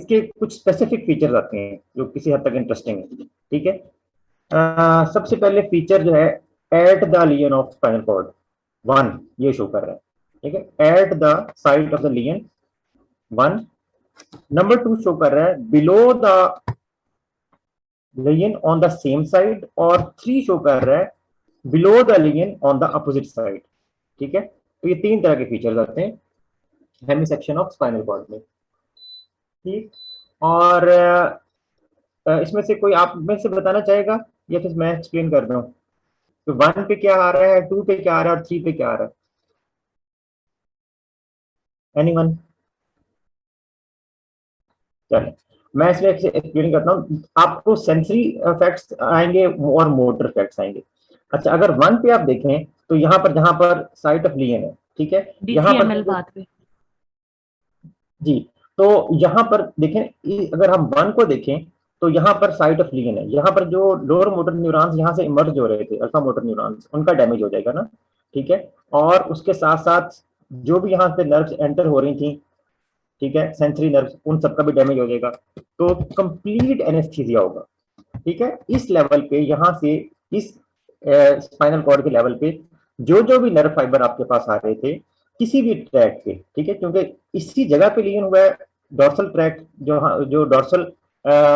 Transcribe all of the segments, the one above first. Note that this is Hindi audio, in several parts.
इसके कुछ स्पेसिफिक फीचर्स आते हैं जो किसी हद तक इंटरेस्टिंग है। ठीक है, सबसे पहले फीचर जो है at the lesion of spinal cord 1 ये शो कर रहा है। ठीक है, at the side of the lesion 1। Number 2 show कर रहा है below the lesion on the same side, और 3 शो कर रहा है below the lesion on the opposite side. ठीक है, तो ये 3 तरह के फीचर्स आते हैं hemisection of spinal cord में। ठीक, और इसमें से कोई आप में से बताना चाहेगा या फिर मैं एक्सप्लेन कर दूं? तो 1 पे क्या आ रहा है, 2 पे क्या आ रहा है और 3 पे क्या आ रहा है? एनीवन? चलिए मैं इसमें एक्सप्लेन करता हूँ। आपको सेंसरी फैक्ट्स आएंगे और मोटर फैक्ट्स आएंगे। अच्छा, अगर 1 पे आप देखें तो यहाँ पर जहां पर साइट ऑफ लियन है, ठीक है, यहाँ पर DCML बात पे जी, तो यहाँ पर देखें, अगर हम 1 को देखें तो यहाँ पर साइट ऑफ लियन है। यहाँ पर जो लोअर मोटर न्यूरॉन्स यहाँ से इमर्ज हो रहे थे, अल्फा मोटर न्यूरॉन्स, उनका डैमेज हो जाएगा ना। ठीक है, और उसके साथ साथ जो भी यहाँ से नर्व्स एंटर हो रही थी, ठीक है, सेंसरी नर्व्स, उन सबका भी डैमेज हो जाएगा। तो कंप्लीट एनेस्थीसिया होगा। ठीक है, इस लेवल पे, यहाँ से इस स्पाइनल कॉर्ड के लेवल पे जो भी नर्व फाइबर आपके पास आ रहे थे किसी भी ट्रैक पे, ठीक है, क्योंकि इसी जगह पे लियन हुआ है, डॉर्सल ट्रैक जो डॉर्सल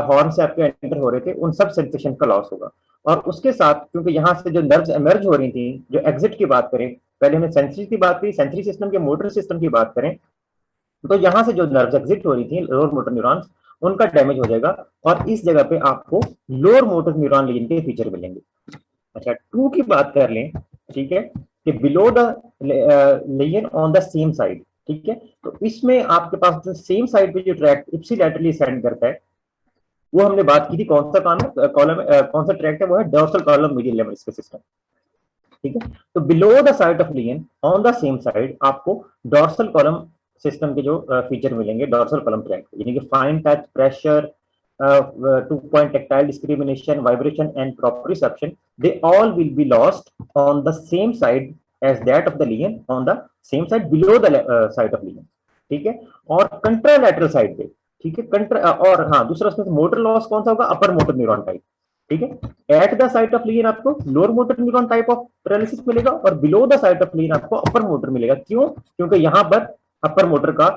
हॉर्न से आपके एंटर हो रहे थे, उन सब सेंसेशन का लॉस होगा। और उसके साथ क्योंकि यहाँ से जो नर्व्स एमर्ज हो रही थी, जो एग्जिट की बात करें, पहले हमने सेंसरी की बात की, सेंसरी सिस्टम के मोटर सिस्टम की बात करें, तो यहां से जो नर्व्स एग्जिट हो रही थी, लोअर मोटर न्यूरॉन्स, उनका डैमेज हो जाएगा और इस जगह पे आपको लोअर मोटर न्यूरॉन लीजन के फीचर मिलेंगे। अच्छा, 2 की बात कर लें, ठीक है, कि below the lesion on the same side. ठीक है, तो इसमें आपके पास जो सेम साइड पे जो ट्रैक इप्सिलैटरली सेंड करता है, वो हमने बात की थी, कौन सा काम है, कॉलम, कौन सा ट्रैक है, वो है dorsal column medial level system. ठीक है, तो below the side of लियन on the same side आपको डोर्सल कॉलम सिस्टम के जो फीचर मिलेंगे, डोर्सल कॉलम ट्रैक, यानी कि fine touch, pressure, 2 point tactile discrimination, vibration and proprioception, they all will be lost on the same side as that of the lesion on the same side below the side of lesion। ठीक है, और कंट्रालैटरल साइड पे, ठीक है, और हाँ, दूसरा उसमें मोटर लॉस कौन सा होगा, अपर मोटर न्यूरॉन टाइप। ठीक है, at the site of lesion आपको lower motor neuron type of paralysis मिलेगा और below the site of lesion आपको अपर मोटर मिलेगा। क्यों? क्योंकि यहां पर अपर मोटर का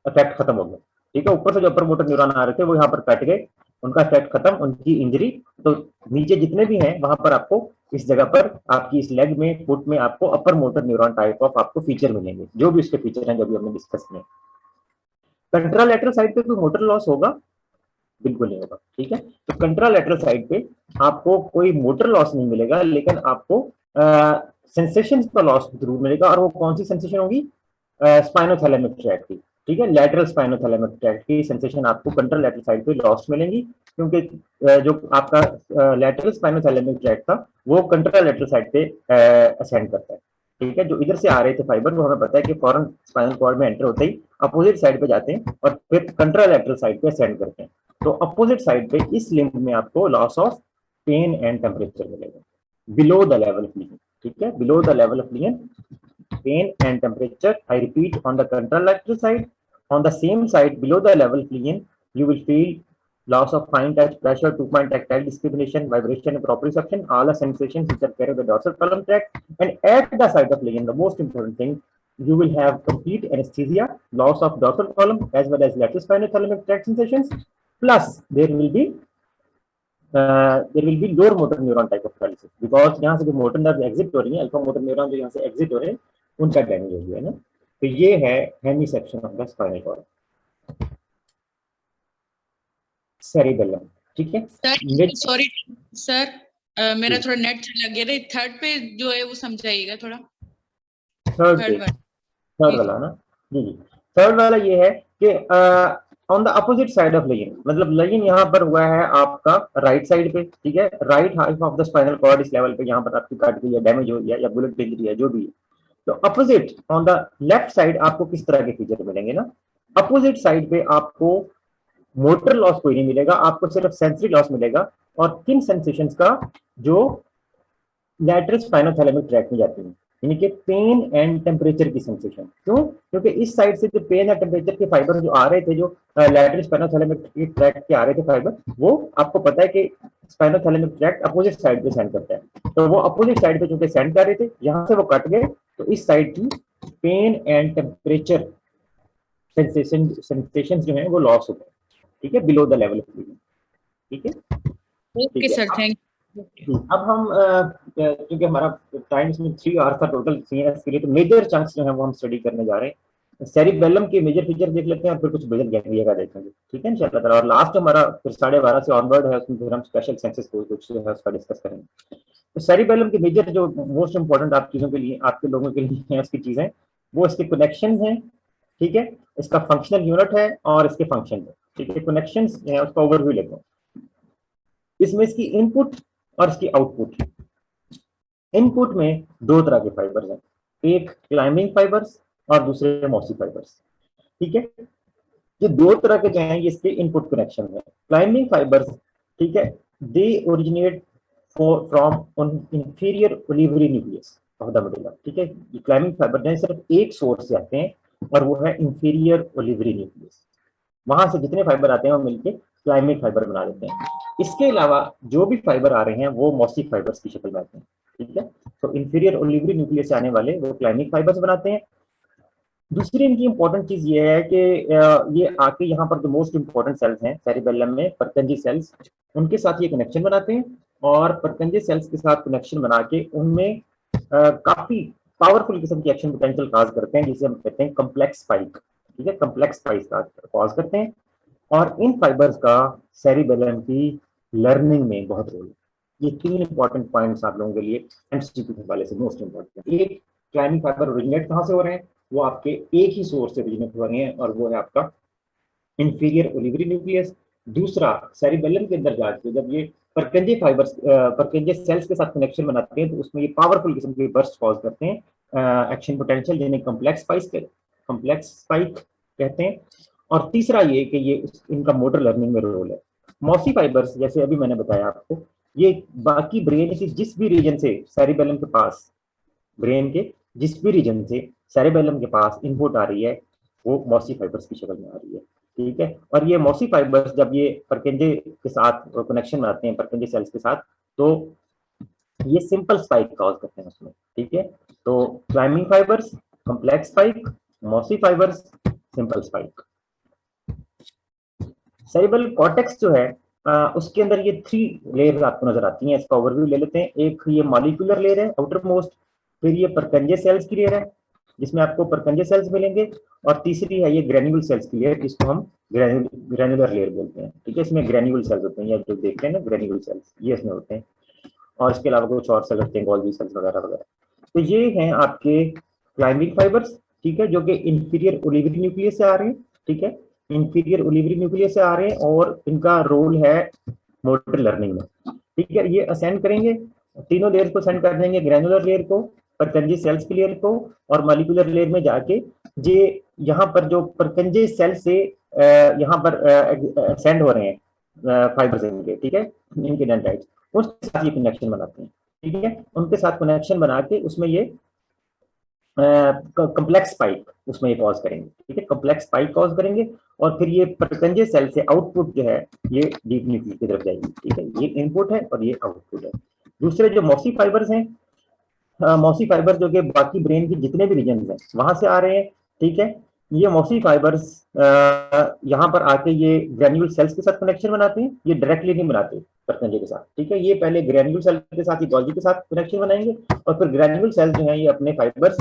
इफेक्ट खत्म हो गया। ठीक है, ऊपर से जो अपर मोटर न्यूरॉन आ रहे थे वो यहाँ पर कट गए, उनका इफेक्ट खत्म, उनकी इंजरी, तो नीचे जितने भी हैं वहां पर आपको इस जगह पर आपकी इस लेग में, फुट में आपको upper motor neuron type of आपको फीचर मिलेंगे, जो भी उसके फीचर हैं जो भी हमने डिस्कस किए। कंट्रालैटरल साइड पे कोई मोटर लॉस होगा? बिल्कुल नहीं होगा। ठीक है, तो कंट्रालैटरल साइड पे आपको कोई मोटर लॉस नहीं मिलेगा, लेकिन आपको सेंसेशन का लॉस जरूर मिलेगा, और वो कौन सी सेंसेशन होगी? स्पाइनोथैलेमिक ट्रैक्ट की। ठीक है, लैटरल स्पाइनोथैलेमिक ट्रैक्ट की सेंसेशन आपको कंट्रालैटरल साइड पे लॉस मिलेंगी, क्योंकि जो आपका लैटरल स्पाइनोथैलेमिक ट्रैक्ट था वो कंट्रालैटरल साइड पे असेंड करता है। ठीक है, जो इधर से आ रहे थे फाइबर, वो हमें पता है कि फॉरन स्पाइनल कॉर्ड में एंटर होते ही अपोजिट साइड पे जाते हैं और फिर कंट्रालैटरल साइड पे असेंड करते हैं। तो अपोजिट साइड पे इस लिंब में आपको loss of pain and temperature मिलेगा below the level of lesion. ठीक है, below the level of lesion, pain and temperature, I repeat, on the contralateral side. On the same side below the level plane, you will feel loss of fine touch, pressure, 2 point tactile discrimination, vibration and proprioception, all the sensations which are carried by the dorsal column tract. And at the side of plane, the most important thing, you will have complete anesthesia, loss of dorsal column as well as lateral spinothalamic tract sensations, plus there will be lower motor neuron type of paralysis, because यहाँ से जो मोटर नर्व एग्जिट हो रही है, अल्फा मोटर न्यूरॉन जो यहाँ से एग्जिट हो रहे हैं, उनका डैमेज हो गया है ना। तो ये है hemisection of the spinal cord, cerebellum. ठीक है सर, सॉरी सर, मेरा थोड़ा नेट लग गया था। थर्ड पे जो है वो समझाइएगा थोड़ा। थर्ड वाला ना जी जी, थर्ड वाला ये है कि on the opposite side of lesion, मतलब लेजन यहाँ पर हुआ है आपका राइट साइड पे। ठीक है, right half of the spinal cord इस लेवल पे, यहाँ पर आपकी कट गई है, डैमेज हो गया या बुलेट इंजरी है, जो भी है। तो opposite on the left side आपको किस तरह के फीचर मिलेंगे ना? अपोजिट साइड पे आपको मोटर लॉस कोई नहीं मिलेगा, आपको सिर्फ सेंसरी लॉस मिलेगा, और किन सेंसेशंस का? जो लैटरल स्पाइनोथैलेमिक ट्रैक्ट में जाती है। यानी कि पेन एंड टेम्परेचर की सेंसेशन। क्यों? क्योंकि इस साइड से जो पेन या टेम्परेचर के फाइबर जो आ रहे थे, जो लैटरल स्पाइनोथैलेमिक ट्रैक्ट के आ रहे थे फाइबर, वो आपको पता है कि स्पाइनोथैलेमिक ट्रैक्ट अपोजिट साइड पे सेंड करता है, तो वो अपोजिट साइड पे चूंकि सेंड कर रहे थे, यहाँ से वो कट गए, तो इस साइड की पेन एंड टेम्परेचर सेंसेशन जो है वो लॉस होते हैं, ठीक है, below the level of breathing. ठीक है, ओके ठीक है। Sir, thank you. अब हम क्योंकि हमारा टाइम इसमें 3 आवर्स था टोटल सीएनएस के लिए, तो मेजर चंक्स जो है वो हम स्टडी करने जा रहे हैं। सेरिबेलम के मेजर फीचर देख लेते हैं और फिर कुछ बेजल गैंग्लिया का देखेंगे, ठीक है इंशाल्लाह ताला। और लास्ट हमारा फिर 12:30 से ऑनवर्ड है, उसमें फिर हम स्पेशल सेंसेस को कुछ है उसका डिस्कस करेंगे। तो सेरिबेलम के मेजर जो मोस्ट इंपॉर्टेंट आप चीजों के लिए, आपके लोगों के लिए है उसकी चीजें, वो इसके कनेक्शन है, ठीक है, इसका फंक्शनल यूनिट है और इसके फंक्शन है। ठीक है, कनेक्शन है उसका ओवरव्यू लेते हैं। इसमें इसकी इनपुट और इसकी आउटपुट। इनपुट में दो तरह के फाइबर्स हैं, एक क्लाइंबिंग फाइबर्स और दूसरे मॉसी फाइबर्स। ठीक है, ये दो तरह के जो हैं ये इसके इनपुट कनेक्शन है। क्लाइंबिंग फाइबर्स, ठीक है, they originate from inferior olivary nucleus of the medulla. ठीक है, ये क्लाइंबिंग फाइबर जो सिर्फ एक सोर्स से आते हैं और वो है इंफीरियर ओलिवरी न्यूक्लियस। वहां से जितने फाइबर आते हैं वो मिलके क्लाइंबिंग फाइबर बना देते हैं। इसके अलावा जो भी फाइबर आ रहे हैं वो मॉसी फाइबर्स की शक्ल में आते हैं। ठीक है, तो इंफीरियर ओलिवरी न्यूक्लियस से आने वाले वो क्लाइंबिंग फाइबर्स बनाते हैं। दूसरी इनकी इंपॉर्टेंट चीज ये है कि ये आके यहाँ पर जो मोस्ट इंपॉर्टेंट सेल्स हैं सेरिबेलम में, परकंजी सेल्स, उनके साथ ये कनेक्शन बनाते हैं और परकंजी सेल्स के साथ कनेक्शन बना के उनमें काफी पावरफुल किस्म की एक्शन पोटेंशियल काज करते हैं, जिसे हम कहते हैं कम्प्लेक्स स्पाइक। ठीक है, कम्प्लेक्स स्पाइक कॉज करते हैं। और इन फाइबर्स का सेरिबेलम की लर्निंग में बहुत रोल है। ये 3 इंपॉर्टेंट पॉइंट्स आप लोगों के लिए एमसीक्यू के हवाले से मोस्ट इंपॉर्टेंट। एक, क्लाइंबिंग फाइबर ओरिजिनेट कहाँ से हो रहे हैं, वो आपके एक ही सोर्स से ओरिजिनेट हो रहे हैं और वो है आपका इंफीरियर ओलिवरी न्यूक्लियस। दूसरा, सेरिबेलम के अंदर जाके जब ये परकंजे फाइबर्स परकंजे सेल्स के साथ कनेक्शन बनाते हैं तो उसमें ये पावरफुल किस्म के बर्स्ट कॉज करते हैं एक्शन पोटेंशियल, जिन्हें कम्प्लेक्स स्पाइक कहते हैं। और तीसरा ये कि ये इनका मोटर लर्निंग में रोल है। मॉसी फाइबर्स जैसे अभी मैंने बताया आपको, ये बाकी ब्रेन के जिस भी रीजन से सेरिबेलम के पास, ब्रेन के जिस भी रीजन से सेरिबेलम के पास इनपुट आ रही है वो मॉसी फाइबर्स की शक्ल में आ रही है। ठीक है, और ये मॉसी फाइबर्स जब ये परकेंजे के साथ कनेक्शन बनाते हैं, परकेंजे सेल्स के साथ, तो ये सिंपल स्पाइक कॉज करते हैं उसमें। ठीक है, तो climbing fibres, complex spike, mossy fibres, simple spike. Cerebral cortex जो है उसके अंदर ये 3 लेयर आपको नजर आती हैं। इसका ओवरव्यू ले लेते हैं। एक ये मॉलिक्यूलर लेयर है आउटर मोस्ट, फिर ये परकंजे सेल्स की लेयर है जिसमें आपको परकंजे सेल्स मिलेंगे, और तीसरी है ये ग्रेन्यूल सेल्स की लेयर, जिसको हम ग्रेन्युलर लेयर बोलते हैं। ठीक है, इसमें ग्रेन्यूल सेल्स होते हैं, ये जो देखते हैं ना ग्रेन्यूल सेल्स, ये इसमें होते हैं। और इसके अलावा कुछ और सेल होते हैं, गोल्गी सेल्स वगैरह वगैरह। तो ये हैं आपके क्लाइंबिंग फाइबर्स, ठीक है, जो कि इंफीरियर ओलिवरी न्यूक्लियस से आ रहे हैं। ठीक है, इंफीरियर ओलिवरी न्यूक्लियस से आ रहे हैं और इनका रोल है मोटर लर्निंग में। ठीक है, ये असेंड करेंगे, तीनों लेयर को सेंड कर देंगे, ग्रेनुलर लेयर को, परकंजे सेल्स की लेयर को, और मॉलिक्यूलर लेयर में जाके ये यहाँ पर जो परकंजे सेल से यहाँ पर सेंड हो रहे हैं फाइबर्स इनके, ठीक है, इनके डेंड्राइट्स, उसके साथ ये कनेक्शन बनाते हैं। ठीक है, उनके साथ कनेक्शन बना के उसमें ये कम्प्लेक्स स्पाइक उसमें ये कॉज करेंगे। ठीक है, कम्प्लेक्स स्पाइक कॉज करेंगे और फिर ये परकंजे सेल से आउटपुट जो है ये डीप न्यूक्लियस की तरफ जाएगी। ठीक है, ये इनपुट है और ये आउटपुट है। दूसरे जो मॉसी फाइबर्स हैं, मॉसी फाइबर्स जो कि बाकी ब्रेन के जितने भी रीजन हैं वहां से आ रहे हैं। ठीक है, ये मॉसी फाइबर्स यहाँ पर आके ये ग्रेन्यूल सेल्स के साथ कनेक्शन बनाते हैं, ये डायरेक्टली नहीं बनाते परकंजे के साथ। ठीक है, ये पहले ग्रेन्यूल सेल के साथ, गोल्गी के साथ कनेक्शन बनाएंगे और फिर ग्रेन्यूल सेल्स जो है ये अपने फाइबर्स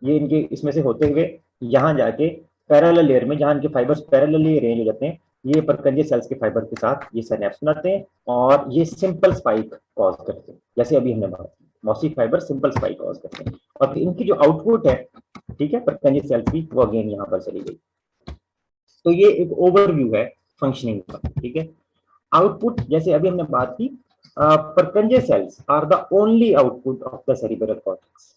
ये इनके इसमें से होते हुए यहाँ जाके पैरेलल लेयर में, जहाँ इनके फाइबर्स पैरेलली अरेंज हो जाते हैं, ये परकंजे सेल्स के फाइबर के साथ ये सिनेप्स बनाते हैं और ये सिंपल स्पाइक कॉज करते हैं, जैसे अभी हमने बात की, mossy fibre simple spike cause करते हैं। और फिर इनकी जो आउटपुट है, ठीक है, परकंजे सेल्स की, वो अगेन यहाँ पर चली गई। तो ये एक ओवरव्यू है फंक्शनिंग का। ठीक है, आउटपुट जैसे अभी हमने बात की, Purkinje cells are the only output of the cerebral cortex.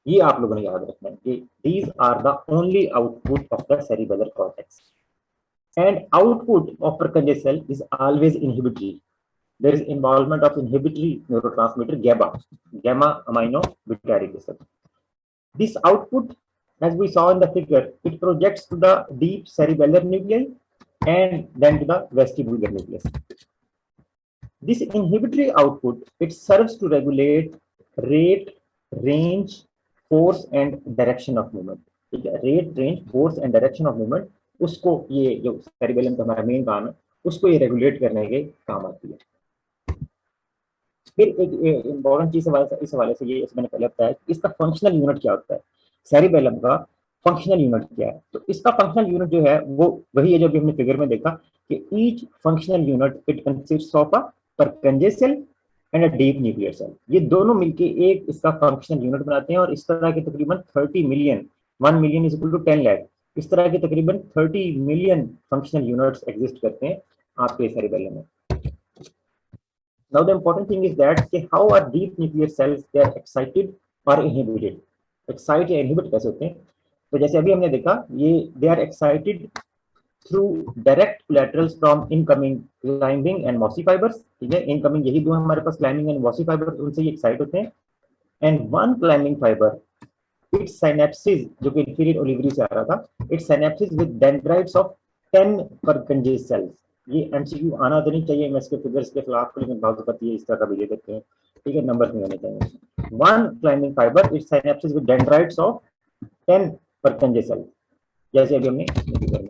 ये आप लोगों ने याद रखना है कि these are the only output of the cerebral cortex and output of Purkinje cell is always inhibitory. There is involvement of inhibitory neurotransmitter GABA, gamma amino butyric acid. This output, as we saw in the figure, it projects to the deep cerebellar nuclei and then to the vestibular nucleus. This inhibitory output, it serves to regulate rate, range, force and direction of movement. ठीक है, rate, range, force and direction of movement, उसको ये जो सेरिबेलम का हमारा मेन काम है, उसको ये रेगुलेट करने के काम आती है। फिर एक इंपॉर्टेंट चीज इस हवाले से ये मैंने पहले बताया, इसका फंक्शनल यूनिट क्या होता है, सेरिबेलम का फंक्शनल यूनिट क्या है। तो इसका फंक्शनल यूनिट जो है वो वही है जो भी हमने फिगर में देखा कि each functional unit it consists of a Purkinje cell and a deep nuclear cell. ये दोनों मिलके एक इसका फंक्शनल यूनिट बनाते हैं और इस तरह के तकरीबन 30 million, 1 million is equal to 10 lakh, इस तरह के तकरीबन 30 मिलियन फंक्शनल यूनिट्स एग्जिस्ट करते हैं आपके सेरिबेलम में। Now the important thing is that how are deep nuclear cells they are excited or inhibited, excite या inhibit कैसे होते हैं। तो जैसे अभी हमने देखा ये they are excited through direct collaterals from incoming climbing and mossy fibers। ठीक है, incoming यही दो हमारे पास climbing and mossy fibers, उनसे ये excite होते हैं। and one climbing fiber its synapses जो कि inferior olivary से आ रहा था, its synapses with dendrites of 10 Purkinje cells। ये एमसीक्यू आना तो नहीं चाहिए, मैं इसके फिगर्स के खिलाफ, लेकिन बात करती है इस तरह का भी दे देते हैं। ठीक है, नंबर नहीं होने चाहिए। One climbing fibre it synapses with dendrites of 10 Purkinje cells, जैसे अभी हमने फिगर में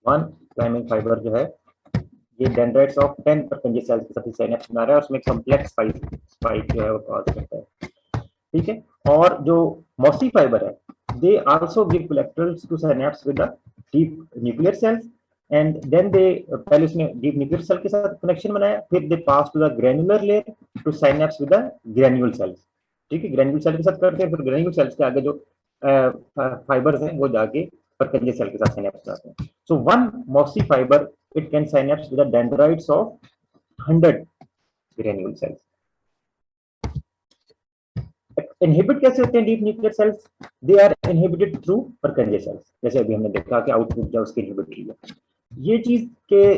वन क्लाइंबिंग फाइबर जो है ये डेंड्राइट्स ऑफ 10 Purkinje cells के साथ सिनेप्स बना रहा है और उसमें कॉम्प्लेक्स स्पाइक जो है वो कॉज करता है। ठीक है, और जो मॉसी फाइबर है they also give collaterals to synapse with the deep nuclear cells and then they पहले उसने deep nuclear cell के साथ कनेक्शन बनाया, फिर they pass to the granular layer to synapse with the granule cells। ठीक है, ग्रेन्यूल सेल के साथ करते हैं, फिर ग्रेन्यूल सेल्स के आगे जो फाइबर्स हैं वो जाके परकंजे सेल के साथ सिनेप्स जाते हैं। So one mossy fibre it can synapse with the dendrites of 100 granule cells. Inhibit कैसे होते हैं deep nuclear cells, they are inhibited through Purkinje cells, जैसे अभी हमने देखा कि आउटपुट जो उसके इनहिबिटरी है। ये चीज के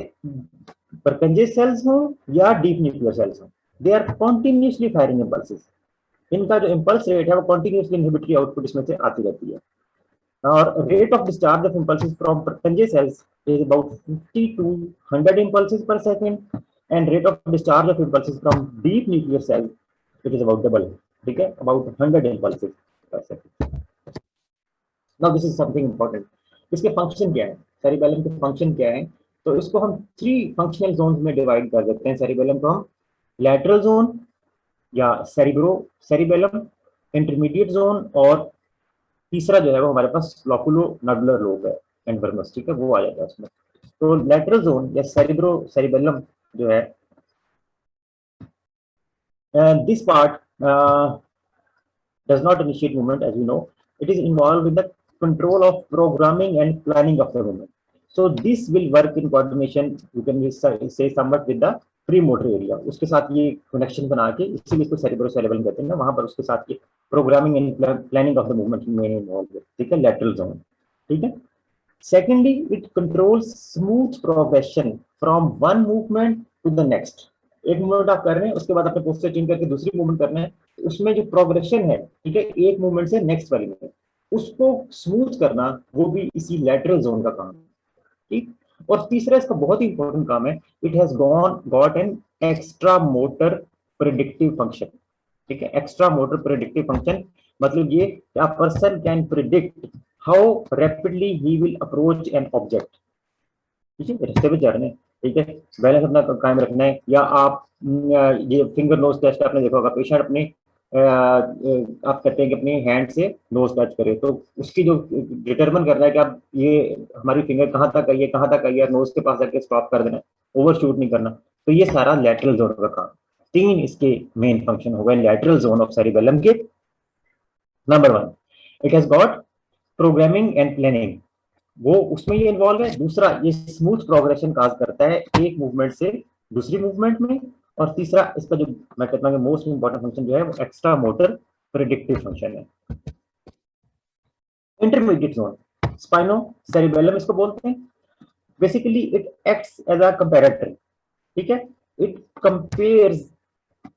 परकंजे सेल्स हो या डीप न्यूक्लियर सेल्स हो, they are continuously firing impulses. इनका जो इंपल्स रेट है वो कॉन्टिन्यूसली इनहिबिटरी आउटपुट इसमें से आती रहती है। और rate of discharge of impulses from Purkinje cells is about 50 to 100 impulses per second and rate of discharge of impulses from deep nuclear cells it is about double। ठीक है, about 100 impulses per second। Now this is something important। इसके फंक्शन क्या है, सेरिबेलम के फंक्शन क्या है, तो इसको हम 3 फंक्शनल जोन में डिवाइड कर देते हैं। सेरिबेलम को हम लैटरल जोन या सेरिबेलम, इंटरमीडिएट जोन और तीसरा जो है वो हमारे पास लोकुलो नडुलर लोब है, एंडवर्मस। ठीक है, वो आ जाता है उसमें। तो लैटरल जोन या सेरिबेलम जो है this part does not initiate movement, as you know it is involved in the control of programming and planning of the movement। so this will work in coordination, you can say somewhat with the premotor area। उसके साथ ये कनेक्शन बना के, इसीलिए इसको सेरिब्रोसेरेबल कहते हैं ना, वहां पर उसके साथ ये programming and planning of the movement में इन्वॉल्व है। ठीक है, लैटरल जोन। ठीक है, secondly it controls smooth progression from one movement to the next. एक मूवमेंट आप कर रहे हैं, उसके बाद अपने पोस्टर चेंज करके दूसरी मूवमेंट करना है, उसमें जो प्रोग्रेशन है, ठीक है, एक मूवमेंट से नेक्स्ट वाली में, उसको स्मूथ करना वो भी इसी लैटरल जोन का काम है। ठीक, और तीसरा इसका बहुत ही इंपॉर्टेंट काम है, it has got an extra motor predictive function. ठीक है, एक्स्ट्रा मोटर प्रेडिक्टिव फंक्शन मतलब ये a person can predict how rapidly he will approach an object। ठीक है, रास्ते पे जा रहे हैं, ठीक है, बैलेंस अपना कायम रखना है, या आप ये फिंगर नोज टेस्ट आपने देखा होगा, पेशेंट अपने आप कहते हैं कि अपने हैंड से नोज टच करे, तो उसकी जो डिटरमिन कर रहा है कि आप ये हमारी फिंगर कहाँ तक आई है, कहाँ तक आई है, नोज के पास आके स्टॉप कर देना, ओवर शूट नहीं करना। तो ये सारा लैटरल जोन का काम। 3 इसके मेन फंक्शन हो गए लैटरल जोन ऑफ सेरिबेलम के। Number 1 it has got programming and planning, वो उसमें ये इन्वॉल्व है। दूसरा ये स्मूथ प्रोग्रेशन काज करता है एक मूवमेंट से दूसरी मूवमेंट में। और तीसरा इसका जो मैं कहता हूँ मोस्ट इंपॉर्टेंट फंक्शन जो है वो एक्स्ट्रा मोटर प्रेडिक्टिव फंक्शन है। इंटरमीडिएट जोन स्पाइनो सेरिबेलम इसको बोलते हैं। Basically it acts as a comparator. ठीक है, it compares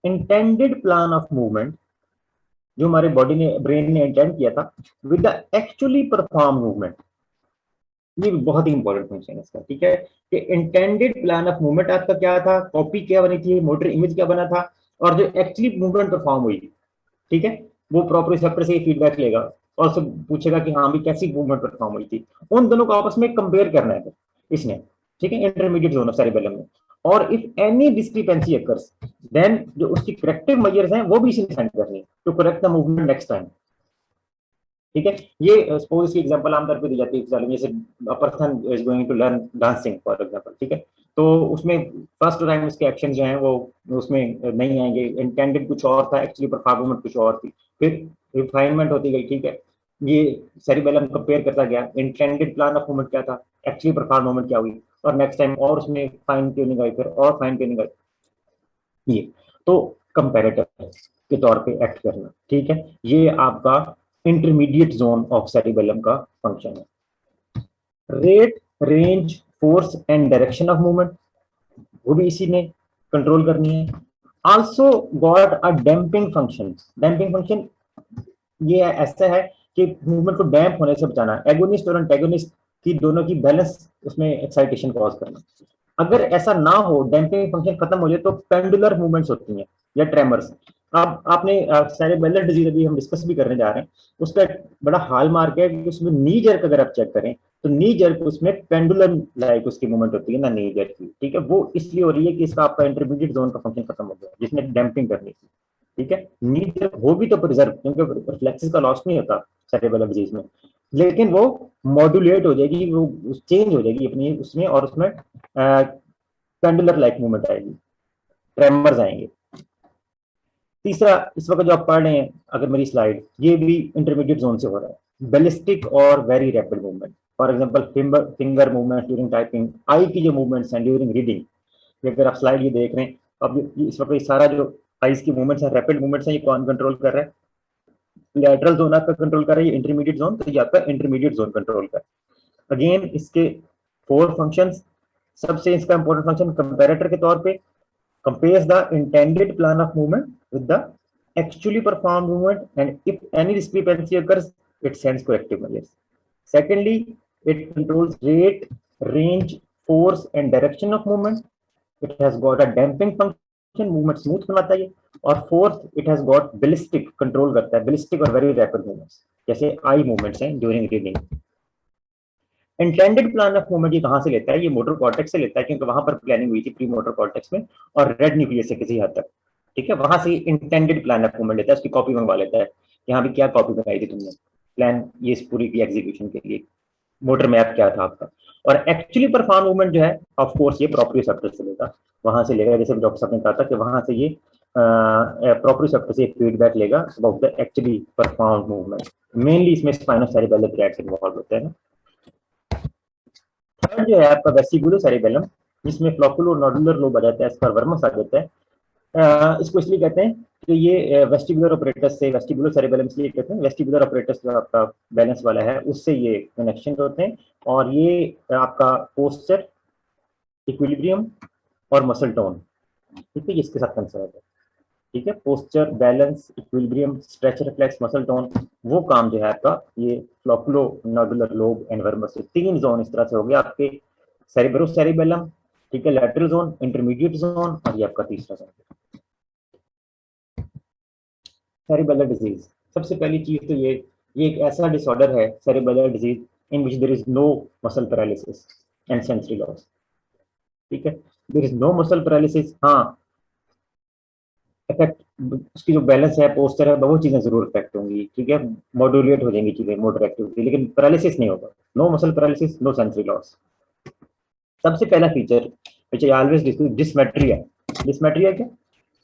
intended plan of movement जो हमारे बॉडी ने, ब्रेन ने इंटेंड किया था, with the actually perform movement. ये बहुत ही इंपॉर्टेंट फंक्शन है इसका, ठीक है, कि इंटेंडेड प्लान ऑफ मूवमेंट आपका क्या था, कॉपी क्या बनी थी, मोटर इमेज क्या बना था, और जो एक्चुअली मूवमेंट परफॉर्म हुई, ठीक है, वो प्रॉपर रिसेप्टर से फीडबैक लेगा और सब पूछेगा कि हाँ भी कैसी मूवमेंट परफॉर्म हुई थी। उन दोनों को आपस में कंपेयर करना है इसने, ठीक है, इंटरमीडिएट जोन ऑफ सेरिबेलम में। और if any discrepancy occurs, then जो उसकी करेक्टिव मेजर्स हैं वो भी इसी सेंड करनी है to correct the movement next time, ठीक है। ये सपोज इसकी एग्जांपल आमतौर पे दी जाती है, जैसे a person is going to learn dancing for example, ठीक है, तो उसमें फर्स्ट टाइम उसके एक्शन जो हैं वो उसमें नहीं आएंगे, इंटेंडेड कुछ और था, एक्चुअली परफॉर्मेंस कुछ और थी, फिर रिफाइनमेंट होती गई, ठीक है, ये सेरिबेलम कंपेयर करता गया, इंटेंडेड प्लान ऑफ मूवमेंट क्या था, एक्चुअली परफॉर्म मूवमेंट क्या हुई, और नेक्स्ट टाइम और उसमें फाइन ट्यूनिंग आई, फिर और फाइन ट्यूनिंग आई। ये तो कंपैरेटर के तौर पे एक्ट करना, ठीक है, ये आपका इंटरमीडिएट जोन ऑफ सेरिबेलम का फंक्शन है। Rate, range, force and direction of movement, वो भी इसी ने कंट्रोल करनी है। Also got a damping function. Damping function ये ऐसा है कि मूवमेंट को डैम्प होने से बचाना, एगोनिस्ट और एंटेगोनिस्ट की दोनों की बैलेंस उसमें एक्साइटेशन कॉज करना। अगर ऐसा ना हो, डैम्पिंग फंक्शन खत्म हो जाए, तो पेंडुलर मूवमेंट्स होती हैं या ट्रेमर्स। अब आपने सेरेब्रल डिजीज अभी हम डिस्कस भी करने जा रहे हैं, उसका बड़ा हाल मार्क है कि उसमें नी जर्क अगर आप चेक करें तो नी जर्क उसमें पेंडुलम लाइक उसकी मूवमेंट होती है ना, नी जर्क की, ठीक है, वो इसलिए हो रही है कि इसका आपका इंटरमीडिएट जोन का फंक्शन खत्म हो गया जिसने डैम्पिंग करनी थी, ठीक है। नी जर्क होगी तो प्रिजर्व, क्योंकि रिफ्लेक्सेस का लॉस नहीं होता सेरेब्रल डिजीज में, लेकिन वो मॉड्यूलेट हो जाएगी, वो चेंज हो जाएगी अपनी उसमें, और उसमें पेंडुलर लाइक मूवमेंट आएगी, ट्रेमर्स आएंगे। तीसरा, इस वक्त जो आप पढ़ रहे हैं अगर मेरी स्लाइड, ये भी इंटरमीडिएट जोन से हो रहा है, बैलिस्टिक और very rapid movement, for example finger movement during typing, eye की जो मूवमेंट्स हैं ड्यूरिंग रीडिंग। अगर आप स्लाइड ये देख रहे हैं, अब इस वक्त ये सारा जो आईज की मूवमेंट्स है, रैपिड मूवमेंट्स हैं, ये कौन कंट्रोल कर रहा है, लैटरल जोन आपका कंट्रोल कर रहा है, ये इंटरमीडिएट जोन, तो ये आपका इंटरमीडिएट जोन कंट्रोल कर रहा है। अगेन इसके 4 फंक्शंस, सबसे इसका इंपॉर्टेंट फंक्शन कंपैरेटर के तौर पे compares the intended plan of movement with the actually performed movement, and if any discrepancy occurs, it sends corrective measures. Secondly, it controls rate, range, force and direction of movement. It has got a damping function, movement smooth बनाता है। और fourth, it has got ballistic, control करता है ballistic और very rapid movements, जैसे eye movements हैं during reading। Intended plan of movement ये कहां से लेता है, ये मोटर कॉर्टेक्स से लेता है, क्योंकि वहां पर प्लानिंग हुई थी प्री मोटर कॉर्टेक्स में और रेड न्यूक्लियस से किसी हद तक, ठीक है, वहां से इंटेंडेड प्लान ऑफ मूवमेंट लेता है, उसकी कॉपी मंगवा लेता है, यहाँ भी क्या कॉपी मंगाई थी तुमने, प्लान ये इस पूरी की एग्जीक्यूशन के लिए, मोटर मैप क्या था आपका। और एक्चुअली परफॉर्म मूवमेंट जो है, ऑफ कोर्स ये प्रोप्रियोसेप्टर से लेगा, वहां से लेगा, जैसे डॉक्टर साहब ने कहा था कि वहां से ये प्रोप्रियोसेप्टर से फीडबैक लेगा about the actually perform movement. Mainly इसमें स्पाइनोसेरेब्रल थ्रेड्स इन्वॉल्व होते हैं। थर्ड जो है आपका वेस्टिबुलो सेरिबेलम, जिसमें फ्लोकुलो नोडुलर लोब आ जाता है, इसका वर्मस आ जाता है। इसको इसलिए कहते हैं कि ये वेस्टिबुलर ऑपरेटस से, वेस्टिबुलो सेरिबेलम इसलिए कहते हैं, वेस्टिबुलर ऑपरेटस जो आपका बैलेंस वाला है उससे ये कनेक्शन होते हैं, और ये आपका पोस्चर, इक्विलिब्रियम और मसल टोन, ठीक है, इसके साथ कंसर्न है, ठीक है, posture, balance, equilibrium, stretch reflex, muscle tone, वो काम जो है आपका ये फ्लोकुलो नोडुलर लोब एंड वर्मस, 3 जोन इस तरह से हो गया आपके सेरिब्रो सेरिबेलम, ठीक है, लैटरल जोन, इंटरमीडिएट जोन, और ये आपका तीसरा जोन। सेरिबेलर डिजीज, सबसे पहली चीज तो ये एक ऐसा डिसऑर्डर है cerebellar disease in which there is no muscle paralysis and sensory loss, ठीक है, there is no muscle paralysis, हाँ इफेक्ट उसकी जो बैलेंस है, पोस्चर है, वो चीजें जरूर इफेक्ट होंगी, ठीक है, मॉड्यूलेट हो जाएंगी चीजें, मोटर एक्टिविटी, लेकिन पैरालिसिस नहीं होगा, no muscle paralysis, no sensory loss. सबसे पहला feature which I always discuss, dysmetria. Dysmetria क्या,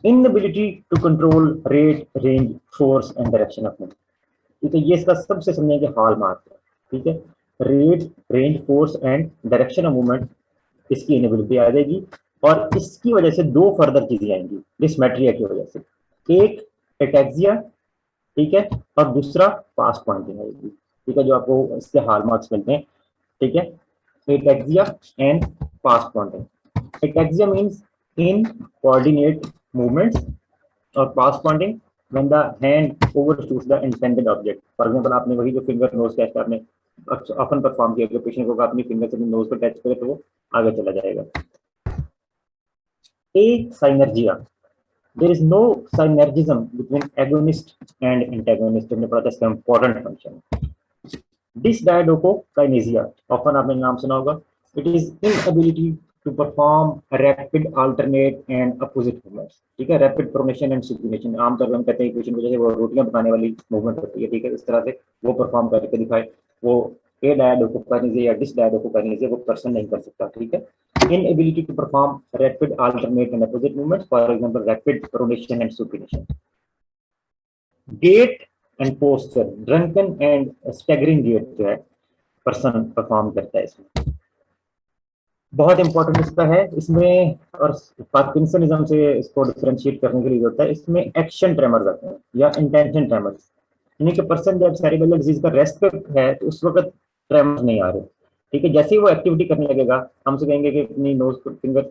inability to control rate, range, force and direction of movement, ठीक है, ये इसका सबसे समझने के हॉल मार्क है, ठीक है, rate, range, force and direction of movement, इसकी इनएबिलिटी आ जाएगी, और इसकी वजह से 2 फर्दर चीजें आएंगी डिसमेट्रिया की वजह से, एक एटैक्सिया, ठीक है, और दूसरा पास पॉइंटिंग आएगी, ठीक है, जो आपको इसके हॉलमार्क्स मिलते हैं, ठीक है, ataxia and past pointing. Ataxia means incoordinate movements, और past pointing when the hand overshoots the intended object. For example आपने वही जो फिंगर नोज टेस्ट आपने ऑफन परफॉर्म किया, अगर पेशेंट को अपनी फिंगर से नोज को टच करे तो वो आगे चला जाएगा। एक साइनर्जिया, there is no synergism between agonist and antagonist in the process of important function. Dysdiadochokinesia, often आपने नाम सुना होगा, it is inability to perform rapid alternate and opposite movements। ठीक है, rapid pronation and supination, आमतौर पर हम कहते हैं पेशेंट को जैसे वो रोटियां पकाने वाली मूवमेंट होती है, ठीक है, इस तरह से वो परफॉर्म करके दिखाए, वो adiadochokinesia या dysdiadochokinesia वो पर्सन नहीं कर सकता। ठीक है, inability to perform rapid alternate and opposite movements, for example rapid pronation and supination। gait and posture, drunken and staggering gait जो है पर्सन परफॉर्म करता है इसमें। बहुत इंपॉर्टेंट इसका है इसमें, और पार्किंसनिज्म से इसको डिफरेंशिएट करने के लिए होता है, इसमें एक्शन ट्रेमर्स आते हैं या इंटेंशन ट्रेमर्स, यानी कि पर्सन जब सेरिब्रल डिजीज का रेस्ट पे है तो उस वक्त ट्रेमर्स नहीं आ रहे। ठीक है, जैसे ही वो एक्टिविटी करने लगेगा हमसे कहेंगे कि अपनी नोज फिंगर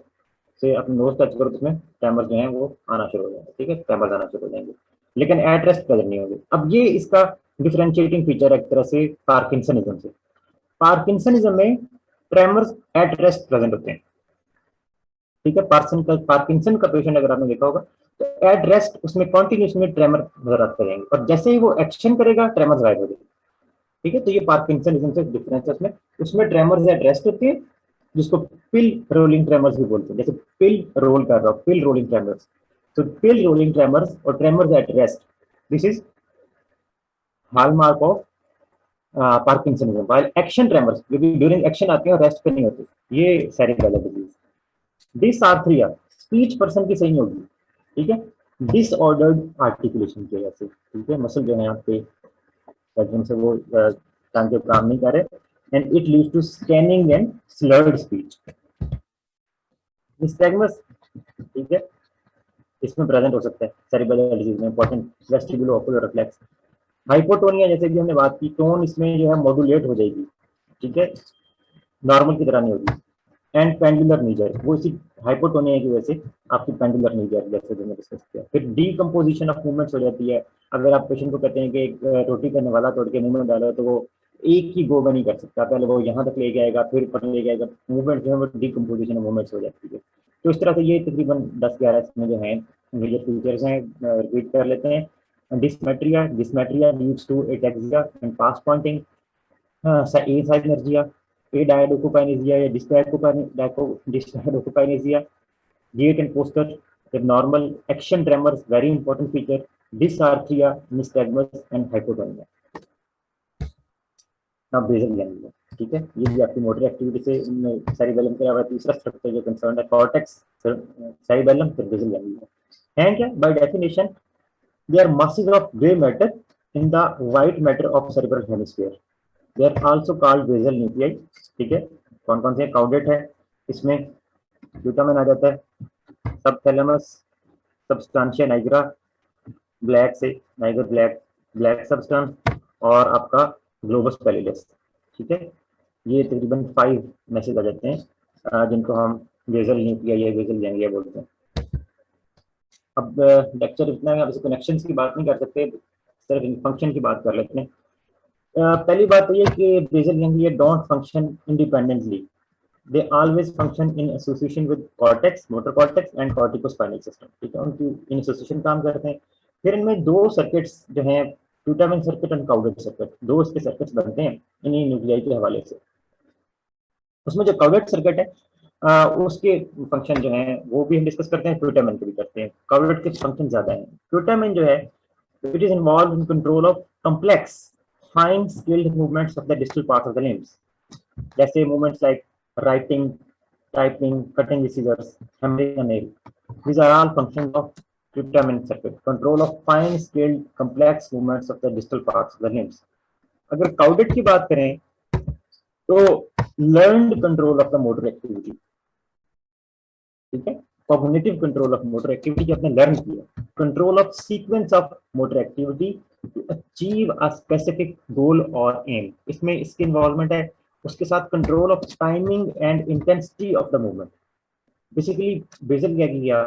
से अपनी नोज टच करो तो उसमें ट्रेमर्स जो है वो आना शुरू हो जाएंगे। ठीक है, ट्रेमर्स आना शुरू हो जाएंगे, लेकिन एट रेस्ट प्रेजेंट नहीं होंगे। अब ये इसका डिफरेंशिएटिंग फीचर है एक तरह से पार्किंसनिज्म से। पार्किंसनिज्म में ट्रेमर्स एट रेस्ट प्रेजेंट होते हैं। ठीक है, पार्किंसन का पेशेंट अगर आपने देखा होगा तो एट रेस्ट उसमें कॉन्टिन्यूस में ट्रेमर नजर आते रहेंगे, और जैसे ही वो एक्शन करेगा ट्रेमर्स गायब हो जाएंगे। ठीक है, तो ये पार्किंसनिज्म से डिफरेंस है उसमें ट्रेमर्स एट रेस्ट होते हैं, जिसको पिल रोलिंग ट्रेमर्स भी बोलते हैं, जैसे पिल रोल कर रहा हो, पिल रोलिंग ट्रेमर्स। तो पिल रोलिंग ट्रेमर्स और tremors at rest, this is hallmark of parkinsonism. While action tremors जो कि ड्यूरिंग एक्शन आते हैं और रेस्ट पे नहीं होते, ये cerebral disease. Dysarthria, speech person की सही नहीं होगी। ठीक है, डिसऑर्डर्ड आर्टिकुलेशन की वजह से। ठीक है, मसल जो है आपके से वो टांग के काम नहीं कर रहे, and it leads to scanning and slurred speech. Nystagmus, ठीक है, इसमें प्रेजेंट हो सकता है सेरिब्रल डिजीज में, important vestibulo ocular reflex. Hypotonia, जैसे कि हमने बात की, टोन इसमें जो है मॉड्यूलेट हो जाएगी। ठीक है, नॉर्मल की तरह नहीं होगी। एंड पेंडुलर नीजर, वो इसी हाइपोटोनिया की वजह से आपकी पेंडुलर नीजर जैसे हमने डिस्कस किया। फिर डीकम्पोजिशन ऑफ मूवमेंट्स हो जाती है। अगर आप पेशेंट को कहते हैं कि एक रोटी करने वाला तोड़ के मुंह में डालो, तो वो एक ही गो में नहीं कर सकता, पहले वो यहाँ तक ले जाएगा फिर ऊपर ले जाएगा, मूवमेंट जो है वो डीकम्पोजिशन ऑफ मूवमेंट्स हो जाती है। तो इस तरह से ये तकरीबन 10-11 इसमें जो है मेजर फीचर्स हैं, रिपीट कर लेते हैं। Dysmetria, dysmetria leads to ataxia and past pointing. Asynergia, adiadochokinesia या dysdiadochokinesia, gait and posture, the normal action tremors, very important feature, dysarthria, nystagmus and hypotonia। now basal ganglia, ठीक है, ये भी आपकी मोटर एक्टिविटी से सेरिबेलम के अलावा तीसरा स्ट्रक्चर जो कंसर्न है कॉर्टेक्स, सेरिबेलम, फिर बेसल गैंग्लिया है क्या। By definition they are masses of gray matter in the white matter of cerebral hemisphere, they are also called basal nuclei। ठीक है, कौन कौन से काउडेट है इसमें, ग्लूटामिन आ जाता है, सबथैलेमस, सबस्टांशिया नाइग्रा, ब्लैक से नाइगर ब्लैक, ब्लैक सब्सटेंस, और आपका ग्लोबस पैलिडस। ठीक है, ये तकरीबन 5 मैसेज आ जाते हैं जिनको हम बेसल न्यूक्लिया या बेसल गैंग्लिया बोलते हैं। अब लेक्चर इतना है, अब इस कनेक्शंस की बात नहीं कर सकते, सिर्फ फंक्शन की बात कर लेते हैं। पहली बात तो ये कि basal ganglia don't function independently, they always function in association with cortex, motor cortex and corticospinal system। ठीक है, उनकी इन एसोसिएशन काम करते हैं। फिर इनमें दो सर्किट्स जो हैं, ग्लूटामिन सर्किट और काउडेट सर्किट, दो इसके सर्किट्स बनते हैं इन्हीं न्यूक्लियाई के हवाले से। उसमें जो काउडेट सर्किट है उसके फंक्शन जो है वो भी हम डिस्कस करते हैं, ग्लूटामिन के भी करते हैं। काउडेट के फंक्शन ज्यादा है। ग्लूटामिन जो है it is involve in control of complex fine skilled movements of the distal part of the limbs, जैसे movements like writing, typing, cutting the scissors, hammering a nail. These are all functions of glutamin circuit, control of fine scaled complex movements of the distal parts of the limbs। अगर काउडेट की बात करें तो learned control of the motor activity। ठीक है, cognitive control of motor activity जो आपने लर्न किया, control of sequence of motor activity to achieve a specific goal or aim, इसमें इसकी इन्वॉल्वमेंट है। उसके साथ control of timing and intensity of the movement. Basically basal ganglia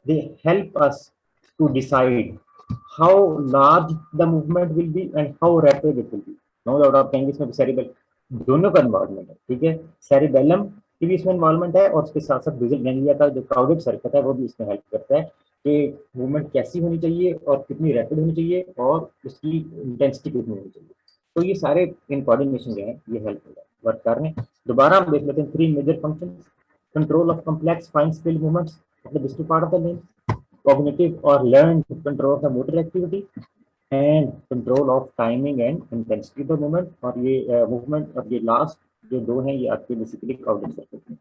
they help us to decide how large the movement will be and how rapid it will be. No doubt आप कहेंगे इसमें सेरिबेल दोनों का इन्वॉल्वमेंट है, ठीक है। सेरिबेलम की भी इसमें इन्वॉल्वमेंट है और उसके साथ साथ बेसल गैंग्लिया का जो क्राउडेड सर्किट है वो भी इसमें हेल्प करता है कि मूवमेंट कैसी होनी चाहिए और कितनी रैपिड होनी चाहिए और उसकी इंटेंसिटी कितनी होनी चाहिए। तो ये सारे इन कोऑर्डिनेशन जो है ये हेल्प होगा वर्क करने। दोबारा हम देख लेते हैं 3 major function. Control of complex fine scale movements, मतलब this part of the name. Cognitive और learn control of the motor activity and control of timing and intensity of the movement. और ये मूवमेंट और ये लास्ट जो दो हैं ये आपके बेसिकली क्राउडेड सर्किट हैं।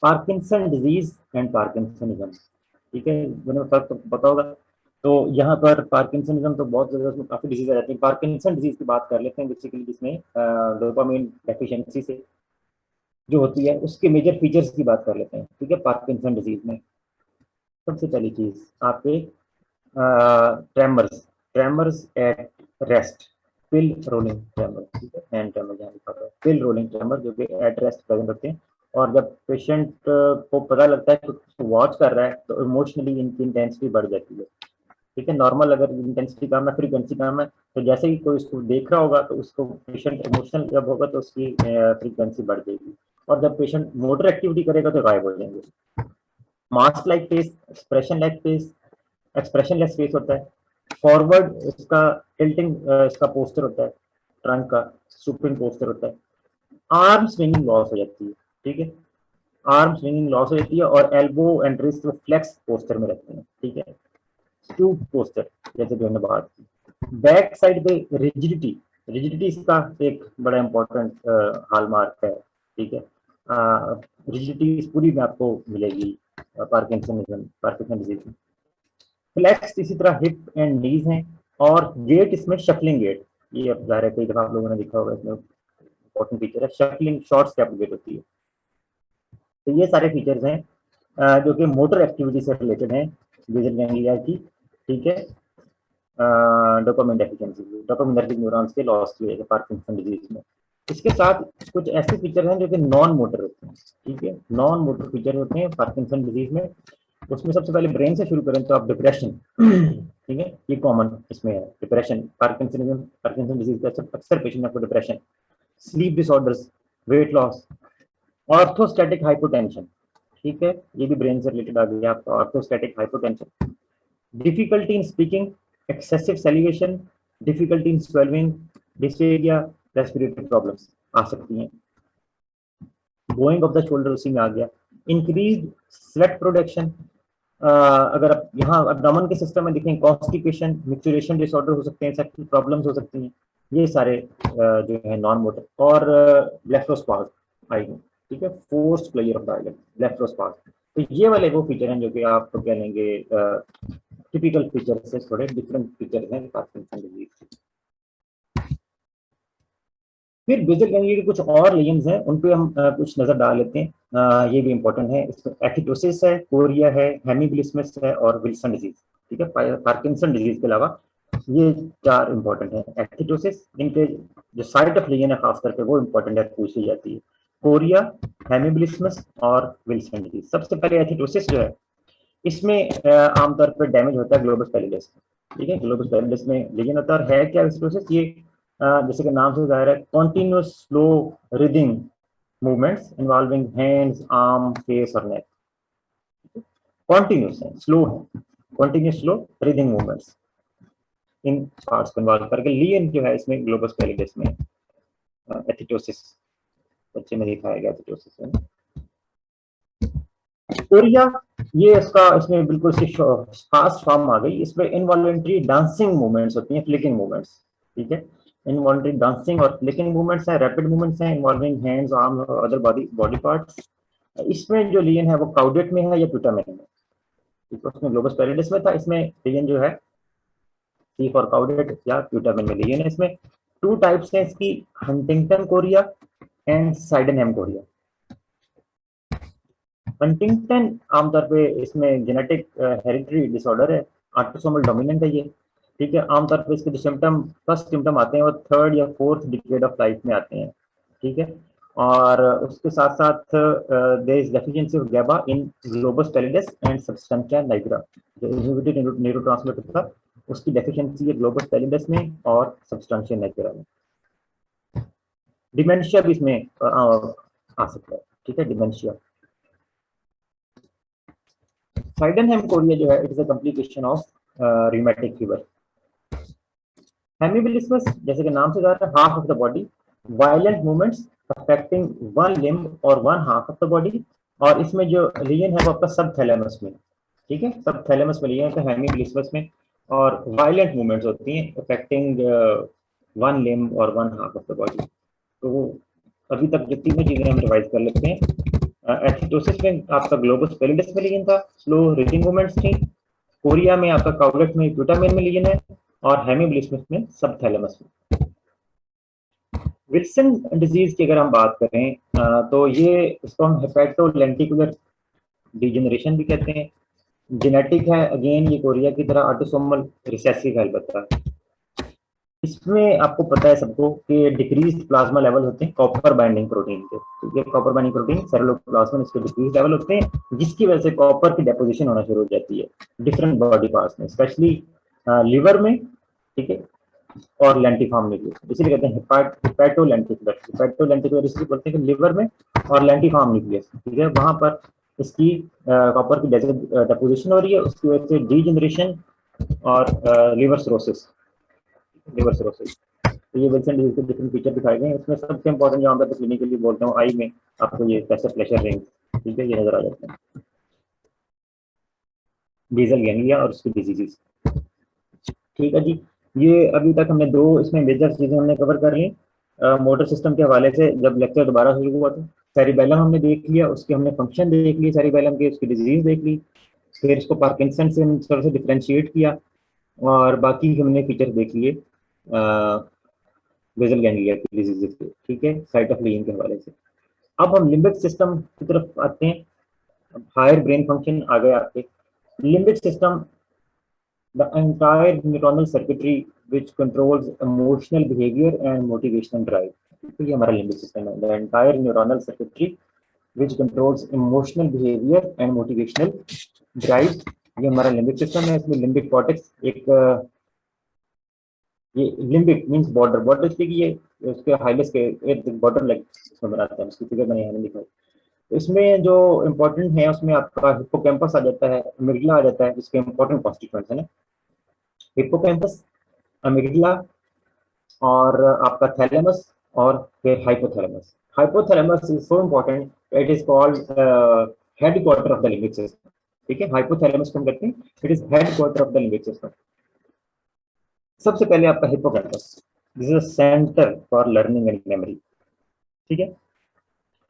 पार्किंसन डिजीज एंड पार्किंसनिज्म, ठीक है, दोनों फर्क तो पता होगा। तो यहाँ पर पार्किंसनिज्म तो बहुत ज्यादा उसमें काफी डिजीज आ जाती है। पार्किंसन डिजीज की बात कर लेते हैं बेसिकली, जिसमें डोपामाइन डेफिशिएंसी से जो होती है उसके मेजर फीचर्स की बात कर लेते हैं, ठीक है। पार्किंसन डिजीज में सबसे पहली चीज आपके tremors, tremors at rest, pill rolling tremor, ठीक है, हैंड ट्रेमर जहाँ लिखा हुआ है, पिल रोलिंग ट्रेमर जो कि एट रेस्ट प्रेजेंट होते हैं। और जब पेशेंट को पता लगता है कि उसको वॉच कर रहा है तो इमोशनली इनकी इंटेंसिटी बढ़ जाती है, ठीक है। नॉर्मल अगर इंटेंसिटी कम है, फ्रीक्वेंसी कम है, तो जैसे ही कोई उसको देख रहा होगा तो उसको पेशेंट इमोशनल जब होगा तो उसकी फ्रीक्वेंसी बढ़ जाएगी। और जब पेशेंट मोटर एक्टिविटी करेगा तो गायब हो जाएंगे। Mask like face, expression like face, expressionless face होता है। फॉरवर्ड इसका टिल्टिंग इसका पोस्टर होता है, ट्रंक का सुपिंग पोस्टर होता है। आर्म स्विंगिंग लॉस हो जाती है, ठीक है, आर्म स्विंगिंग लॉस हो जाती है। और elbow and wrist flex posture में रहते हैं, ठीक है, स्टूप पोस्टर जैसे जो हमने बात की। बैक साइड पे रिजिडिटी, रिजिडिटी इसका एक बड़ा इंपॉर्टेंट हॉलमार्क है, ठीक है। रिजिडिटी पूरी में आपको मिलेगी पार्किंसन डिजीज में। फ्लेक्स इसी तरह हिप एंड नीज हैं। और गेट इसमें शफलिंग गेट, ये अब जाहिर है कई दफा आप लोगों ने देखा होगा, इसमें इंपॉर्टेंट फीचर है शफलिंग, शॉर्ट स्टेप गेट होती है। तो ये सारे फीचर्स हैं जो कि मोटर एक्टिविटी से रिलेटेड हैं बेसल गैंग्लिया की, ठीक है। डोपामाइन डेफिशिएंसी, डोपामिनर्जिक न्यूरॉन्स के लॉस की वजह से पार्किंसन डिजीज में। इसके साथ कुछ ऐसे फीचर हैं जो कि नॉन मोटर होते हैं, ठीक है, नॉन मोटर फीचर होते हैं पार्किंसन डिजीज में। उसमें सबसे पहले ब्रेन से शुरू करें तो आप डिप्रेशन, ठीक है, ये कॉमन इसमें है डिप्रेशन। पार्किंसन डिजीज का अक्सर पेशेंट आपको depression, sleep disorders, weight loss, orthostatic hypotension, ठीक है, ये भी ब्रेन से रिलेटेड आ गया आपका orthostatic hypotension. Difficulty in speaking, excessive salivation, difficulty in swelling, dysphoria, respiratory problems आ सकती हैं। गोइंग ऑफ द शोल्डर उसी में आ गया। इंक्रीज स्वेट प्रोडक्शन, अगर आप यहाँ एब्डोमेन के सिस्टम में देखें, कॉन्स्टिपेशन, मिक्चुरेशन डिसऑर्डर हो सकते हैं, सेक्सुअल प्रॉब्लम्स हो सकती हैं, ये सारे जो है नॉन मोटर। और ब्लेफरोस्पाज्म आएंगे, ठीक है, forced player of the island, blepharospasm. तो ये वाले वो फीचर हैं जो कि आप कह लेंगे टिपिकल फीचर से थोड़े डिफरेंट फीचर हैं पार्किंसन डिजीज। फिर बेसल गैंग्लिया के कुछ और लेजन्स हैं, उन पे हम कुछ नजर डाल लेते हैं। ये भी इंपॉर्टेंट है, इसमें एथिटोसिस है, कोरिया है, हेमीबिलिस्मस है और विल्सन डिजीज, ठीक है। पार्किंसन डिजीज के अलावा ये 4 इंपॉर्टेंट है। एथिटोसिस, इनके जो साइट ऑफ लेजन है खास करके वो इंपॉर्टेंट है, पूछ ली जाती है, कोरिया, हेमीबिलिस्मस और विल्सन डिजीज। सबसे पहले एथिटोसिस जो है, इसमें आमतौर पर डैमेज होता है ग्लोबस पैलिडस, ठीक है, ग्लोबस पैलिडस में लेजन होता है। और है क्या एथिटोसिस, ये जैसे कि नाम से जाहिर है, continuous slow writhing movements involving hands, arm, face और नेक। कॉन्टिन्यूस है, स्लो है, कॉन्टिन्यूस स्लो रिदिंग मूवमेंट्स इन पार्ट्स को इन्वॉल्व करके। लियन जो है इसमें ग्लोबस पैलिडस में एथिटोसिस बच्चे में दिखाया गया एथिटोसिस है। कोरिया, ये इसका इसमें बिल्कुल फास्ट फॉर्म आ गई। इसमें इनवॉलंटरी डांसिंग मूवमेंट्स होती हैं, फ्लिकिंग मूवमेंट्स, ठीक है, इनवॉलंटरी डांसिंग और फ्लिकिंग मूवमेंट्स हैं, रैपिड मूवमेंट्स हैं इन्वॉल्विंग हैंड्स, आर्म और अदर बॉडी पार्ट्स। इसमें जो लियन है वो काउडेट में है या ट्यूटा में है, ठीक है, उसमें ग्लोबस पैलिडस में था, इसमें लियन जो है सी फॉर काउडेट या ट्यूटा में लियन है। इसमें 2 टाइप्स हैं इसकी, Huntington chorea and Sydenham chorea. Huntington आमतौर पे इसमें जेनेटिक हेरिडिटरी डिसऑर्डर है, ऑटोसोमल डोमिनेंट है ये, ठीक है। आमतौर पे इसके जो सिम्टम, फर्स्ट सिम्टम आते हैं वो 3rd या 4th डिकेड ऑफ लाइफ में आते हैं, ठीक है। और उसके साथ साथ there is deficiency of GABA in globus pallidus and substantia nigra, inhibited neurotransmitter था, उसकी डेफिशिएंसी है ग्लोबस पैलिडस में और सब्सटेंशिया निग्रा में। डिमेंशिया भी इसमें आ सकता है, ठीक है, डिमेंशिया। साइडेनहेम कोरिया जो है, it is a complication of rheumatic fever. Hemiballismus जैसे कि नाम से जाता है, half of the body, violent movements affecting one limb और one half of the body, और इसमें जो लीजन है वो आपका सब थैलेमस में, ठीक है, सब थैलेमस में लीजन है हेमिबिलिस्मस में, और वायलेंट मूवमेंट्स होती हैं अफेक्टिंग वन लिम्ब और one half of the body. तो अभी तक जो तीनों चीजें हम रिवाइज कर लेते हैं। एथिटोसिस में आपका ग्लोबस पैलिडस में लीजन था, स्लो रीडिंग मूवमेंट्स थी। कोरिया में आपका काउलेट में ग्लूटामिन में लीजन है, और हेमिबिलिस्मस में सब थैलेमस में। विल्सन डिजीज की अगर हम बात करें तो ये इसको हम हेपेटोलेंटिकुलर डिजेनरेशन भी कहते हैं। जेनेटिक है, अगेन ये कोरिया की तरह ऑटोसोमल रिसेसिव है अलबत्ता। इसमें आपको पता है सबको कि डिक्रीज प्लाज्मा लेवल होते हैं कॉपर बाइंडिंग प्रोटीन के, ठीक है, कॉपर बाइंडिंग प्रोटीन सेलुलोप्लाज्मा, इसके डिक्रीज लेवल होते हैं, जिसकी वजह से कॉपर की डेपोजिशन होना शुरू हो जाती है डिफरेंट बॉडी पार्ट्स में, स्पेशली लिवर में, ठीक है, और लेंटिफॉर्म न्यूक्लियस, इसीलिए कहते हैं हेपेटोलेंटिकुलर। हेपेटोलेंटिकुलर इसलिए बोलते हैं कि लिवर में और लेंटिफॉर्म न्यूक्लियस, ठीक है, वहां पर इसकी कॉपर की डेपोजिशन हो रही है, उसकी वजह से डीजनरेशन और लिवर सिरोसिस। तो ये विल्सन डिजीज के डिफरेंट फीचर दिखाए गए हैं। इसमें सबसे इंपॉर्टेंट जहाँ पर क्लिनिकली बोलता हूँ, आई में आपको ये कैसे प्रेशर रिंग, ठीक है, ये नजर आ जाते हैं, बेसल गैंग्लिया और उसकी डिजीजेस, ठीक है जी। ये अभी तक हमने दो इसमें मेजर चीजें हमने कवर कर ली। मोटर सिस्टम के हवाले से जब लेक्चर दोबारा शुरू हुआ था, सेरिबेलम हमने देख लिया, उसके हमने फंक्शन देख लिए सेरिबेलम के, उसकी डिजीज देख ली, फिर इसको पार्किंसन से थोड़ा सा डिफ्रेंशिएट किया, और बाकी हमने फीचर देख लिए बेसल गैंग्लिया की डिजीजेस के, ठीक है, साइट ऑफ लीजन के हवाले से। अब हम लिम्बिक सिस्टम की तरफ आते हैं। हायर ब्रेन फंक्शन आ गए आपके। Limbic system, the entire neuronal circuitry which controls emotional behavior and motivational drive, तो ये हमारा लिम्बिक सिस्टम है। the entire neuronal circuitry which controls emotional behavior and motivational drive, ये हमारा लिम्बिक सिस्टम है। इसमें लिम्बिक कॉर्टेक्स एक ये लिम्बिक मींस बॉर्डर, बॉर्डर इसलिए कि ये उसके हाइलेस के बॉर्डर लाइक इसमें बनाता है, उसकी फिगर मैंने यहाँ दिखाई। तो इसमें जो इम्पोर्टेंट है उसमें आपका हिप्पोकैम्पस आ जाता है, अमिगडाला आ जाता है, जिसके इम्पोर्टेंट कॉन्स्टिट्यूएंट्स है ना, हिप्पोकैम्पस, अमिगडाला और आपका थैलेमस, और फिर hypothalamus. Hypothalamus is so important, it is called headquarter of the limbic system, ठीक है, हाइपोथैलेमस को हम कहते हैं, it is headquarter of the limbic system. सबसे पहले आपका hippocampus, this is centre for learning and memory, ठीक है,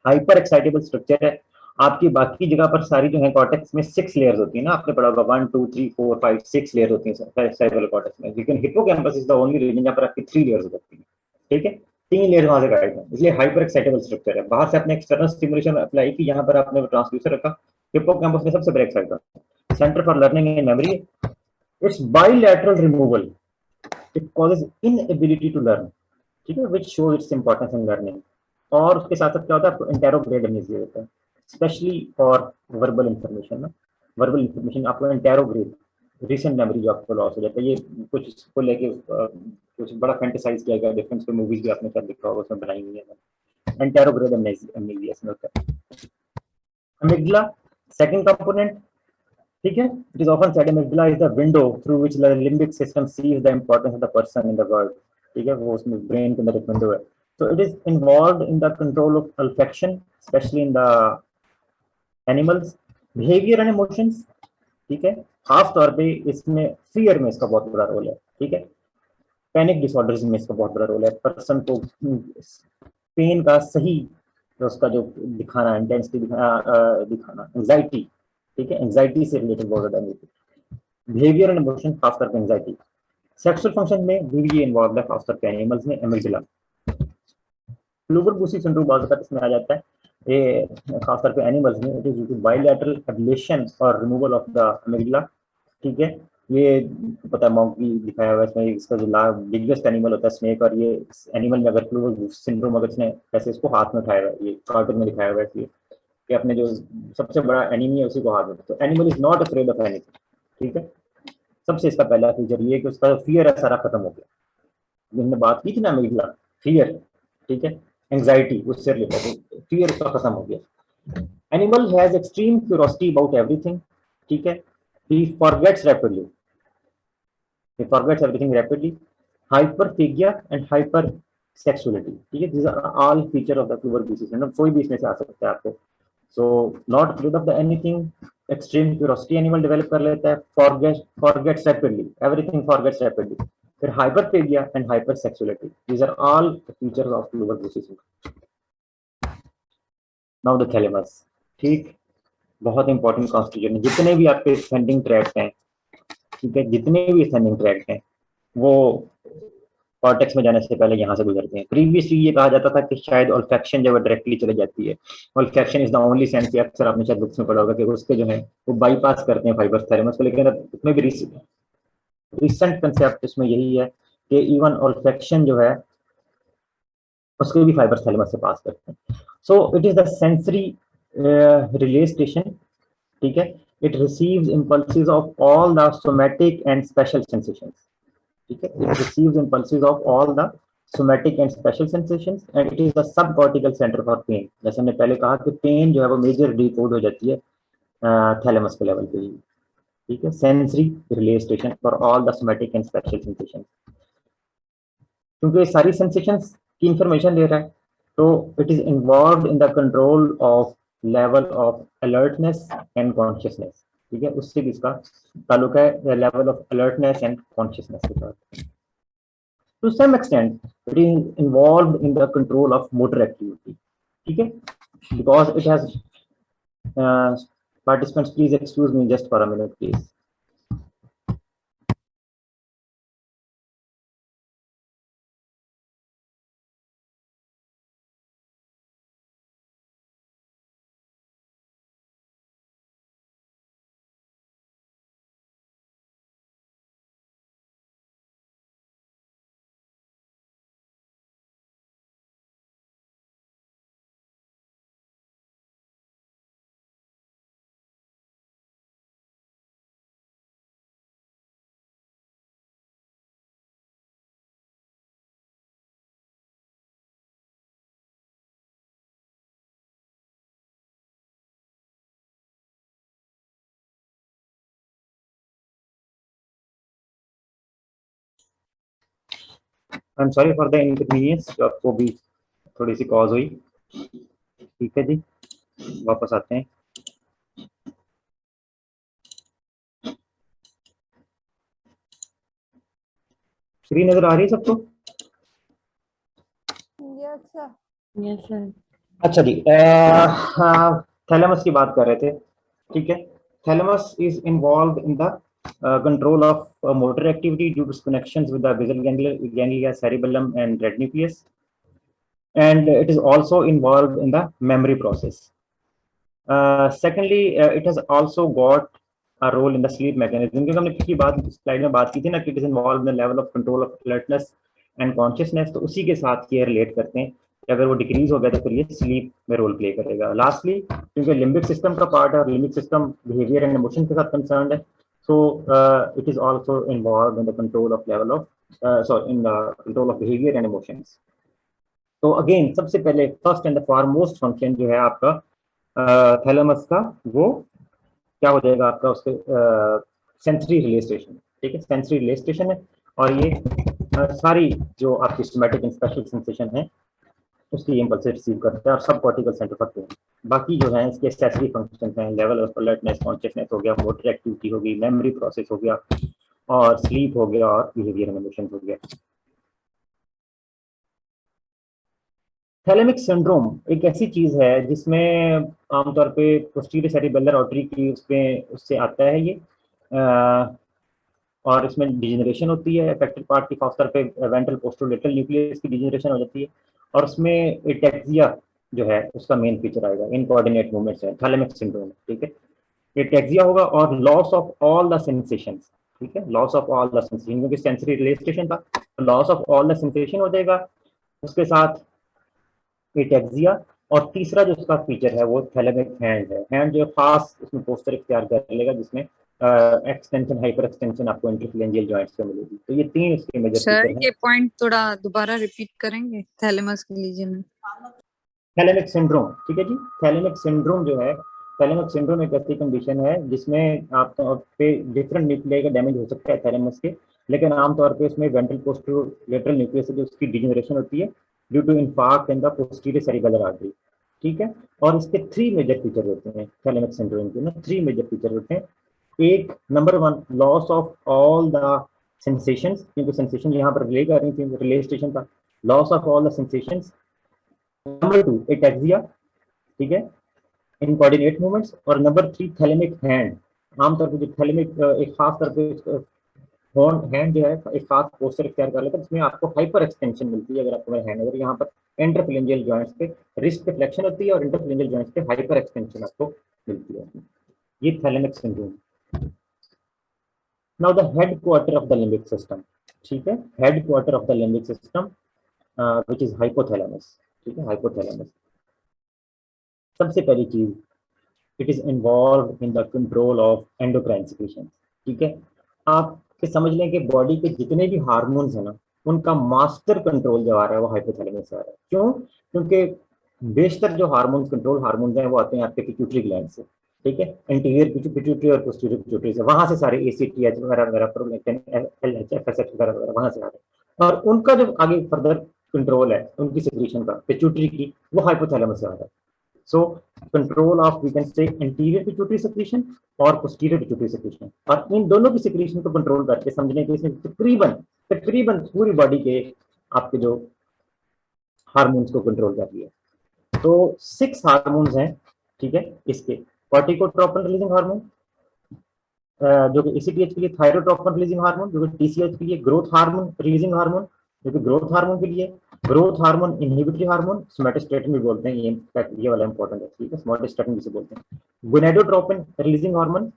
हाइपर एक्साइटेबल स्ट्रक्चर है। आपकी बाकी जगह पर सारी जो है कॉर्टेक्स में 6 लेयर्स होती है ना, आपने पढ़ा होगा 1 2 3 4 5 6 लेयर्स होती है सेरेब्रल कॉर्टेक्स में, लेकिन hippocampus is the only region जहां पर आपकी 3 लेयर्स होती है, ठीक है, 3 लेयर्स वहां से गाइड है, इसलिए हाइपर एक्साइटेबल स्ट्रक्चर है। बाहर से आपने एक्सटर्नल स्टिमुलेशन अप्लाई की, यहाँ पर आपने ट्रांसड्यूसर रखा, हिप्पोकैम्पस में सबसे बड़ा exciter, centre for learning and memory, its bilateral removal, it causes inability to learn, ठीक है, which show its importance in learning. और उसके साथ साथ क्या होता है, आपको इंटेरोग्रेड अमनेसिया होता है, स्पेशली फॉर वर्बल इंफॉर्मेशन ना, वर्बल इंफॉर्मेशन आपको इंटेरोग्रेड, रिसेंट मेमोरी जो आपको लॉस हो जाता है। ये कुछ इसको लेके कुछ बड़ा फैंटेसाइज किया गया, डिफरेंस पे मूवीज भी आपने शायद देखा होगा, उसमें बनाई हुई है। इंटेरोग्रेड अमनेसिया इसमें होता है। अमिगडाला सेकंड कंपोनेंट, ठीक है, it is often said amygdala is the window through which the limbic system sees the importance of the person in the world, ठीक है, वो उसमें ब्रेन के अंदर एक विंडो है। So it is involved in the control of olfaction, especially in the animals, behavior and emotions, ठीक है, खास तौर पे इसमें फियर में इसका बहुत बड़ा रोल है, ठीक है, पैनिक डिसऑर्डर्स में इसका बहुत बड़ा रोल है, पर्सन को पेन का सही उसका जो दिखाना, इंटेंसिटी दिखाना, एंजाइटी, ठीक है, एंजाइटी से रिलेटेड बहुत ज्यादा बिहेवियर एंड इमोशन, खास करके एंजाइटी। सेक्सुअल फंक्शन में भी ये इन्वॉल्व है, खास करके एनिमल्स में, एमिगडाला। क्लूवर-बूसी सिंड्रोम बाज़ इसमें आ जाता है, ये खास करके एनिमल्स में, it is due to bilateral ablation और रिमूवल ऑफ द अमिगडाला, ठीक है। ये पता है मंकी दिखाया हुआ है इसमें, इसका जो बिगेस्ट एनिमल होता है स्नेक, और ये एनिमल में अगर क्लूवर-बूसी सिंड्रोम अगर इसने ऐसे इसको हाथ में उठाया हुआ है, ये कार्टून में दिखाया हुआ है, इसलिए कि अपने जो सबसे बड़ा एनिमी है उसी को हाथ में, तो animal is not afraid of anything, ठीक है, सबसे इसका पहला फीचर ये है कि उसका फियर है सारा खत्म हो गया। हमने बात की थी ना अमीगडला, फियर, ठीक है, एंजाइटी, उससे रिलेटेड फियर उसका खत्म हो गया। Animal has extreme curiosity about everything, ठीक है, he forgets rapidly, he forgets everything rapidly, hyperphagia and hypersexuality, ठीक है, these are all feature of the Kluver disease, मतलब कोई भी इसमें से आ सकता है आपको। so not afraid of the anything, extreme curiosity animal develop कर लेता है, forgets rapidly, everything forgets rapidly, फिर hyperphagia and hypersexuality, these are all the features of Kluver disease। now the thalamus, ठीक, बहुत इंपॉर्टेंट कॉन्स्टिट्यूशन, जितने भी आपके सेंडिंग ट्रैक्ट हैं, ठीक है, जितने भी सेंडिंग ट्रैक्ट हैं वो कॉर्टेक्स में जाने से पहले यहाँ से गुजरते हैं। प्रीवियसली ये कहा जाता था कि शायद ऑल्फैक्शन जो है डायरेक्टली चले जाती है, olfaction is the only sense, अक्सर आपने शायद बुक्स में पढ़ा होगा कि उसके जो है वो बाईपास करते हैं फाइबर्स थैलेमस को, लेकिन इसमें भी रिसेंट कंसेप्ट इसमें यही है कि इवन ऑल्फैक्शन जो है उसके भी फाइबर्स थैलेमस से पास करते हैं। So it is the sensory relay station, ठीक है, it receives impulses of all the somatic and special sensations, ठीक है, it receives impulses of all the somatic and special sensations and it is the subcortical center for pain। जैसे हमने पहले कहा कि पेन जो है वो मेजर डिकोड हो जाती है थैलेमस के लेवल पे ही, ठीक है, sensory relay station for all the somatic and special sensations. क्योंकि ये सारी सेंसेशंस की इंफॉर्मेशन दे रहा है, तो it is involve in the control of level of alertness and consciousness, ठीक है, उससे भी इसका ताल्लुक है level of alertness and consciousness के साथ। To some extent, it is involved in the control of motor activity. Okay, because it has participants. Please excuse me just for a minute, please. I'm sorry for the inconvenience, जो आपको भी थोड़ी सी कॉज हुई, ठीक है जी, वापस आते हैं। स्क्रीन नजर आ रही है सबको? Yes sir. अच्छा जी, थैलेमस की बात कर रहे थे, ठीक है, thalamus is involve in the control of motor activity due to its connections with the basal ganglia, cerebellum and red nucleus, and it is also involved in the memory process. Secondly, it has also got a role in the sleep mechanism, क्योंकि हमने पिछली बात स्लाइड में बात की थी ना कि it is involved in the level of control of alertness and consciousness, तो उसी के साथ ये रिलेट करते हैं कि अगर वो डिक्रीज हो गया तो फिर ये स्लीप में रोल प्ले करेगा। लास्टली, क्योंकि लिम्बिक सिस्टम का पार्ट है और limbic system behaviour and emotion के साथ कंसर्न है, so it is also involved in the control of level of in the control of behavior and emotions। तो अगेन सबसे पहले first and the foremost function जो है आपका थैलेमस का, वो क्या हो जाएगा आपका, उसके सेंसरी रिले स्टेशन, ठीक है, सेंसरी रिले स्टेशन है, और ये सारी जो आपकी सोमैटिक एंड स्पेशल सेंसेशन है उसकी इम्पल्स रिसीव करता है और सब कॉर्टिकल सेंटर पर है। बाकी जो है इसके एक्सेसरी फंक्शन हैं, लेवल ऑफ अलर्टनेस, कॉन्शियसनेस हो गया, मोटर एक्टिविटी होगी, मेमोरी प्रोसेस हो गया, और स्लीप हो गया, और बिहेवियर एंड इमोशन हो गया। थैलेमिक सिंड्रोम एक ऐसी चीज है जिसमें आमतौर पे पोस्टीरियर सेरिबेलर आर्टरी की उससे आता है ये, और इसमें डिजेनरेशन होती है, अफेक्टेड पार्ट की खासतौर पे वेंट्रल पोस्टरोलेटरल न्यूक्लियस की डिजेनरेशन हो जाती है, और उसमें एटेक्सिया जो है उसका मेन फीचर आएगा, इनकोऑर्डिनेट मूवमेंट्स है, थैलेमिक सिंड्रोम, ठीक है, एटेक्सिया होगा, और loss of all the sensations, ठीक है, loss of all the sensation, क्योंकि सेंसरी रिलेस्टेशन था, loss of all the sensation हो जाएगा, उसके साथ एटेक्सिया, और तीसरा जो उसका फीचर है वो थैलेमिक हैंड है, हैंड जो खास उसमें पोस्टर इख्तियार कर लेगा जिसमें एक्सटेंशन, हाइपर एक्सटेंशन आपको इंटरफेरेंजियल जॉइंट्स पे मिलेगी। तो ये 3 इसके मेजर सर फीचर हैं। ये पॉइंट थोड़ा दोबारा रिपीट करेंगे, थैलेमस के लीजिए में। थैलेमिक सिंड्रोम, ठीक है जी। थैलेमिक सिंड्रोम जो है, थैलेमिक सिंड्रोम एक ऐसी कंडीशन है जिसमें आपको पे डिफरेंट न्यूक्लियाई का डैमेज हो सकता है थैलेमस के, लेकिन आमतौर पे इसमें वेंट्रल पोस्टेरोलेटरल न्यूक्लियस से जो उसकी डिजेनरेशन होती है due to infarct in the posterior cerebellar artery, ठीक है। और इसके 3 मेजर फीचर होते हैं थैलेमिक सिंड्रोम के ना, 3 मेजर फीचर होते हैं। एक, number 1, loss of all the sensations, क्योंकि सेंसेशन यहाँ पर रिले कर रही थी, रिले स्टेशन था, loss of all the sensations. Number 2, ataxia, ठीक है, इन कोऑर्डिनेट मूवमेंट्स। और नंबर 3, थैलेमिक हैंड। आमतौर पर जो थैलेमिक एक खास करके हैंड जो है एक खास पोस्चर इख्तियार कर लेता है, जिसमें आपको हाइपर एक्सटेंशन मिलती है। अगर आपको हैंड, अगर यहाँ पर इंटरफेरेंजियल जॉइंट्स पे रिस्ट पे फ्लेक्शन होती है और इंटरफेरेंजियल जॉइंट्स पे हाइपर एक्सटेंशन आपको मिलती है, ये thalamic syndrome. Now the head quarter of the limbic system, ठीक है, head quarter of the limbic system which is hypothalamus, ठीक है, हाइपोथैलेमस। सबसे पहली चीज, it is involve in the control of endocrine secretion, ठीक है। आप समझ लें कि बॉडी के जितने भी हार्मोन्स हैं ना, उनका मास्टर कंट्रोल जो आ रहा है वो हाइपोथैलेमस से आ रहा है। क्यों? क्योंकि बेशतर जो हार्मोन्स, कंट्रोल हार्मोन्स हैं, वो आते हैं आपके पिट्यूटरी ग्लैंड से, ठीक है, इंटीरियर पिट्यूटरी और पोस्टीरियर पिट्यूटरी से। वहां से सारे ACTH वगैरह वगैरह, प्रोलैक्टिन, LH, FSH वगैरह वगैरह वहां से आ रहे हैं। और उनका जो आगे फर्दर कंट्रोल है उनकी सिक्रीशन का, पिट्यूटरी की, वो हाइपोथैलेमस से आ रहा है। So control of, we can say, anterior pituitary secretion और posterior pituitary secretion, और इन दोनों की secretion को कंट्रोल करके समझने के इसमें तकरीबन तकरीबन पूरी बॉडी के आपके जो हार्मोन्स को कंट्रोल कर रही है। तो 6 हार्मोन्स हैं, ठीक है, इसके। कॉर्टिकोट्रोपिन रिलीजिंग हार्मोन जो कि ACTH के लिए, थायरोट्रोपिन रिलीजिंग हार्मोन जो कि TCH के लिए, ग्रोथ हार्मोन रिलीजिंग हार्मोन जो कि ग्रोथ हार्मोन के लिए, growth hormone inhibitory hormone, somatostatin भी बोलते हैं, ये वाला इंपॉर्टेंट है, ठीक है, सोमेटोस्टेटिन जिसे बोलते हैं। गोनेडोट्रोपिन रिलीजिंग हार्मोन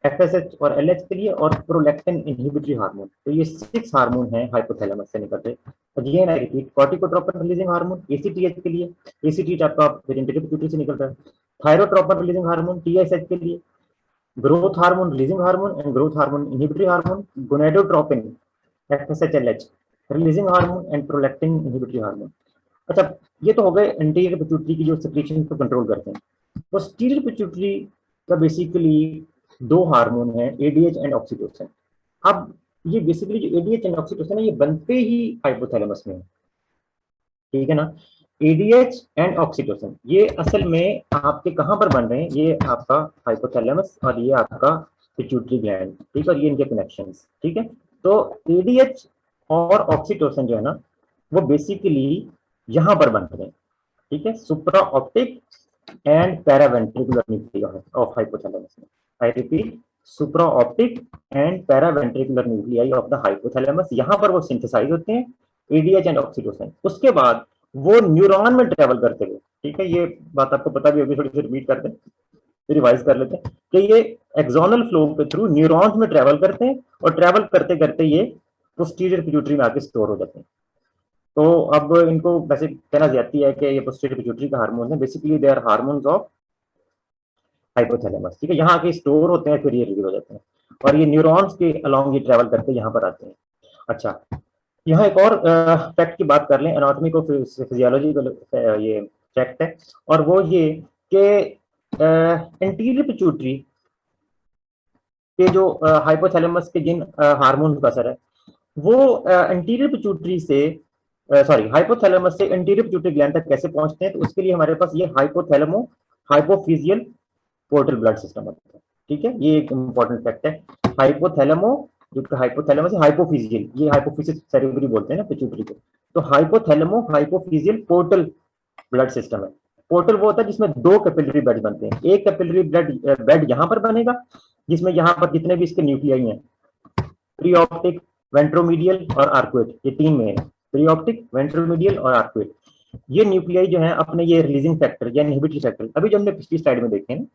FSH और LH के लिए, और प्रोलैक्टिन इनहिबिटरी हार्मोन। तो ये 6 हार्मोन हैं हाइपोथैलेमस से निकलते। Again I repeat, corticotropin releasing hormone ACTH के लिए, ACTH आपका इंटीरियर पिट्यूटरी से निकल रहा है। थायरोट्रोपिन रिलीजिंग हार्मोन TSH के लिए, growth hormone releasing hormone and growth hormone inhibitory hormone, gonadotropin FSH LH releasing hormone and prolactin inhibitory hormone. अच्छा, ये तो हो गए इंटीरियर पिट्यूटरी की जो सिक्रीशन को कंट्रोल करते हैं। पोस्टीरियर पिट्यूटरी का बेसिकली 2 हार्मोन है, ADH एंड ऑक्सीटोसिन। अब ये बेसिकली जो ADH एंड ऑक्सीटोसिन है, ये बनते ही हाइपोथैलेमस में है, ठीक है ना। ADH एंड ऑक्सीटोसिन ये असल में आपके कहाँ पर बन रहे हैं? ये आपका हाइपोथैलेमस और ये आपका पिट्यूटरी ग्लैंड, ठीक है, और ये इनके कनेक्शंस, ठीक है। तो ADH और ऑक्सीटोसिन जो है ना, वो बेसिकली यहां पर बन रहे हैं, ठीक है, supraoptic and paraventricular nuclei of hypothalamus में। I repeat, supraoptic and paraventricular nuclei of the hypothalamus, यहां पर वो सिंथेसाइज होते हैं ADH एंड ऑक्सीटोसिन। उसके बाद वो न्यूरॉन में ट्रेवल करते हुए, ठीक है, ये बात आपको पता भी होगी, थोड़ी सी रिपीट करते हैं, रिवाइज कर लेते हैं कि ये एक्सोनल फ्लो के थ्रू न्यूरॉन्स में ट्रेवल करते हैं, और ट्रेवल करते करते ये पोस्टीरियर पिट्यूटरी में आके स्टोर हो जाते हैं। तो अब इनको वैसे कहना जाती है कि ये पोस्टीरियर पिट्यूटरी का हार्मोन है, basically they are hormones of hypothalamus, ठीक है, यहाँ के स्टोर होते हैं, फिर ये रिलीज हो जाते हैं, और ये न्यूरॉन्स के अलोंग ये ट्रेवल करके यहाँ पर आते हैं। अच्छा, यहाँ एक और फैक्ट की बात कर लें, एनाटॉमी को फिजियोलॉजी को, ये फैक्ट है, और वो ये कि एंटीरियर पिट्यूटरी के जो हाइपोथैलेमस के जिन हार्मोन का असर है, वो एंटीरियर पिट्यूटरी से सॉरी हाइपोथैलेमस से एंटीरियर पिट्यूटरी ग्लैंड तक कैसे पहुंचते हैं? तो उसके लिए हमारे पास ये हाइपोथैलेमो हाइपोफिजियल पोर्टल ब्लड सिस्टम होता है, ठीक है, ये एक इंपॉर्टेंट फैक्ट है। हाइपोथैलेमो जो कि हाइपोथैलेमस है, हाइपोफिजियल, ये हाइपोफिजिस सेरेब्री बोलते हैं ना पिट्यूटरी को। तो हाइपोथैलेमो हाइपोफिजियल पोर्टल ब्लड सिस्टम है। पोर्टल वो होता है जिसमें 2 कैपिलरी बेड बनते हैं। एक कैपिलरी बेड यहाँ पर बनेगा, जिसमें यहाँ पर जितने भी इसके न्यूक्लियाई हैं, प्रीऑप्टिक, वेंट्रोमीडियल और आर्कुएट, ये 3 में है, प्रीऑप्टिक, वेंट्रोमीडियल और आर्कुएट। ये न्यूक्लियाई जो है अपने ये रिलीजिंग फैक्टर या इनहिबिटरी फैक्टर, अभी जो हमने पिछली स्लाइड में देखे हैं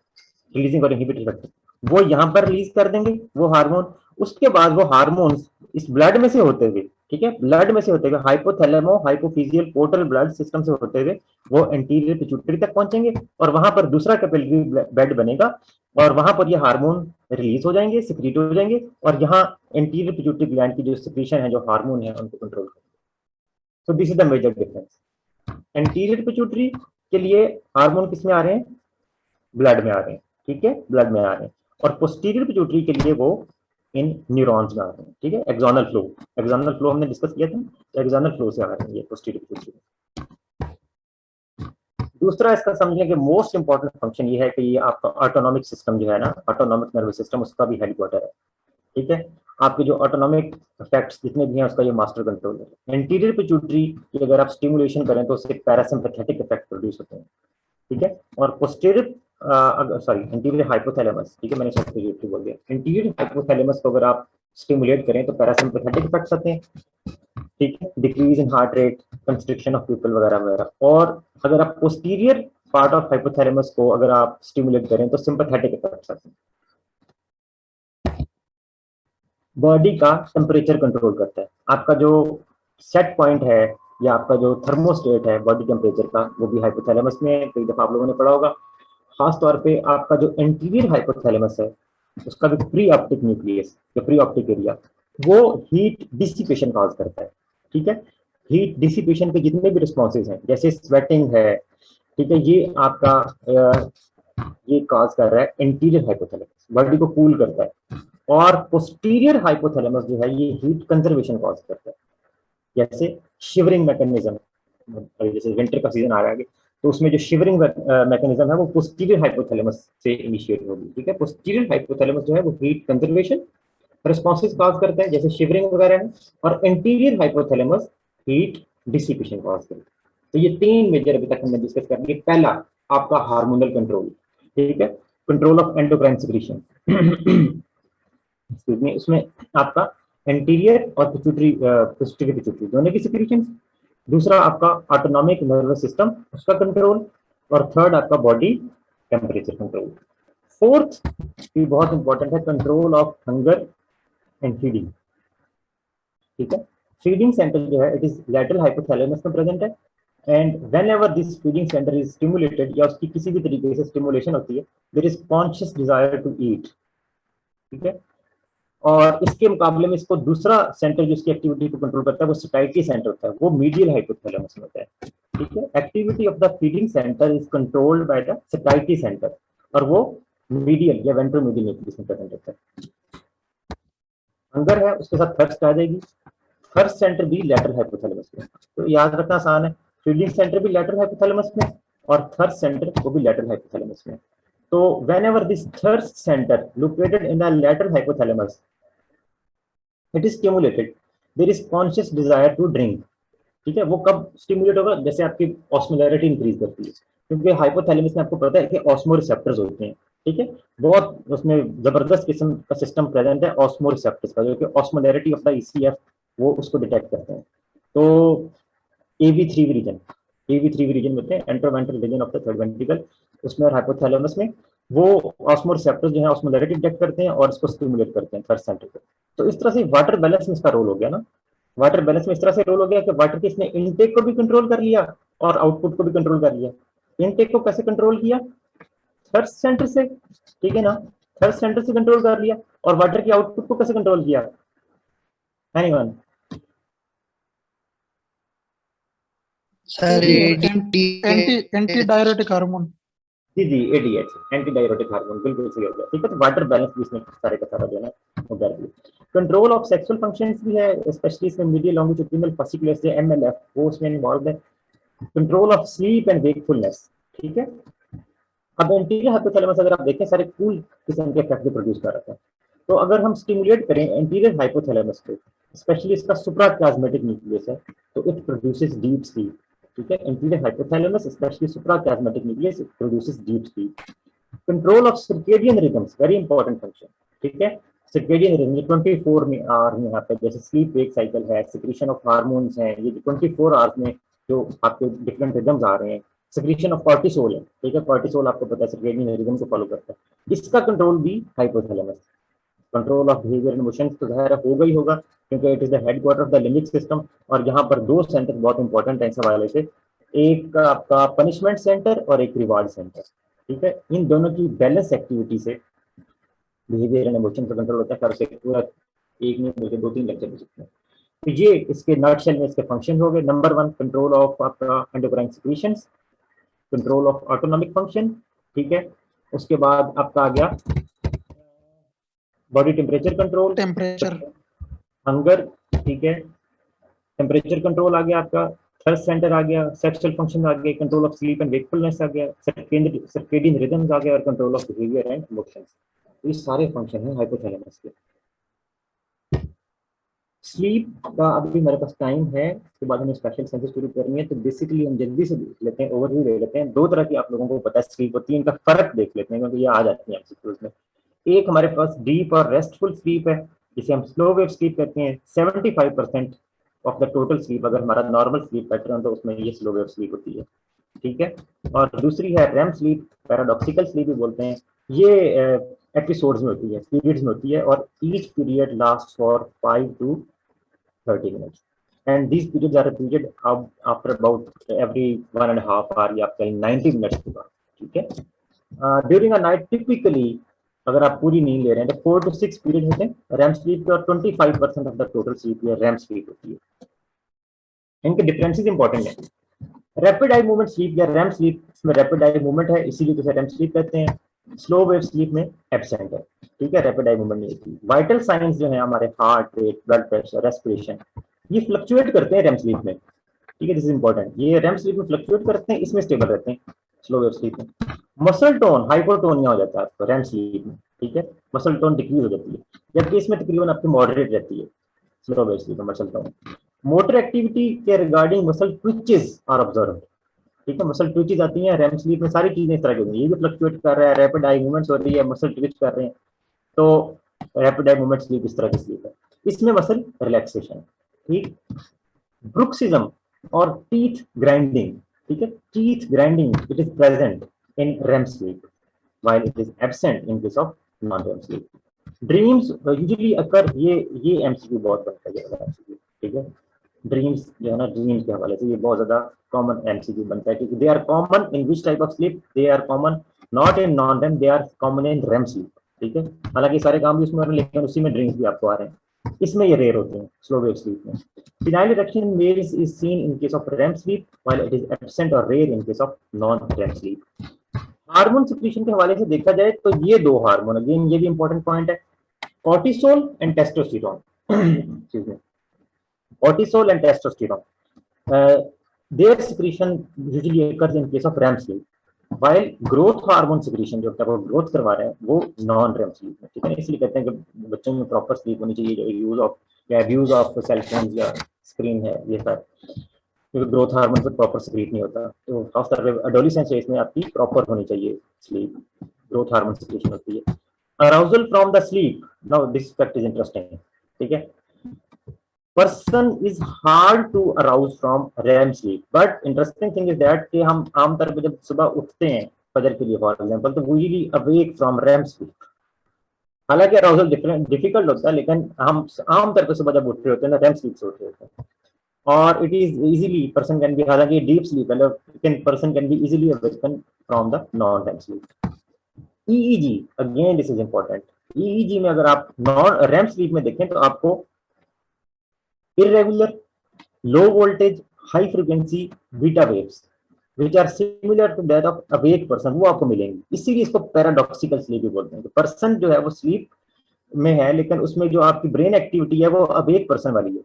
रिलीजिंग और इनहिबिटरी फैक्टर, वो यहाँ पर रिलीज कर देंगे वो हार्मोन। उसके बाद वो हार्मोन्स इस ब्लड में से होते हुए ठीक है, ब्लड में से होते हुए हाइपोथैलेमो हाइपोफिजियल पोर्टल ब्लड सिस्टम से होते हुए वो एंटीरियर पिट्यूटरी तक पहुंचेंगे और वहां पर दूसरा कैपिलरी बेड बनेगा और वहां पर ये हार्मोन रिलीज हो जाएंगे, सिक्रीट हो जाएंगे और यहाँ एंटीरियर पिट्यूटरी ग्लैंड की जो सिक्रीशन है, जो हार्मोन है, उनको कंट्रोल करेंगे। So this is the major difference. Anterior pituitary के लिए हार्मोन किसमें आ रहे हैं? ब्लड में आ रहे हैं, ठीक है, ब्लड में आ रहे हैं। और पोस्टीरियर पिट्यूटरी के लिए वो इन न्यूरॉन्स में आ रहे हैं, ठीक है। एक्सोनल फ्लो हमने डिस्कस किया था, तो एक्सोनल फ्लो से आ रहे हैं ये पोस्टीरियर पिट्यूटरी। दूसरा इसका समझने के मोस्ट इंपॉर्टेंट फंक्शन ये है कि ये आपका ऑटोनॉमिक सिस्टम जो है ना, ऑटोनॉमिक नर्वस सिस्टम, उसका भी हेडक्वार्टर है, ठीक है। आपके जो ऑटोनॉमिक इफेक्ट्स जितने भी हैं उसका ये मास्टर कंट्रोल है। एंटीरियर पिट्यूटरी की अगर आप स्टिमुलेशन करें तो उससे पैरासिम्पैथेटिक इफेक्ट प्रोड्यूस होते हैं, ठीक है। और पोस्टीरियर एंटीरियर हाइपोथैलेमस, ठीक है, मैंने सबसे बोल दिया। एंटीरियर हाइपोथैलेमस को अगर आप स्टिमुलेट करें तो पैरासिम्पैथेटिक इफेक्ट्स आते हैं, ठीक है, decrease in heart rate, constriction of people वगैरह वगैरह। और अगर आप पोस्टीरियर पार्ट ऑफ हाइपोथैलेमस को अगर आप स्टिमुलेट करें तो सिंपैथेटिक इफेक्ट्स आते हैं। बॉडी का टेम्परेचर कंट्रोल करता है। आपका जो सेट पॉइंट है या आपका जो थर्मोस्टेट है बॉडी टेम्परेचर का, वो भी हाइपोथैलेमस में कई दफा आप लोगों ने पढ़ा होगा। खास तौर पे आपका जो एंटीरियर हाइपोथैलेमस है उसका भी प्री ऑप्टिक न्यूक्लियस या प्री ऑप्टिक एरिया, वो हीट डिसिपेशन कॉज करता है, ठीक है। हीट डिसिपेशन के जितने भी रिस्पॉन्सेज हैं, जैसे स्वेटिंग है, ठीक है, ये आपका ये कॉज कर रहा है एंटीरियर हाइपोथैलेमस, बॉडी को कूल करता है। और पोस्टीरियर हाइपोथैलेमस जो है ये हीट कंजर्वेशन कॉज करता है, जैसे शिवरिंग मैकेनिज्म, जैसे विंटर का सीजन आ रहा है तो उसमें जो शिवरिंग मैकेनिज्म है वो पोस्टीरियर हाइपोथैलेमस से इनिशिएट होगी, ठीक है। पोस्टीरियर हाइपोथैलेमस जो है वो हीट कंजर्वेशन रिस्पॉन्सेज कॉज करता है, जैसे शिवरिंग वगैरह है। और anterior hypothalamus heat dissipation cause करता है। तो ये तीन मेजर अभी तक हमने डिस्कस कर लिए। पहला आपका हार्मोनल कंट्रोल, ठीक है, कंट्रोल ऑफ एंडोक्राइन सिक्रीशन, उसमें आपका एंटीरियर और पिट्यूटरी दोनों की सिक्रीशन। दूसरा आपका ऑटोनॉमिक नर्वस सिस्टम, उसका कंट्रोल। और थर्ड आपका बॉडी टेम्परेचर कंट्रोल। फोर्थ भी बहुत इंपॉर्टेंट है, control of hunger and feeding, ठीक है। फीडिंग सेंटर जो है इट इज लैटरल हाइपोथैलेमस में प्रेजेंट है। And whenever this feeding centre is stimulated या उसकी किसी भी तरीके से स्टिमुलेशन होती है, there is conscious desire to eat, ठीक है। और इसके मुकाबले में इसको दूसरा सेंटर जो इसकी एक्टिविटी को कंट्रोल करता है वो सैटाइटी सेंटर होता है, वो मीडियल हाइपोथैलेमस में होता है, ठीक है। Activity of the feeding centre is controlled by the satiety centre और वो मीडियल या वेंट्रोमीडियल न्यूक्लियस में प्रेजेंट होता है। हंगर है उसके साथ थर्स्ट आ जाएगी। थर्स्ट सेंटर भी लैटरल हाइपोथैलेमस में, तो याद रखना आसान है, फीडिंग सेंटर भी लैटरल हाइपोथैलेमस में और थर्ड सेंटर वो भी लैटरल हाइपोथैलेमस में। तो whenever this third center located in the lateral hypothalamus it is stimulated, there is conscious desire to drink, ठीक है। वो कब स्टिमुलेट होगा? जैसे आपकी ऑस्मोलैरिटी इंक्रीज करती है, क्योंकि हाइपोथैलेमस में आपको पता है कि ऑस्मो रिसेप्टर्स होते हैं, ठीक है। बहुत उसमें जबरदस्त किस्म का सिस्टम प्रेजेंट है ऑस्मो रिसेप्टर्स का, जो कि ऑस्मोलैरिटी ऑफ द ईसीएफ वो उसको डिटेक्ट करते हैं। तो AV3 रीजन होते हैं, anteroventral region of the third ventricle, उसमें हाइपोथैलेमस में वो ऑस्मो रिसेप्टर्स जो है ऑस्मोलैरिटी डिटेक्ट करते हैं और इसको स्टिमुलेट करते हैं थर्ड सेंटर को। तो इस तरह से वाटर बैलेंस में इसका रोल हो गया ना। वाटर बैलेंस में इस तरह से रोल हो गया कि वाटर के इसने इनटेक को भी कंट्रोल कर लिया और आउटपुट को भी कंट्रोल कर लिया। इनटेक को कैसे कंट्रोल किया? थर्ड सेंटर से, ठीक है ना, थर्ड सेंटर से कंट्रोल कर लिया। और वाटर की आउटपुट को कैसे कंट्रोल किया? Anyone? Sir antidiuretic hormone. जी एडीएच, एंटी डायरेटिक हार्मोन, बिल्कुल सही हो गया, ठीक है। तो वाटर बैलेंस भी इसमें सारे का सारा जो है वो कर दिया। कंट्रोल ऑफ सेक्सुअल फंक्शंस भी है, स्पेशली इसमें मीडियल लॉन्गिट्यूडिनल फासिकुलस से MLF वो उसमें इन्वॉल्व है। Control of sleep and wakefulness, ठीक है। अब एंटीरियर हाइपोथैलेमस अगर आप देखें सारे कूल किस्म के इफेक्ट प्रोड्यूस कर रहा है। तो अगर हम स्टिमुलेट करें एंटीरियर हाइपोथैलेमस को, स्पेशली इसका सुप्राक्लाज्मेटिक न्यूक्लियस है, तो इट प्रोड्यूसेस डीप स्लीप, ठीक है। Anterior hypothalamus specially suprachiasmatic nucleus produces deep sleep. Control of circadian rhythms, very important function, ठीक है। सर्केडियन रिदम 24 में आवर में यहाँ पे जैसे स्लीप वेक साइकिल है, सिक्रीशन ऑफ हार्मोन्स हैं, ये 24 आवर्स में जो आपके डिफरेंट रिदम्स आ रहे हैं। सिक्रीशन ऑफ कॉर्टिसोल है, ठीक है, कॉर्टिसोल आपको पता है सर्केडियन रिदम को फॉलो करता है। इसका कंट्रोल भी hypothalamus, control of behaviour and emotions तो ज़ाहिर हो गई होगा क्योंकि it is the headquarter of the limbic system. और यहाँ पर दो सेंटर बहुत इंपॉर्टेंट है इस हवाले से, एक आपका पनिशमेंट सेंटर और एक रिवार्ड सेंटर। ठीक है, इन दोनों की बैलेंस एक्टिविटी से बिहेवियर एंड इमोशन का कंट्रोल होता है। कर सकते पूरा एक नहीं बल्कि 2-3 लेक्चर दे सकते हैं। तो ये इसके नटशेल में इसके फंक्शन हो गए। नंबर 1 कंट्रोल ऑफ आपका endocrine secretions, control of autonomic function. ठीक है, उसके बाद आपका आ गया body temperature control, temperature, hunger. ठीक है, टेम्परेचर कंट्रोल आ गया आपका, थर्स्ट सेंटर आ गया, सेक्सुअल फंक्शन आ गए, control of sleep and wakefulness आ गया, सर्केडियन रिदम्स आ गया और control of behaviour and emotions. ये सारे फंक्शन हैं हाइपोथैलेमस के। स्लीप का अभी मेरे पास टाइम है, उसके बाद हमें स्पेशल सेंसेस शुरू करनी है। तो बेसिकली हम जल्दी से देख लेते हैं, ओवरव्यू ले लेते हैं। दो तरह की आप लोगों को पता है स्लीप होती है, इनका फर्क देख लेते हैं क्योंकि ये आ जाती है एमसीक्यूज में। एक हमारे पास डीप और रेस्टफुल स्लीप है, जिसे हम स्लो वेव स्लीप कहते हैं। 75% ऑफ द टोटल स्लीप अगर हमारा नॉर्मल स्लीप पैटर्न तो उसमें ये स्लो वेव स्लीप होती है। ठीक है, और दूसरी है रैम स्लीप, पैराडॉक्सिकल स्लीप भी बोलते हैं। ये एपिसोड्स में होती है, पीरियड्स में होती है, और each period last for 5 to 30 minutes and these periods are repeated after about every 1.5 hour या आपका 90 minutes के बाद। ठीक है, ड्यूरिंग अ नाइट टिपिकली अगर आप पूरी नींद ले रहे हैं तो 4 to 6 पीरियड होते हैं रैम स्लीप के, और 25% ऑफ द टोटल स्लीप या रैम स्लीप होती है। इनके डिफरेंसेस इंपॉर्टेंट है। रैपिड आई मूवमेंट स्लीप या रैम स्लीप में रैपिड आई मूवमेंट है, इसीलिए तो रैम स्लीप कहते हैं। स्लो वेव स्लीप में एब्सेंट है। ठीक है, रैपिड आई मूवमेंट नहीं होती। वाइटल साइंस जो है हमारे heart rate, blood pressure, respiration, ये फ्लक्चुएट करते हैं रैम स्लीप में। ठीक है, दिस इज इंपॉर्टेंट। ये रैम स्लीप में फ्लक्चुएट करते हैं, इसमें स्टेबल रहते हैं स्लो वेव स्लीप में। मसल टोन हाइपोटोनिया हो जाता है आपको रैम स्लीप में। ठीक है, मसल टोन डिक्रीज हो जाती है, जबकि इसमें तकरीबन आपकी मॉडरेट रहती है स्लो वेव स्लीप में मसल टोन। मोटर एक्टिविटी के regarding muscle twitches are observed. ठीक है, मसल ट्विचेस आती हैं रैम स्लीप में, सारी चीजें इस तरह की होती हैं। ये भी फ्लक्चुएट कर रहा है, रैपिड आई मूवमेंट्स हो रही है, मसल ट्विच कर रहे हैं, तो रैपिड आई मूवमेंट स्लीप इस तरह की स्लीप है। इसमें मसल रिलैक्सेशन। ठीक, ब्रुक्सिज्म और टीथ ग्राइंडिंग। ठीक है, teeth grinding it is present in REM sleep while it is absent in case of non REM sleep. Dreams usually अकर, ये एमसीक्यू बहुत बनता है। ठीक है, ड्रीम्स जो है ना, ड्रीम्स के हवाले से ये बहुत ज्यादा कॉमन एमसीक्यू बनता है क्योंकि they are common in which type of sleep, they are common not in non REM, they are common in REM sleep. ठीक है, हालांकि सारे काम भी उसमें आ रहे हैं लेकिन उसी में ड्रीम्स भी आपको आ रहे हैं, इसमें ये रेयर होते हैं स्लो वेव स्लीप में। Penile erection in males is seen in case of REM sleep while it is absent और rare in case of non REM sleep. Hormone secretion के हवाले से देखा जाए तो ये दो हार्मोन, अगेन ये भी इंपॉर्टेंट पॉइंट है, cortisol and testosterone. Excuse me, cortisol and testosterone. Their secretion usually occurs in case of REM sleep, while growth hormone secretion जो वो ग्रोथ करवा रहा है वो नॉन REM sleep में। ठीक है, इसलिए कहते हैं कि बच्चों में प्रॉपर स्लीप होनी चाहिए। जो यूज ऑफ या अब्यूज ऑफ सेल फोन या स्क्रीन है ये सब, क्योंकि ग्रोथ हार्मोन पर प्रॉपर सिक्रीट नहीं होता। तो खासतौर पर एडोलेसेंस एज में आपकी प्रॉपर होनी चाहिए स्लीप, ग्रोथ हार्मोन सिक्रेशन होती है। Arousal from the sleep, now this fact is interesting. ठीक है, person is hard to arouse from REM sleep, but interesting thing is that कि हम आमतौर पर जब सुबह उठते हैं फजर के लिए फॉर एग्जांपल, तो we usually awake from REM sleep। हालांकि अराउजल डिफिकल्ट होता है लेकिन हम आमतौर पर सुबह जब उठ रहे होते हैं ना REM sleep से उठ रहे होते हैं, और it is easily person can be, हालांकि डीप स्लीप है लेकिन person can be easily awaken from the non REM sleep। EEG again this is important. EEG में अगर आप नॉन REM sleep में देखें तो आपको irregular, low voltage, high frequency beta waves which are similar to that of awake person वो आपको मिलेंगी। इसीलिए इसको पैराडॉक्सिकल स्लीप भी बोलते हैं। तो पर्सन जो है वो स्लीप में है लेकिन उसमें जो आपकी ब्रेन एक्टिविटी है वो अवेक पर्सन वाली है।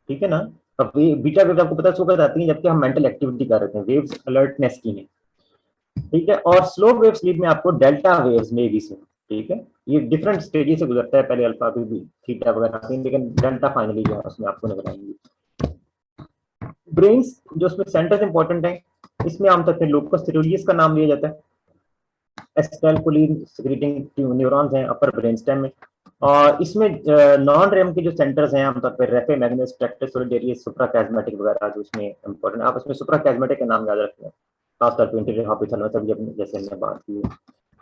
ठीक है ना, अब बीटा वेव आपको पता सुबह आती है जबकि हम मेंटल एक्टिविटी कर रहे हैं, वेव्स अलर्टनेस की है। ठीक है, और स्लो वेव स्लीप में आपको डेल्टा वेव्स में भी से। ठीक है, ये डिफरेंट स्टेजेस से गुजरता है, पहले अल्फा फिर भी थीटा वगैरह आती है लेकिन डेल्टा फाइनली जो है उसमें आपको नजर आएंगे। ब्रेन्स जो उसमें सेंटर्स इंपॉर्टेंट है, इसमें आमतौर पर लोकस सेरेब्रस का नाम लिया जाता है। एसिटाइलकोलिन सिक्रीटिंग न्यूरॉन्स हैं अपर ब्रेन स्टेम में, और इसमें नॉन रेम के जो सेंटर्स हैं आमतौर पर रेफे मैग्नेस ट्रैक्टस सोलिडेरियस सुप्राकैस्मेटिक वगैरह जो इसमें इंपॉर्टेंट, आप इसमें सुप्राकैस्मेटिक का नाम याद रखते हैं खासतौर पर इंटीरियर हाइपोथैलेमस जैसे हमने बात की।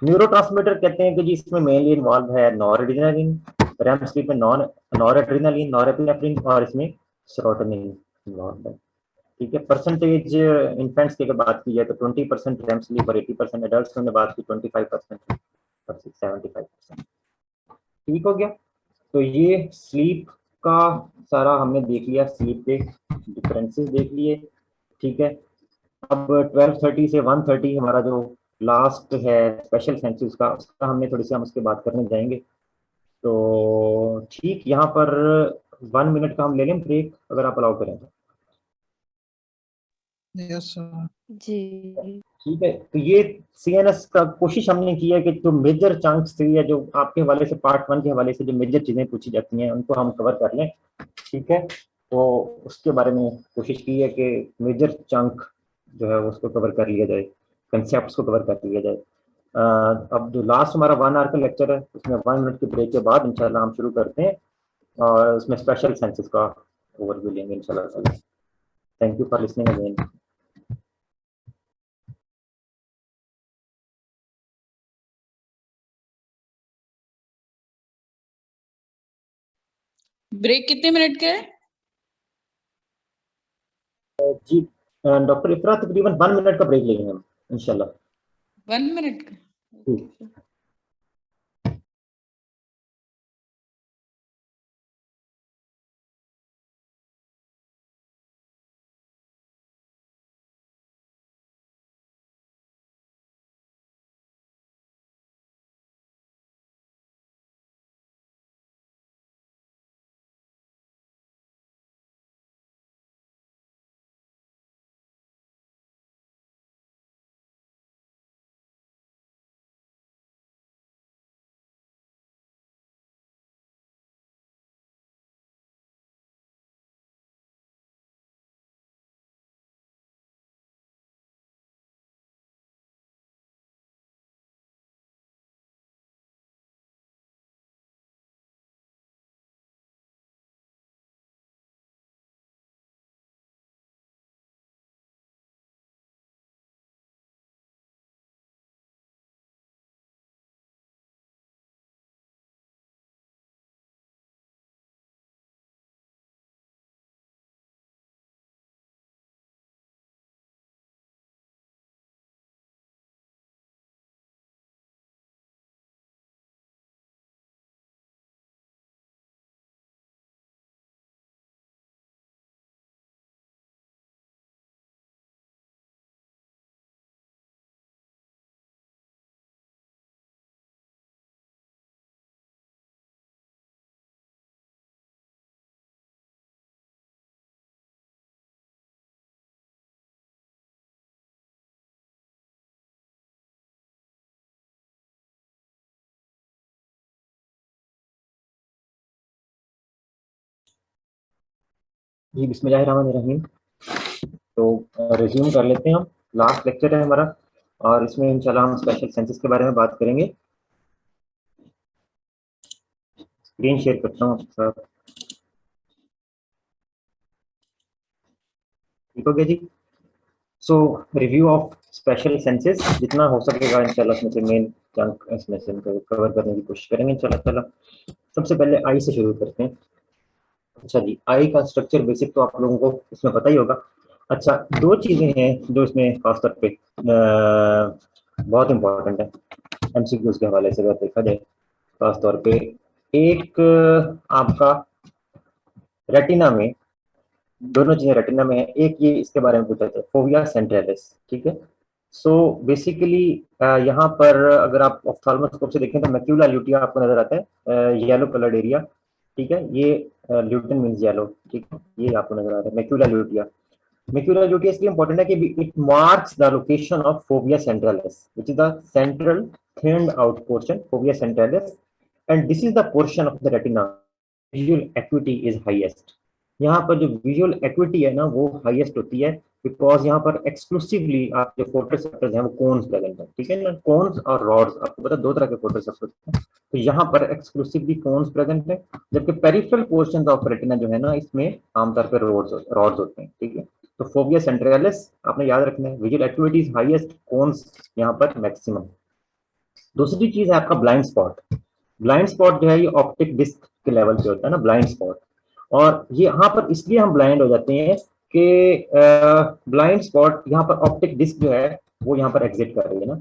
न्यूरोट्रांसमीटर कहते हैं कि जी इसमें मेनली इन्वॉल्व है नॉरएड्रेनालिन, रैम स्लीप में नॉरएड्रेनालिन, नॉरएपिनेफ्रिन और इसमें सेरोटोनिन इन्वॉल्व है। ठीक है, परसेंटेज इन्फेंट्स की अगर बात की जाए तो 20% रैम स्लीप और 80%, एडल्ट्स में बात की 25% और 75%। ठीक हो गया। तो ये स्लीप का सारा हमने देख लिया, स्लीप के डिफरेंसेस देख लिए। ठीक है, अब 12:30 से 1:30 हमारा जो लास्ट है स्पेशल सेंसेस का, उसका हमने थोड़ी सी हम उसके बात करने जाएंगे। तो ठीक, यहाँ पर 1 मिनट का हम ले लें ब्रेक, अगर आप अलाउ करें तो। Yes sir. जी ठीक है, तो ये सीएनएस का कोशिश हमने की है कि जो मेजर चंक्स थी या जो आपके हवाले से पार्ट 1 के हवाले से जो मेजर चीजें पूछी जाती हैं उनको हम कवर कर लें। ठीक है, तो उसके बारे में कोशिश की है कि मेजर चंक जो है उसको कवर कर लिया जाए, कंसेप्ट को कवर कर लिया जाए। अब जो लास्ट हमारा 1 आवर का लेक्चर है उसमें 1 मिनट के ब्रेक के बाद इंशाल्लाह हम शुरू करते हैं और उसमें स्पेशल सेंसेस का ओवरव्यू लेंगे इंशाल्लाह। Thank you for listening again. Break कितने मिनट का है? जी डॉक्टर इफरा, तकरीबन 1 मिनट का ब्रेक लेंगे हम इंशाल्लाह। 1 मिनट का? ठीक। जी बिस्मिल्लाहिर्रहमानिर्रहीम। तो रिज्यूम कर लेते हैं हम, लास्ट लेक्चर है हमारा और इसमें इंशाल्लाह हम स्पेशल सेंसेस के बारे में बात करेंगे। स्क्रीन शेयर करता हूँ आपके साथ। ठीक हो गया जी। सो रिव्यू ऑफ स्पेशल सेंसेस, जितना हो सकेगा इंशाल्लाह इसमें से मेन चंक इसमें से कवर करने की कोशिश करेंगे इंशाल्लाह ताला। सबसे पहले आई से शुरू करते हैं। अच्छा जी, आई का स्ट्रक्चर बेसिक तो आप लोगों को इसमें पता ही होगा। अच्छा, दो चीजें हैं जो इसमें खासतौर पे बहुत इंपॉर्टेंट है एमसीक्यूज के हवाले से अगर देखा जाए खासतौर पे। एक आपका रेटिना में, दोनों चीजें रेटिना में है। एक ये इसके बारे में पूछा था, फोविया सेंट्रलिस। ठीक है, सो बेसिकली यहाँ पर अगर आप ऑफ्थाल्मोस्कोप से देखें तो मैक्यूला ल्यूटिया आपको नजर आता है, येलो कलर्ड एरिया। ठीक है, ये ल्यूटन मीन्स येलो। ठीक है, ये आपको नजर आ रहा है मैक्यूला ल्यूटिया। मैक्यूला ल्यूटिया इसलिए इंपॉर्टेंट है कि it marks the location of fovea centralis which is the central thinned out portion, fovea centralis, and this is the portion of the retina visual acuity is highest। यहाँ पर जो विजुअल एक्विटी है ना वो हाईएस्ट होती है बिकॉज यहाँ पर एक्सक्लूसिवली आप जो फोटोरिसेप्टर्स हैं वो कोन्स प्रेजेंट है। ठीक है ना, कोन्स और रॉड्स, आपको पता है दो तरह के फोटोरिसेप्टर्स हैं। तो यहाँ पर एक्सक्लूसिवली कोन्स प्रेजेंट है, जबकि पेरिफेरल पोर्शंस ऑफ रेटिना जो है ना इसमें आमतौर पर रॉड्स होते हैं। ठीक है, तो फोविया सेंट्रलिस आपने याद रखना है, विजुअल एक्टिविटी हाईएस्ट, कोन्स यहाँ पर मैक्सिमम। दूसरी चीज है आपका ब्लाइंड स्पॉट। ब्लाइंड स्पॉट जो है ये ऑप्टिक डिस्क के लेवल पे होता है ना, ब्लाइंड स्पॉट। और ये यहाँ पर इसलिए हम ब्लाइंड हो जाते हैं कि ब्लाइंड स्पॉट यहाँ पर ऑप्टिक डिस्क जो है वो यहाँ पर एग्जिट कर रही है ना,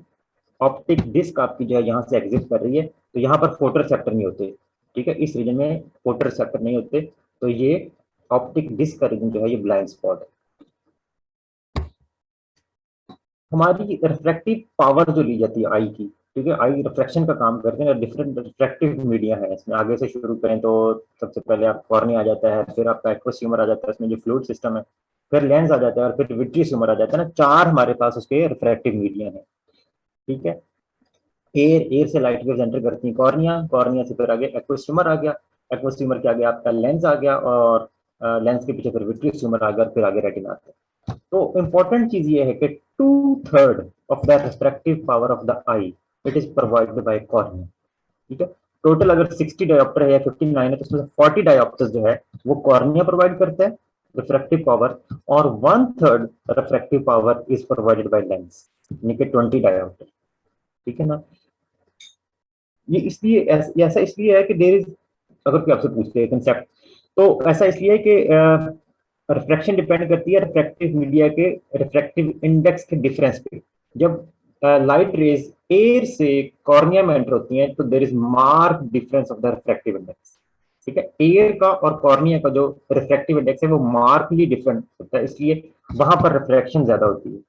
ऑप्टिक डिस्क आपकी जो है यहाँ से एग्जिट कर रही है, तो यहाँ पर फोटो रिसेप्टर नहीं होते, ठीक है, इस रीजन में फोटो रिसेप्टर नहीं होते, तो ये ऑप्टिक डिस्क का रीजन जो है ये ब्लाइंड स्पॉट है। हमारी रिफ्रैक्टिव पावर जो ली जाती है आई की, ठीक है, आई रिफ्रैक्शन का काम करते हैं, डिफरेंट रिफ्रैक्टिव मीडिया है इसमें। आगे से शुरू करें तो सबसे पहले आप कॉर्निया आ जाता है, फिर आपका एक्वस ह्यूमर आ जाता है, इसमें जो फ्लूइड सिस्टम है, फिर लेंस आ जाता है, और फिर विट्रियस ह्यूमर आ जाता है ना। चार हमारे पास उसके रिफ्रैक्टिव मीडिया है, ठीक है। एयर से लाइट वेव्स एंटर करती है कॉर्निया, कॉर्निया से फिर आगे एक्वस ह्यूमर आ गया, एक्वस ह्यूमर के आगे आपका लेंस आ गया, और लेंस के पीछे फिर विट्रियस ह्यूमर आ गया, और फिर आगे रेटिना आता है। तो इंपॉर्टेंट चीज ये है कि 2/3 of the refractive power of the I it is provided by cornea, ठीक है। टोटल अगर 60 डायोप्टर है या 59 है, तो उसमें 40 डायोप्टर्स जो है वो कॉर्निया प्रोवाइड करते हैं रिफ्रैक्टिव पावर, और 1/3 refractive power is provided by lens, यानी कि 20 डायोप्टर, ठीक है ना। ये इसलिए ऐसा इसलिए है कि देयर इज, अगर कोई आपसे पूछते हैं कंसेप्ट, तो ऐसा इसलिए है कि रिफ्रैक्शन डिपेंड करती है रिफ्रैक्टिव मीडिया के रिफ्रैक्टिव इंडेक्स के डिफरेंस पे। जब लाइट रेज एयर से कॉर्निया में एंटर होती हैं तो there is mark difference of the refractive index, ठीक है। एयर का और कॉर्निया का जो रिफ्रैक्टिव इंडेक्स है वो मार्कली डिफरेंट होता है, इसलिए वहां पर रिफ्रैक्शन ज्यादा होती है।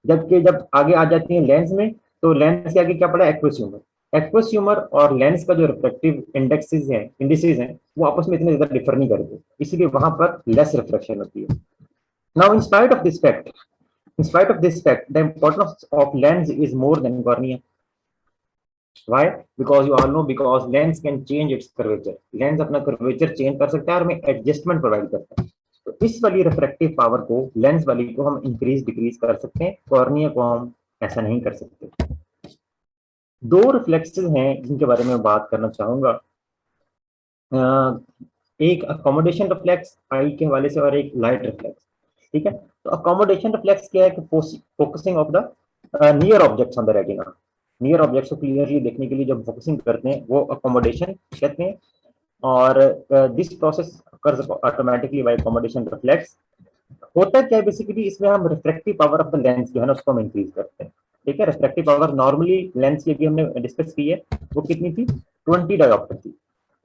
जबकि जब आगे आ जाती है लेंस में, तो लेंस के आगे क्या पड़ा, एक्वस ह्यूमर। एक्वस ह्यूमर और लेंस का जो रिफ्रैक्टिव इंडेक्सेस हैं, इंडिसेस हैं, वो आपस में इतने ज्यादा डिफर नहीं करते, इसीलिए वहां पर लेस रिफ्रैक्शन होती है। Now in spite of this fact, the importance of lens is more than cornea. Why? Because you all know, because lens can change its curvature. Lens अपना curvature change कर सकता है और हमें adjustment provide करता है। तो इस वाली रिफ्रैक्टिव पावर को, लेंस वाली को हम इंक्रीज डिक्रीज कर सकते हैं, कॉर्निया को हम ऐसा नहीं कर सकते। दो रिफ्लेक्सेस हैं जिनके बारे में बात करना चाहूंगा, एक अकोमोडेशन रिफ्लेक्स आई के हवाले से और एक लाइट रिफ्लेक्स, ठीक है। तो अकोमोडेशन रिफ्लेक्स क्या है कि focusing of the near objects on the retina, near objects को क्लियरली देखने के लिए जब फोकसिंग करते हैं वो अकोमोडेशन कहते हैं, और this process occurs automatically bye accommodation reflex. होता क्या है बेसिकली, इसमें हम refractive power of the lens जो है ना उसको हम इंक्रीज करते हैं, ठीक है। रिफ्रैक्टिव पावर नॉर्मली लेंस की अभी हमने डिस्कस की है, वो कितनी थी, 20 डायोप्टर थी।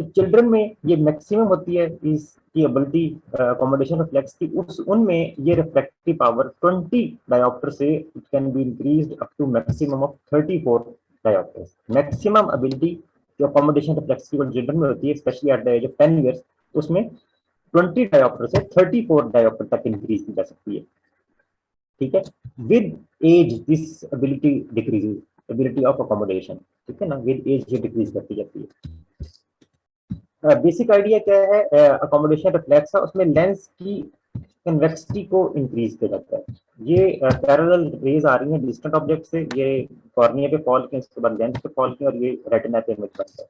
तो चिल्ड्रन में ये मैक्सिमम होती है इसकी एबिलिटी अकोमोडेशन रिफ्लेक्स की, उस उनमें ये रिफ्रैक्टिव पावर 20 डायोप्टर से it can be increased up to maximum of 34 dioptres. Maximum ability जो अकोमोडेशन रिफ्लेक्स की चिल्ड्रन में होती है, specially at the age of 10 years, उसमें 20 डायोप्टर से 34 डायोप्टर तक इंक्रीज की जा सकती है, ठीक है। With age this ability decreases, ability of accommodation, ठीक है ना, विद एज ये डिक्रीज करती जाती है। बेसिक आइडिया क्या है अकोमोडेशन रिफ्लेक्स का, उसमें लेंस की कन्वेक्सिटी को इंक्रीज किया जाता है। ये पैरेलल रेज आ रही हैं डिस्टेंट ऑब्जेक्ट से, ये कॉर्निया पे फॉल किए, उसके बाद लेंस पे फॉल किए, और ये रेटिना पे इमेज बनता है।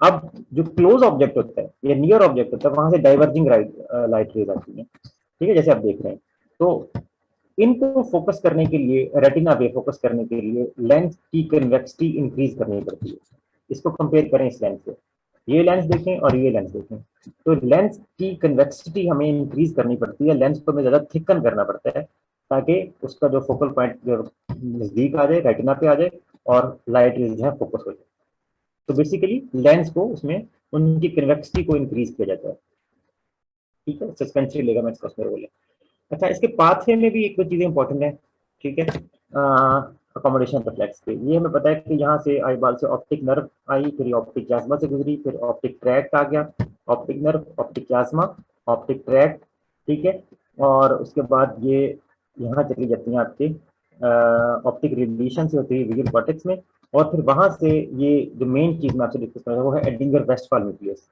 अब जो क्लोज ऑब्जेक्ट होता है, ये नियर ऑब्जेक्ट होता है, वहां से डाइवर्जिंग लाइट रेज आती है, ठीक है, जैसे आप देख रहे हैं। तो इनको फोकस करने के लिए, रेटिना पे फोकस करने के लिए लेंस की कन्वेक्सिटी इंक्रीज करनी पड़ती है। इसको कंपेयर करें इस लेंस से, ये लेंस देखें और ये लेंस देखें, तो लेंस की कन्वेक्सिटी हमें इंक्रीज करनी पड़ती है, लेंस को हमें ज्यादा थिकन करना पड़ता है ताकि उसका जो फोकल पॉइंट नजदीक आ जाए, रेटिना पे आ जाए, और लाइट रेज जो है फोकस हो जाए। तो बेसिकली लेंस को उसमें उनकी कन्वेक्सिटी को इंक्रीज किया जाता है, ठीक है। सस्पेंसरी लिगामेंट्स का उसमें रोल है। अच्छा, इसके पाथवे में भी एक दो चीजें इंपॉर्टेंट है, ठीक है। अकोमोडेशन रिफ्लेक्स पे ये हमें पता है कि यहाँ से आई बाल से ऑप्टिक नर्व आई, फिर ऑप्टिक क्लाज्मा से गुजरी, फिर ऑप्टिक ट्रैक्ट आ गया, optic nerve, optic chiasma, optic tract, ठीक है। और उसके बाद ये यहाँ चली जाती हैं आपके ऑप्टिक रेडिएशन से होती है विजुअल कॉर्टेक्स में, और फिर वहां से ये जो मेन चीज मैं आपसे डिस्कस कर रहा हूँ वो है एडिंगर वेस्टफाल न्यूक्लियस,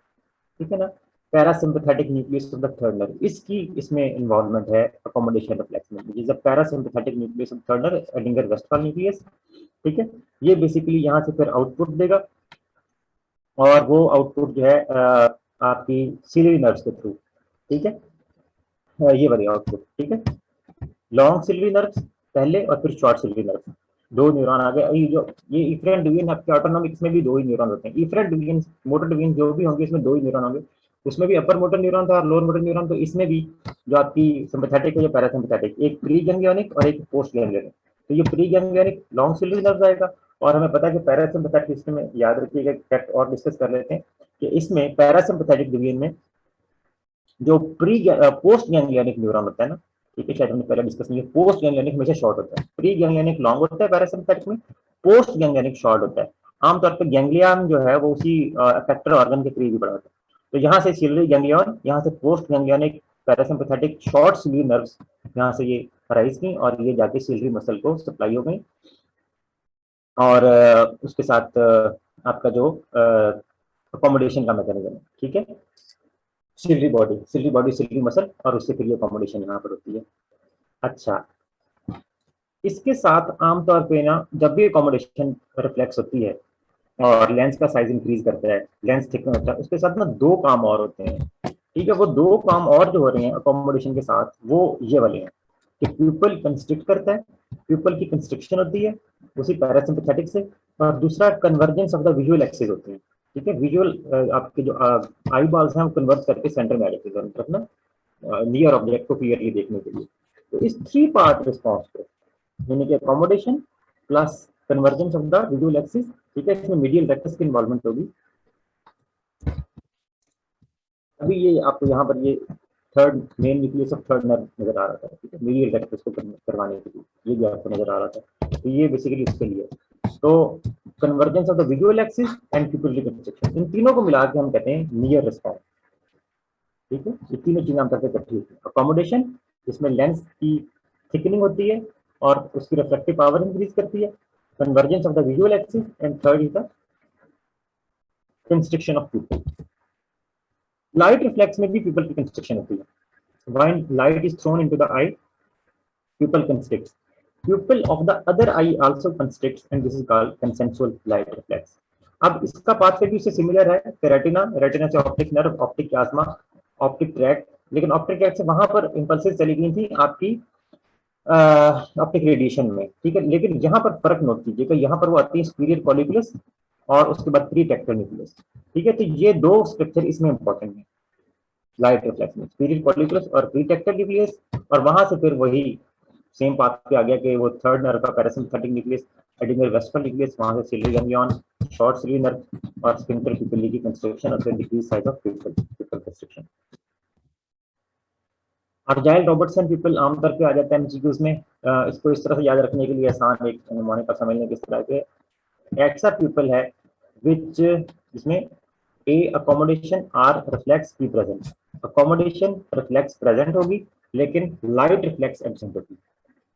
ठीक है ना, parasympathetic nucleus of the third nerve, इसकी इसमें इन्वॉल्वमेंट है अकोमोडेशन रिफ्लेक्स में, जिस parasympathetic nucleus of third nerve, Edinger Westphal nucleus, ठीक है। ये बेसिकली यहाँ से फिर आउटपुट देगा, और वो आउटपुट जो है आपकी सिलियरी नर्व्स के थ्रू, ठीक है, ये वाली आउटपुट, ठीक है। लॉन्ग सिलियरी नर्व्स पहले और फिर शॉर्ट सिलियरी नर्व्स। 2 न्यूरॉन आ गए। ये इफरेंट डिवीजन आपके ऑटोनॉमिक, इसमें भी 2 ही न्यूरॉन होते हैं। इफरेंट डिवीजन, मोटर डिवीजन जो भी होंगे इसमें 2 ही न्यूरॉन होंगे। उसमें भी अपर मोटर न्यूरॉन था और लोअर मोटर न्यूरॉन, तो इसमें भी जो आपकी सिंपैथेटिक है या पैरासिम्पैथेटिक, एक प्री गैंग्लियोनिक और एक पोस्ट गैंग्लियोनिक। तो ये प्री गैंग्लियोनिक लॉन्ग सिलिंडरी नर्व आएगा। और हमें पता है कि पैरासिम्पैथेटिक सिस्टम में, याद रखिएगा, फैक्ट और डिस्कस कर लेते हैं कि इसमें पैरासिम्पैथेटिक डिवीजन में जो पोस्ट गैंग्लियोनिक न्यूरॉन होता है ना, ठीक है, शायद हमने पहले डिस्कस नहीं किया, पोस्ट गैंग्लियोनिक हमेशा शॉर्ट होता है, प्री गैंग्लियोनिक लॉन्ग होता है पैरासिम्पैथेटिक में, पोस्ट गैंग्लियोनिक शॉर्ट होता है। आमतौर पर गैंग्लियन जो है वो उसी इफेक्टर ऑर्गन के करीब ही बड़ा होता है। तो यहाँ से सिलरी गैंग्लियन, यहाँ से post ganglionic parasympathetic short ciliary nerves यहाँ से ये राइज की और ये जाके सिलरी मसल को सप्लाई हो गई। और उसके साथ आपका जो अकोमोडेशन का मैकेनिज्म है, ठीक है, सिलरी बॉडी सिलरी मसल, और उससे फिर ये अकोमोडेशन यहाँ पर होती है। अच्छा, इसके साथ आमतौर पे ना जब भी अकोमोडेशन रिफ्लेक्स होती है और लेंस का साइज इंक्रीज करता है, लेंस थिकन होता है, उसके साथ ना 2 काम और होते हैं, ठीक है। वो 2 काम और जो हो रहे हैं अकोमोडेशन के साथ, वो ये वाले हैं कि प्यूपल कंस्ट्रिक्ट करता है, प्यूपल की कंस्ट्रक्शन होती है उसी पैरासिम्पैथेटिक से, और दूसरा convergence of the visual axis होती है, ठीक है। विजुअल आपके जो आई बॉल्स हैं वो कन्वर्ट करके सेंटर में आ जाते हैं दोनों तरफ ना, नियर ऑब्जेक्ट को क्लियरली देखने के लिए। तो इस 3 पार्ट रिस्पॉन्स को, यानी कि accommodation plus convergence of the visual axis, ठीक है, इसमें मीडियल रेक्टस की इन्वॉल्वमेंट होगी। अभी ये आपको यहाँ पर ये third main nucleus of third nerve नजर आ रहा था, ठीक है, मीडियल रेक्टस को करवाने के लिए ये भी आपको नजर आ रहा था। तो ये बेसिकली इसके लिए, तो convergence of the visual axis and pupil reconstruction, इन तीनों को मिला के हम कहते हैं नियर रिस्पॉन्स, ठीक है। ये तीनों चीजें आमतौर पर इकट्ठी होती है। अकोमोडेशन जिसमें लेंस की थिकनिंग होती है और उसकी रिफ्लेक्टिव पावर इंक्रीज करती है, convergence of the visual axis, and third is the construction of pupil. Light reflex में भी प्यूपिल की कंस्ट्रक्शन होती है। When light is thrown into the eye, pupil constricts, pupil of the other eye also constricts, and this is called consensual light reflex. अब इसका पाथवे भी उससे सिमिलर है, रेटिना, रेटिना से optic nerve, optic plasma, optic track, लेकिन ऑप्टिक ट्रैक से वहां पर इंपल्सेस चली गई थी आपकी ऑप्टिक रेडिएशन में, ठीक है। लेकिन यहाँ पर फर्क नोट कीजिए कि यहाँ पर वो आती है सुपीरियर कॉलिकुलस और उसके बाद प्री टेक्टल न्यूक्लियस, ठीक है। तो ये 2 स्ट्रक्चर इसमें इंपॉर्टेंट है लाइट रिफ्लेक्स में, सुपीरियर कॉलिकुलस और प्री टेक्टल न्यूक्लियस। और वहां से फिर वही सेम पाथ पे आ गया कि वो थर्ड नर्व का parasympathetic nucleus, Edinger Westphal nucleus, वहां से ciliary ganglion, short ciliary nerve और स्फिंक्टर प्यूपिल की कंस्ट्रक्शन और फिर decrease size of pupil construction. Argyll Robertson pupil आमतौर पे आ जाता है एमसीक्यूज में। इसको इस तरह से याद रखने के लिए आसान एक नमूने का समझने किस तरह के ऐसा प्यूपिल है विच जिसमें a accommodation are reflex be present, accommodation reflex present होगी लेकिन लाइट रिफ्लेक्स एब्सेंट होगी,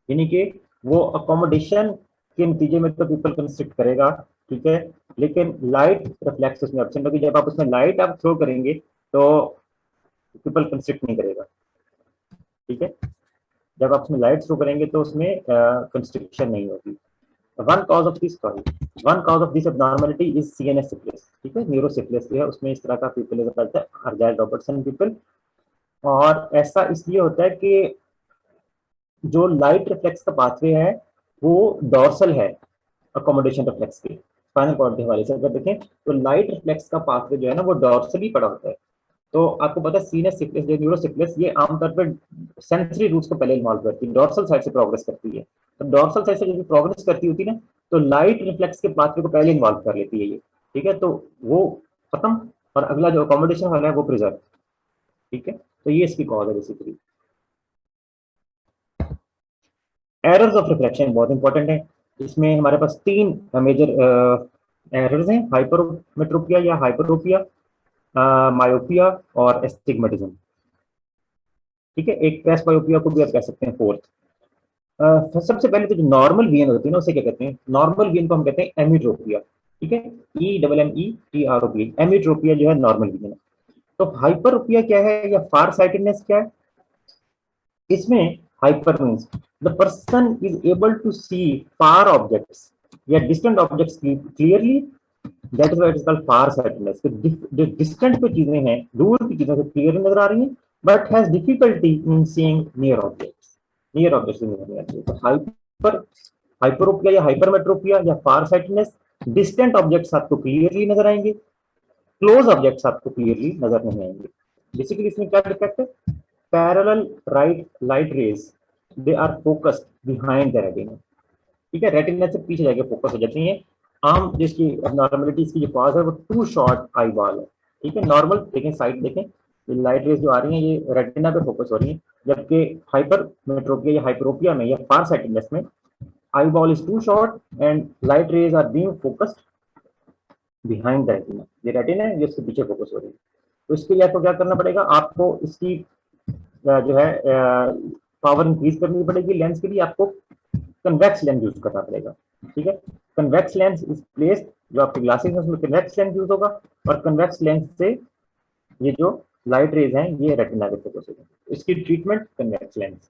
यानी कि वो अकोमोडेशन के नतीजे में तो पीपल कंस्ट्रक्ट करेगा, ठीक है, लेकिन लाइट रिफ्लेक्स उसमें एब्सेंट होगी। जब आप उसमें लाइट आप थ्रो करेंगे तो पीपल कंस्ट्रक्ट नहीं करेगा, ठीक है। जब आप उसमें लाइट थ्रो करेंगे तो उसमें कंस्ट्रक्शन नहीं होगी। One cause of this abnormality is CNS syphilis, ठीक है, न्यूरोसिफिलिस है, उसमें इस तरह का पीपल होता है अर्जाइल रॉबर्टसन पीपल। और ऐसा इसलिए होता है कि जो लाइट रिफ्लेक्स का पाथवे है वो डॉर्सल है अकोमोडेशन रिफ्लेक्स के, स्पाइनल कॉर्ड के हवाले से अगर देखें तो लाइट रिफ्लेक्स का पाथवे जो है ना वो डॉर्सली पड़ा होता है। तो आपको पता है सीनस सिफिलिस जो न्यूरोसिफिलिस ये आमतौर पर सेंसरी रूट्स को पहले इन्वॉल्व करती है, डॉर्सल साइड से प्रोग्रेस करती है। तो डॉर्सल साइड से जब प्रोग्रेस करती होती है ना तो लाइट रिफ्लेक्स के पाथवे को पहले इन्वॉल्व कर लेती है ये, ठीक है, तो वो खत्म और अगला जो अकोमोडेशन वाला है वो प्रिजर्व, ठीक है। तो ये इसकी कॉज है बेसिकली। एरर्स ऑफ रिफ्लेक्शन बहुत इंपॉर्टेंट है, इसमें हमारे पास 3 मेजर एरर्स हैं, हाइपरमेट्रोपिया या हाइपरोपिया, मायोपिया और एस्टिग्मेटिज्म, ठीक है। एक प्रेसबायोपिया को भी आप कह सकते हैं फोर्थ। सबसे पहले तो जो नॉर्मल विजन होती है ना उसे क्या कहते हैं, नॉर्मल विजन को हम कहते हैं एमीट्रोपिया, ठीक है, EMMETROPIA, एमीट्रोपिया जो है नॉर्मल विजन है। तो हाइपरोपिया क्या है या फार साइटेडनेस क्या है, इसमें hyper means the person is able to see far objects या distant objects clearly, that is why it is called far sightedness. जो डिस्टेंट पे चीजें हैं, दूर की चीजें क्लियर नजर आ रही हैं but has difficulty in seeing near objects, near objects नहीं आ रही है। तो हाइपर हाइपरोपिया या हाइपरमेट्रोपिया या फार साइटनेस, डिस्टेंट ऑब्जेक्ट्स आपको क्लियरली नजर आएंगे, क्लोज ऑब्जेक्ट्स आपको क्लियरली नजर नहीं आएंगे। बेसिकली इसमें क्या डिफेक्ट है, parallel right light rays they are focused behind the retina, ठीक है, रेटिना से पीछे जाके फोकस हो जाती है। आम जिसकी नॉर्मलिटी इसकी जो पास है वो टू शॉर्ट आई बॉल है, ठीक है, नॉर्मल देखें साइड देखें, ये लाइट रेज जो आ रही है ये रेटिना पे फोकस हो रही है, जबकि हाइपरमेट्रोपिया या हाइपरोपिया में या फार साइटेडनेस में eyeball is too short and light rays are being focused behind the retina, ये रेटिना है जो इसके पीछे फोकस हो रही है। तो इसके लिए आपको क्या करना पड़ेगा, आपको इसकी जो है पावर इंक्रीज करनी पड़ेगी। लेंस के लिए आपको कन्वेक्स लेंस यूज करना पड़ेगा, ठीक है, कन्वेक्स लेंस इज प्लेस्ड, जो आपके ग्लासेस है उसमें कन्वेक्स लेंस यूज होगा, और कन्वेक्स लेंस से ये जो लाइट रेज हैं ये रेटिना पे फोकस होगा। इसकी ट्रीटमेंट कन्वेक्स लेंस।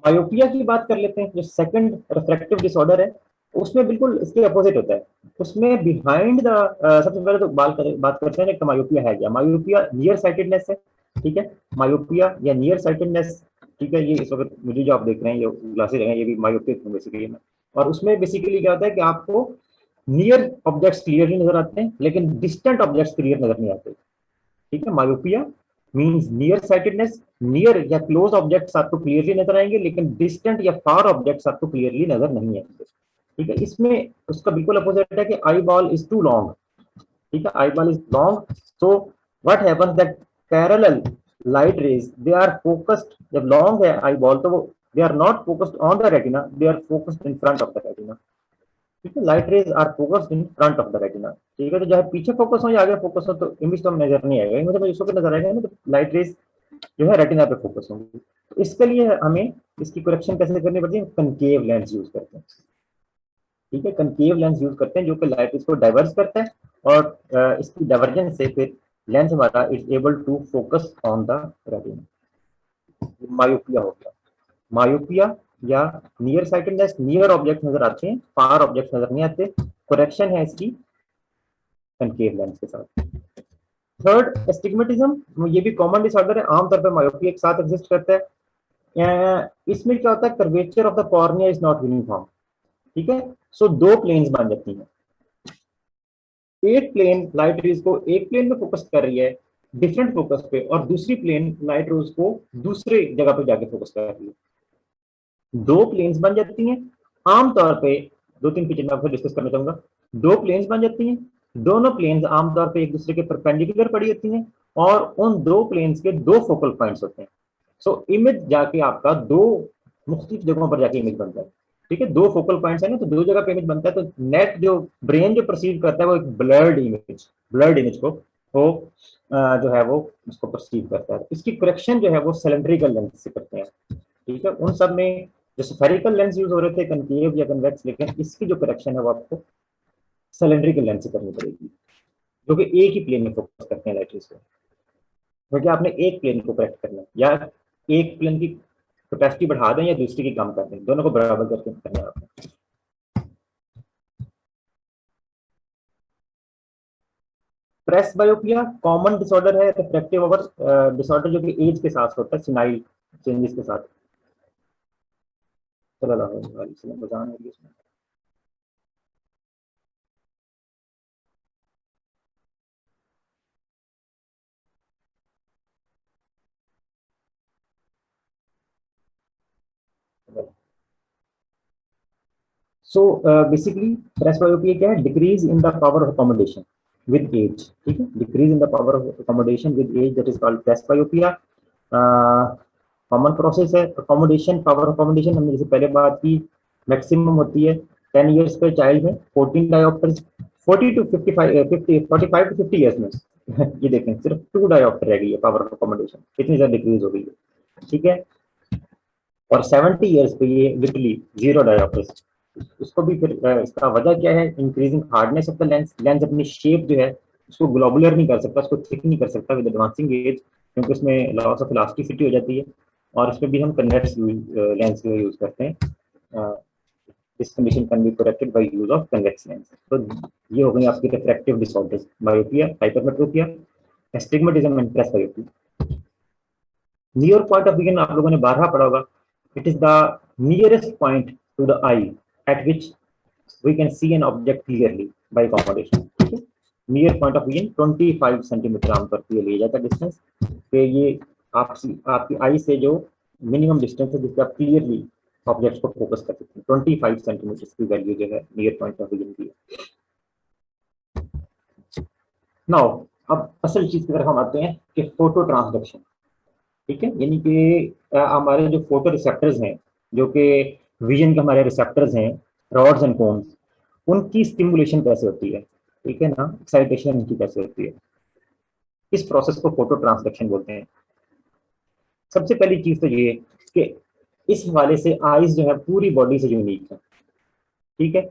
मायोपिया की बात कर लेते हैं, जो सेकंड रिफ्रैक्टिव डिसऑर्डर है, उसमें बिल्कुल इसके अपोजिट होता है। उसमें बिहाइंड द सबसे पहले तो बात करते हैं कि मायोपिया है क्या। मायोपिया नियर साइटेडनेस है, ठीक है, मायोपिया या नियर साइटेडनेस, ठीक है, ये इस वक्त मुझे जो आप देख रहे हैं ये ग्लासेस हैं, ये भी मायोपिया बेसिकली है। और उसमें बेसिकली क्या होता है कि आपको नियर ऑब्जेक्ट्स क्लियरली नजर आते हैं लेकिन डिस्टेंट ऑब्जेक्ट्स क्लियर नजर नहीं आते, ठीक है। Myopia means near sightedness, near या क्लोज ऑब्जेक्ट्स आपको क्लियरली नजर आएंगे लेकिन डिस्टेंट या फार ऑब्जेक्ट्स आपको क्लियरली नजर नहीं आएंगे, ठीक है। इसमें उसका बिल्कुल अपोजिट है कि eyeball is too long, ठीक है, eyeball is long, so what happens that parallel light rays they are focused, जब लॉन्ग है आई बॉल तो वो they are not focused on the retina, they are focused in front of the retina, ठीक है, light rays are focused in front of the retina, ठीक है। तो चाहे पीछे फोकस हो या आगे फोकस हो तो इमेज तो नजर नहीं आएगा, इमेज तो इसको नजर आएगा ना, तो लाइट रेज जो है रेटिना पे फोकस होंगी। तो इसके लिए हमें इसकी करेक्शन कैसे करनी पड़ती है, कंकेव लेंस यूज करते हैं, ठीक है, कंकेव लेंस यूज करते हैं जो कि लाइट रेज को डाइवर्स करता है और इसकी डाइवर्जेंस से फिर लेंस हमारा is able to focus on the retina. Myopia हो गया। मायोपिया या नियर साइटेडनेस, नियर ऑब्जेक्ट नजर आते हैं, फार ऑब्जेक्ट नजर नहीं आते, करेक्शन है इसकी कनकेव लेंस के साथ। थर्ड एस्टिग्मेटिज्म, ये भी कॉमन डिसऑर्डर है, आमतौर पर मायोपिया के साथ एग्जिस्ट करता है। इसमें क्या होता है, curvature of the cornea is not uniform, ठीक है, सो दो प्लेन्स बन जाती हैं, एक प्लेन लाइट रेज को एक प्लेन में फोकस कर रही है डिफरेंट फोकस पे, और दूसरी प्लेन लाइट रेज को दूसरे जगह पे जाके फोकस कर रही है, दो प्लेन्स बन जाती हैं। आमतौर पे दो तीन फीचर मैं आपसे डिस्कस करना चाहूंगा। दो प्लेन्स बन जाती हैं, दोनों प्लेन्स आमतौर पे एक दूसरे के परपेंडिकुलर पड़ी होती हैं और उन दो प्लेन्स के दो फोकल पॉइंट्स होते हैं। सो इमेज जाके आपका दो मुख्तलिफ जगहों पर जाके इमेज बनता है, ठीक है, दो फोकल पॉइंट्स है ना, तो दो जगह पे इमेज बनता है, तो नेट जो ब्रेन जो परसीव करता है वो एक ब्लर्ड इमेज को वो जो है वो उसको परसीव करता है। इसकी करेक्शन जो है वो सिलेंड्रिकल लेंस से करते हैं, ठीक है। उन सब में जो स्फेरिकल लेंस यूज हो रहे थे कनकेव या कन्वेक्स, लेकिन इसकी जो करेक्शन है वो आपको सिलेंड्रिकल लेंस से करनी पड़ेगी, जो कि एक ही प्लेन में फोकस करते हैं लाइट रेज को, क्योंकि आपने एक प्लेन को करेक्ट करना है, या एक प्लेन की कैपेसिटी बढ़ा दें या दूसरी की कम कर दें, दोनों को बराबर करके करना है आपको। प्रेस बायोपिया कॉमन डिसऑर्डर है, रिफ्रैक्टिव ओवर डिसऑर्डर, जो कि एज के साथ होता है, सिनाइल चेंजेस के साथ। सो बेसिकली प्रेस बायोपिया क्या है, decrease in the power of accommodation with age, ठीक है, decrease in the power of accommodation with age, that is called presbyopia. Common process है। अकोमोडेशन, पावर अकोमोडेशन हमने जैसे पहले बात की, मैक्सिमम होती है 10 इयर्स पे चाइल्ड में 14 डायोप्टर्स, 40 टू 55 45 टू 50 इयर्स में ये देखें सिर्फ 2 डायोप्टर रह गई है पावर ऑफ अकोमोडेशन, इतनी ज्यादा डिक्रीज हो गई है, ठीक है। और 70 इयर्स पे ये लिटरली 0 डायोप्टर्स। उसको भी फिर इसका वजह क्या है, increasing hardness of the lens, lens अपनी शेप जो है उसको ग्लोबुलर नहीं कर सकता, उसको थिक नहीं कर सकता विद एडवांसिंग एज, क्योंकि उसमें लॉस ऑफ इलास्टिसिटी हो जाती है, और उसमें भी हम कन्वेक्स लेंस यूज करते हैं। This condition can be corrected by use of convex lens. तो ये हो गई आपकी refractive disorders, myopia, hypermetropia, astigmatism and presbyopia. Near point of view आप लोगों ने 12 पढ़ा होगा It is the nearest point to the eye at which we can see an object clearly by accommodation. ठीक है, near point of vision 25 centimetre आमतौर पर लिया जाता है डिस्टेंस, तो ये आपकी आई से जो मिनिमम डिस्टेंस है जिससे आप क्लियरली ऑब्जेक्ट्स को फोकस कर सकते हैं, 25 सेंटीमीटर की वैल्यू जो है नियर पॉइंट ऑफ विजन की। नाउ अब असल चीज की तरफ हम आते हैं कि फोटो ट्रांसडक्शन। ठीक है, यानी कि हमारे जो फोटो रिसेप्टर्स हैं, जो कि विजन के हमारे रिसेप्टर्स हैं, रॉड्स एंड कोन्स, उनकी स्टिमुलेशन कैसे होती है, ठीक है ना, एक्साइटेशन उनकी कैसे होती है, इस प्रोसेस को फोटो ट्रांसडक्शन बोलते हैं। सबसे पहली चीज तो ये कि इस हवाले से आईज जो है पूरी बॉडी से यूनिक है। ठीक है,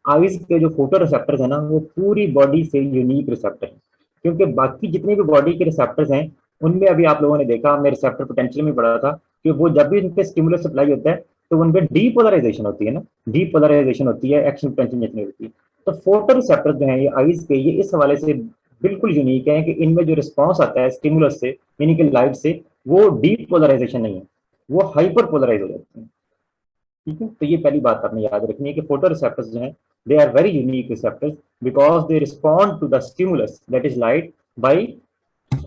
आईज के जो फोटो रिसेप्टर्स है ना वो पूरी बॉडी से यूनिक रिसेप्टर है, क्योंकि बाकी जितने भी बॉडी के रिसेप्टर्स हैं उनमें अभी आप लोगों ने देखा, हमने रिसेप्टर पोटेंशियल में पढ़ा था कि वो जब भी उनपे स्टिमुलस सप्लाई होता है तो उनपे डीपोलराइजेशन होती है ना, डीपोलराइजेशन होती है, एक्शन पोटेंशियल नहीं होती। तो फोटो रिसेप्टर जो है ये आईज के, ये इस हवाले से बिल्कुल यूनिक है कि इनमें जो रिस्पॉन्स आता है स्टिमुलस से यानी कि लाइट से, वो डीपोलराइजेशन नहीं है, वो हाइपर पोलराइज हो जाते हैं। ठीक है, तो ये पहली बात आपने याद रखनी है कि फोटो रिसेप्टर्स जो हैं they are very unique receptors because they respond to the stimulus that is light by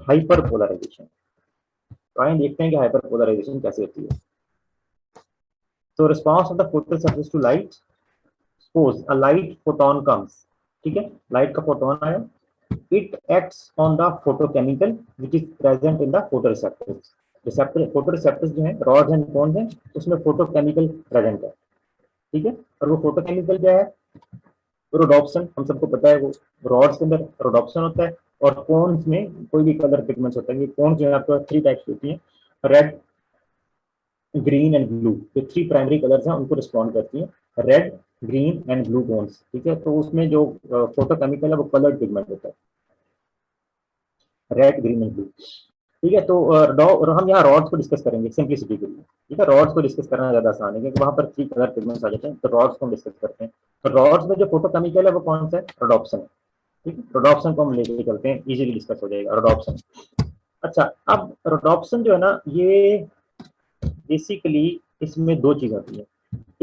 hyperpolarization. तो आइए देखते हैं कि हाइपर पोलराइजेशन कैसे होती है। तो response of the photoreceptors to light, suppose a light photon comes, ठीक है, लाइट का फोटोन आया, it acts on the photochemical which is present in the photoreceptors. Receptor photoreceptors जो है रॉड्स एंड कोन्स हैं, उसमें फोटोकेमिकल प्रेजेंट है। ठीक है, और वो फोटोकेमिकल क्या है, रोडोप्सिन, हम सबको पता है, वो रॉड्स के अंदर रोडोप्सिन होता है और कोन्स में कोई भी कलर पिगमेंट्स होता है। ये कोन्स जो है आपको 3 टाइप्स होती हैं, रेड, ग्रीन एंड ब्लू, जो 3 प्राइमरी कलर्स हैं उनको रिस्पॉन्ड करती हैं, red, green and blue cones. ठीक है, तो उसमें जो फोटोकेमिकल है वो कलर्ड पिगमेंट होता है, रेड, ग्रीन एंड ब्लू। ठीक है, तो हम यहाँ रॉड्स को डिस्कस करेंगे सिंपलिसिटी के लिए। ठीक है, रॉड्स को डिस्कस करना ज्यादा आसान है क्योंकि वहां पर 3 कलर पिगमेंट्स आ जाते हैं, तो रॉड्स को हम डिस्कस करते हैं। तो रॉड्स में जो फोटोकेमिकल है वो कौन सा है, रोडोप्सिन है। ठीक है, रोडोप्सिन को हम लेके चलते हैं, इजीली डिस्कस हो जाएगा रोडोप्सिन। अच्छा, अब रोडोप्सिन जो है ना, ये बेसिकली इसमें 2 चीजें होती है,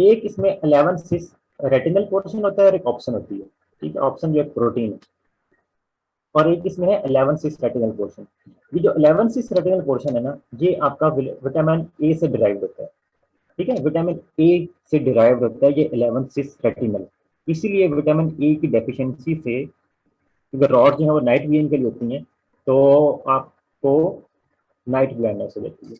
एक इसमें 11-cis रेटिनल पोर्शन होता है और एक ऑप्शन होती है। ठीक है, ऑप्शन जो एक प्रोटीन है और एक इसमें है 11-cis रेटिनल पोर्शन। ये जो 11-cis रेटिनल पोर्शन है ना, ये आपका विटामिन ए से डिराइव होता है। ठीक है, विटामिन ए से डिराइव होता है ये 11-cis रेटिनल। इसीलिए विटामिन ए की डेफिशिएंसी से, क्योंकि रॉड जो है वो नाइट विजन के लिए होती हैं, तो आपको नाइट ब्लाइंडनेस हो जाती है।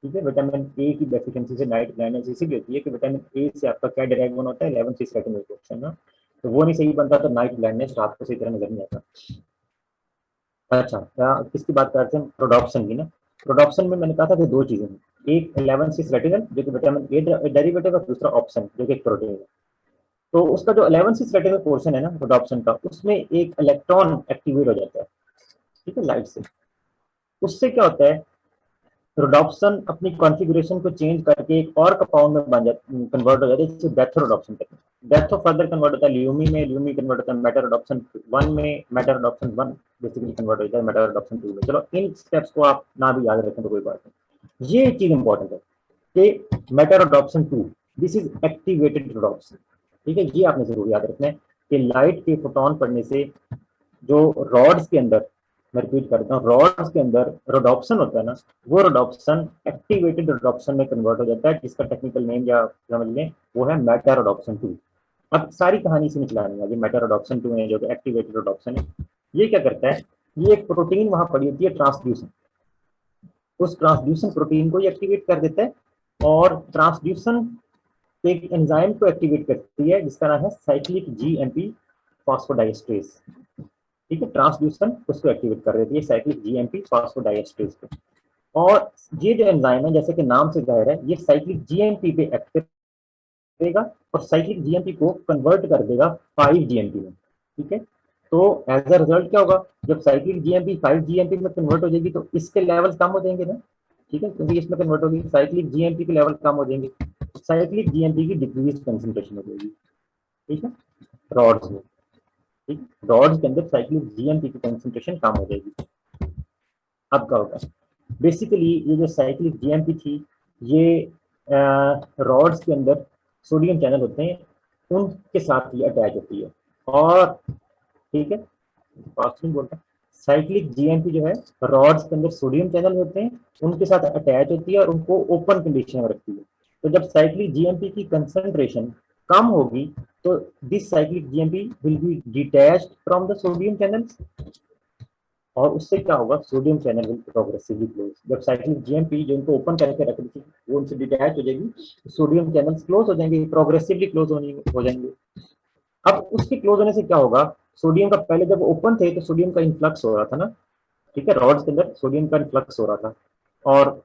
ठीक है, विटामिन ए की डेफिशिएंसी से नाइट ब्लाइंडनेस इसीलिए होती है कि विटामिन ए से आपका क्या डिराइव होना होता है, 11-cis रेटिनल पोर्शन ना, तो वो नहीं सही बनता तो नाइट ब्लाइंडनेस रात को सही तरह नजर नहीं आता। अच्छा, किसकी बात करते हैं, रोडोप्सिन की ना। रोडोप्सिन में मैंने कहा था कि 2 चीजें हैं, एक 11-cis रेटिनल जो कि विटामिन ए डेरिवेटिव है, दूसरा ऑप्शन जो कि एक प्रोटीन है। तो उसका जो 11-cis रेटिनल पोर्शन है ना रोडोप्सिन का, उसमें एक इलेक्ट्रॉन एक्टिवेट हो जाता है, ठीक है, लाइट से। उससे क्या होता है, रोडोप्सिन अपनी कॉन्फ़िगरेशन को चेंज करके एक और कंपाउंड में बन जाता, कन्वर्ट हो जाता है, जिसे डेथरोडोप्सिन कहते हैं। डेथो फर्दर कन्वर्ट होता है ल्यूमी में, ल्यूमी कन्वर्ट होता है मेटारोडोप्सिन 1 में, मेटारोडोप्सिन 1 बेसिकली कन्वर्ट हो जाता है मेटारोडोप्सिन 2 में। चलो इन स्टेप्स को आप ना भी याद रखें तो कोई बात नहीं, ये चीज इंपॉर्टेंट है कि मेटारोडोप्सिन 2 दिस इज एक्टिवेटेड रोडोप्सिन। ठीक है, ये आपने जरूर याद रखना है कि लाइट के फोटोन पड़ने से जो रॉड्स के अंदर, मैं रिपीट करता हूँ, रॉड्स के अंदर रोडोप्सिन होता है ना, वो रोडोप्सिन एक्टिवेटेड रोडोप्सिन में कन्वर्ट हो जाता है, जिसका टेक्निकल नेम या समझ लें वो है मेटारोडोप्सिन 2। अब सारी कहानी से निकलानी है, ये मेटारोडोप्सिन 2 है जो कि एक्टिवेटेड रोडोप्सिन है। ये क्या करता है, ये एक प्रोटीन वहां पड़ी होती है ट्रांसड्यूसन, उस ट्रांसड्यूसन प्रोटीन को ये एक्टिवेट कर देता है और ट्रांसड्यूसन एक एंजाइम को एक्टिवेट करती है जिसका नाम है साइक्लिक जीएमपी फॉस्फोडाइएस्ट्रेज। ठीक है, ट्रांसड्यूसन उसको एक्टिवेट कर देती है, साइक्लिक जीएमपी फॉस्फोडाइएस्ट्रेज को। और ये जो एंजाइम है, जैसे कि नाम से जाहिर है, ये साइक्लिक जीएमपी पे एक्ट करेगा और साइक्लिक जीएमपी को कन्वर्ट कर देगा 5-GMP में। ठीक है, तो एज अ रिजल्ट क्या होगा, जब साइक्लिक जीएमपी 5-GMP में कन्वर्ट हो जाएगी तो इसके लेवल कम हो जाएंगे ना। ठीक है, क्योंकि इसमें कन्वर्ट होगी, साइक्लिक जीएमपी के लेवल कम हो जाएंगे, साइक्लिक जीएमपी की डिक्रीज कंसंट्रेशन हो जाएगी। ठीक है, रॉड्स में, ठीक, रॉड्स के अंदर साइक्लिक जीएमपी की कंसंट्रेशन कम हो जाएगी। अब क्या होगा, बेसिकली ये जो साइक्लिक जीएमपी थी ये रॉड्स के अंदर सोडियम चैनल होते हैं, उनके साथ ये अटैच होती है। और ठीक है, फास्ट नहीं बोलता, साइक्लिक जीएमपी जो है रॉड्स के अंदर सोडियम चैनल होते हैं, उनके साथ अटैच होती है और उनको ओपन कंडीशन में रखती है। तो जब साइक्लिक जीएमपी की कंसंट्रेशन कम होगी तो this cyclic GMP will be detached from the sodium channels, और उससे क्या होगा, sodium channel will progressively close. जब साइक्लिक जीएमपी जो इनको ओपन करके रख दी थी वो उनसे डिटैच हो जाएगी, सोडियम चैनल्स क्लोज हो जाएंगे, प्रोग्रेसिवली क्लोज हो जाएंगे। अब उसके क्लोज होने से क्या होगा, सोडियम का पहले जब ओपन थे तो सोडियम का इन्फ्लक्स हो रहा था ना, ठीक है, रॉड्स के अंदर सोडियम का इन्फ्लक्स हो रहा था और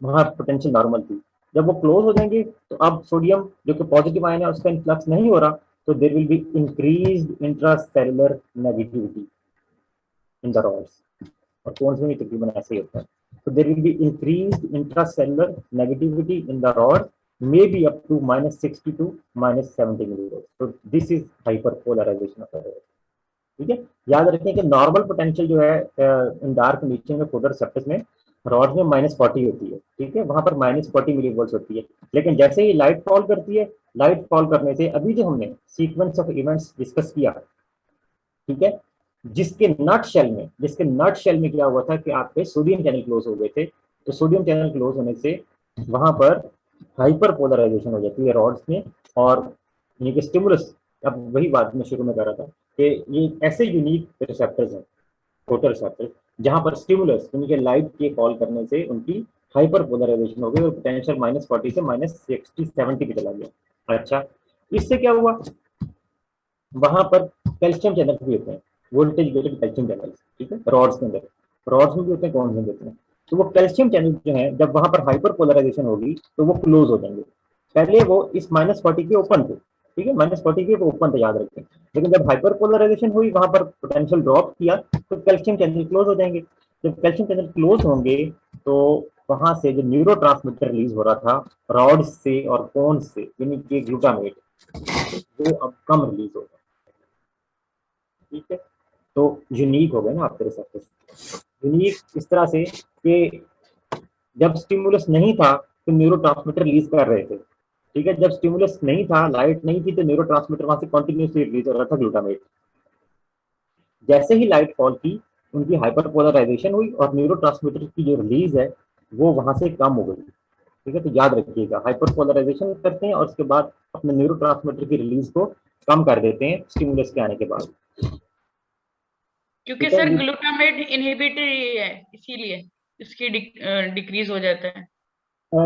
वहां पोटेंशियल नॉर्मल थी। जब वो क्लोज हो जाएंगे तो अब सोडियम जो कि पॉजिटिव आयन है उसका इन्फ्लक्स नहीं हो रहा, तो there will be increased intracellular negativity in the rods, और कोन्स में भी तकरीबन ऐसे ही होता है। तो there will be increased intracellular negativity in the rod, may be up to -60 to -70 millivolts. So this is hyperpolarization of the rod. ठीक है, याद रखें कि नॉर्मल पोटेंशियल जो है इन डार्क कंडीशन में फोटोरिसेप्टर्स में रॉड में -40 होती है, ठीक है, वहां पर -40 मिलीवोल्ट्स होती है। लेकिन जैसे ही लाइट फॉल करती है, लाइट फॉल करने से अभी जो हमने सीक्वेंस ऑफ इवेंट्स डिस्कस किया, ठीक है, जिसके नट शेल में क्या हुआ था कि आपके सोडियम चैनल क्लोज हो गए थे, तो सोडियम चैनल क्लोज होने से वहां पर हाइपर पोलराइजेशन हो जाती है रॉड्स में, और यानी कि स्टिमुलस, अब वही बात मैं शुरू में कर रहा था कि ये ऐसे यूनिक रिसेप्टर्स हैं, फोटो रिसेप्टर्स, जहां पर स्टिमुलस यानी कि लाइट के फॉल करने से उनकी हाइपर पोलराइजेशन हो गई और पोटेंशियल -40 से -60-70 पे चला गया। अच्छा, इससे क्या हुआ, वहां पर कैल्शियम चैनल भी होते हैं, वोल्टेज गेटेड कैल्शियम चैनल, ठीक है, रॉड्स के अंदर, रॉड्स में भी होते हैं, कौन से होते हैं, तो वो कैल्शियम चैनल जो है जब वहां पर हाइपर पोलराइजेशन होगी तो वो क्लोज हो जाएंगे। पहले वो इस -40 के ओपन थे, ठीक है, -40 के ओपन थे, याद रखें, लेकिन जब हाइपर पोलराइजेशन हुई वहां पर पोटेंशियल ड्रॉप किया तो कैल्शियम चैनल क्लोज हो जाएंगे। जब कैल्शियम चैनल क्लोज होंगे तो वहां से जो न्यूरो ट्रांसमीटर रिलीज हो रहा था रॉड से और कोन से, यानी कि ग्लूटामेट, वो अब कम रिलीज होगा। ठीक है, तो यूनिक हो गए ना आपके रिसेप्टर्स, यूनिक इस तरह से कि जब स्टिमुलस नहीं था तो न्यूरोट्रांसमीटर रिलीज कर रहे थे, ठीक है, जब स्टिमुलस नहीं था, लाइट नहीं थी, तो न्यूरोट्रांसमीटर वहां से कंटिन्यूसली रिलीज हो रहा था ग्लूटामेट। जैसे ही लाइट फॉल की, उनकी हाइपरपोलराइजेशन हुई और न्यूरोट्रांसमीटर की जो रिलीज है वो वहां से कम हो गई। ठीक है, तो याद रखिएगा, हाइपरपोलराइजेशन करते हैं और उसके बाद अपने न्यूरोट्रांसमीटर की रिलीज को कम कर देते हैं स्टिमुलस के आने के बाद, क्योंकि सर ग्लूटामेट इनहिबिटरी है, इसीलिए इसकी डिक्रीज हो जाता है।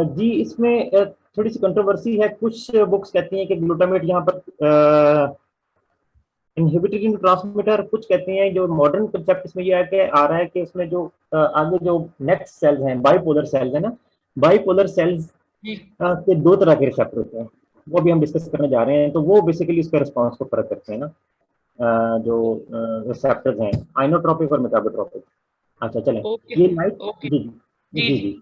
जी, इसमें थोड़ी सी कंट्रोवर्सी है, कुछ बुक्स कहती हैं कि ग्लूटामेट यहाँ पर इनहिबिटरी ट्रांसमीटर, कुछ कहते हैं जो मॉडर्न कंसेप्ट इसमें ये है आ रहा है कि इसमें जो आगे जो नेक्स्ट सेल्स हैं, बाइपोलर सेल्स है ना, बाइपोलर सेल्स के दो तरह के रिसेप्टर होते हैं, वो भी हम डिस्कस करने जा रहे हैं, तो वो बेसिकली इसके रिस्पॉन्स को फर्क करते हैं ना, जो रिसेप्टर्स हैं आइनोट्रोपिक और मेटाबोट्रोपिक। अच्छा चलें, ये लाइट, जी जी जी जी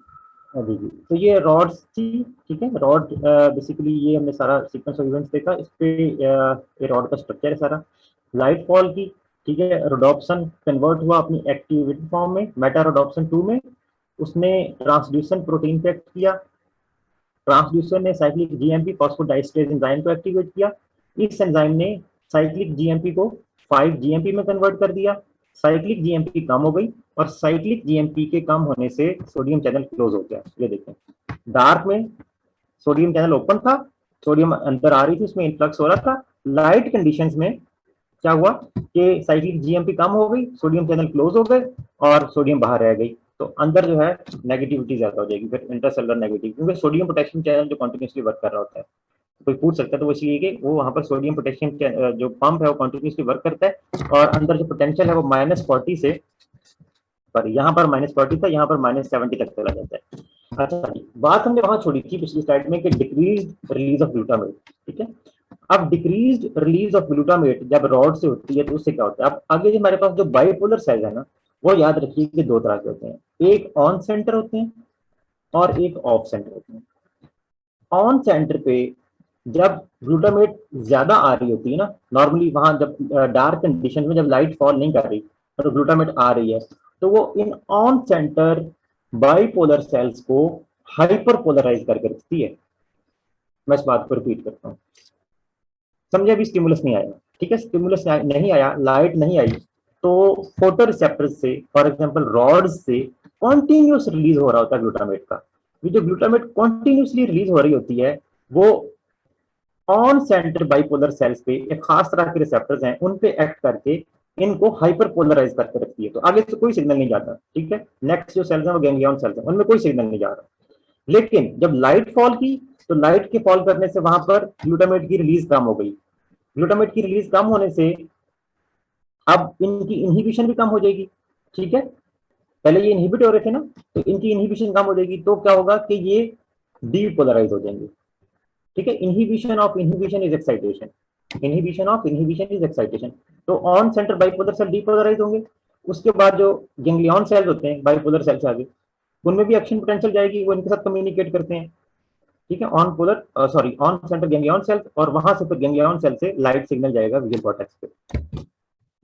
जी जी, तो ये रॉड्स थी, ठीक है, रॉड बेसिकली ये हमने सारा सीक्वेंस ऑफ इवेंट्स देखा, इस पे ये रॉड का स्ट्रक्चर है सारा। लाइट फॉल की, ठीक है, रोडोप्सिन कन्वर्ट हुआ अपनी एक्टिवेटेड फॉर्म में मेटा रोडोप्सिन 2 में, उसने ट्रांसड्यूसन प्रोटीन पे एक्ट किया, ट्रांसड्यूसर ने साइक्लिक जीएमपी फॉस्फोडाइस्टेरेज एंजाइम को एक्टिवेट किया, इस एंजाइम ने साइक्लिक जीएमपी को 5 जीएमपी में कन्वर्ट कर दिया, साइक्लिक जीएमपी कम हो गई और साइक्लिक जीएमपी के कम होने से सोडियम चैनल क्लोज हो गया। ये देखें, डार्क में सोडियम चैनल ओपन था, सोडियम अंदर आ रही थी, उसमें इन्फ्लक्स हो रहा था, लाइट कंडीशंस में क्या हुआ कि साइक्लिक जीएमपी कम हो गई, सोडियम चैनल क्लोज हो गए और सोडियम बाहर रह गई, तो अंदर जो है नेगेटिविटी ज्यादा हो जाएगी, फिर इंट्रासेलुलर नेगेटिव, क्योंकि सोडियम पोटेशियम चैनल जो कंटिन्यूसली वर्क कर रहा होता है, कोई पूछ सकता है, तो वो इसलिए कि वो वहाँ पर सोडियम पोटेशियम जो पंप है वो कंटिन्यूसली वर्क करता है और अंदर जो पोटेंशियल है वो -40 से, पर यहाँ पर -40 था, यहाँ पर -70 तक चला जाता है। अच्छा, बात हमने वहां छोड़ी थी पिछली स्लाइड में कि डिक्रीज्ड रिलीज ऑफ ग्लूटामेट, ठीक है, अब डिक्रीज्ड रिलीज ऑफ ग्लूटामेट जब रॉड से होती है तो उससे क्या होता है, अब आगे जो हमारे पास जो बाइपोलर सेल है ना, वो याद रखिए कि दो तरह के होते हैं, एक ऑन सेंटर होते हैं और एक ऑफ सेंटर होते हैं। ऑन सेंटर पे जब ग्लूटामेट ज्यादा आ रही होती है ना, नॉर्मली वहां जब डार्क कंडीशन में जब लाइट फॉल नहीं कर रही तो ग्लूटामेट आ रही है, तो वो इन ऑन सेंटर बाइपोलर सेल्स को हाइपर पोलराइज करके रखती है। मैं इस बात को रिपीट करता हूँ, समझे? अभी स्टिमुलस नहीं आया, ठीक है, स्टिमुलस नहीं आया, लाइट नहीं आई, तो फोटो रिसेप्टर्स से, फॉर एग्जांपल रॉड्स से कॉन्टिन्यूस रिलीज हो रहा होता है ग्लूटामेट का। ये जो ग्लूटामेट कॉन्टिन्यूसली रिलीज हो रही होती है वो ऑन सेंटर बाइपोलर सेल्स पे, एक खास तरह के रिसेप्टर्स हैं, उन पे एक्ट करके इनको हाइपर पोलराइज करके रखती है। तो आगे से कोई सिग्नल नहीं जाता, ठीक है। नेक्स्ट जो सेल्स हैं वो गैंग्लियन सेल्स हैं, उनमें कोई सिग्नल नहीं जा रहा। लेकिन जब लाइट फॉल की, तो लाइट के फॉल करने से वहां पर ग्लूटामेट की रिलीज कम हो गई। ग्लूटामेट की रिलीज कम होने से अब इनकी इनहिबिशन भी कम हो जाएगी, ठीक है। पहले ये इनहिबिट हो रहे थे ना, तो इनकी इनहिबिशन कम हो जाएगी, तो क्या होगा कि ये डीपोलराइज हो जाएंगे, ठीक है। Inhibition of inhibition is excitation, inhibition of inhibition is excitation. तो on centre bipolar cell depolarise होंगे। उसके बाद जो गैंग्लियन सेल्स होते हैं बाइपोलर सेल्स आगे, उनमें भी एक्शन पोटेंशियल जाएगी, वो इनके साथ कम्युनिकेट करते हैं, ठीक है। On polar sorry on centre ganglion cells, और वहां से फिर गैंग्लियन सेल से लाइट सिग्नल जाएगा विजुअल कॉर्टेक्स पे।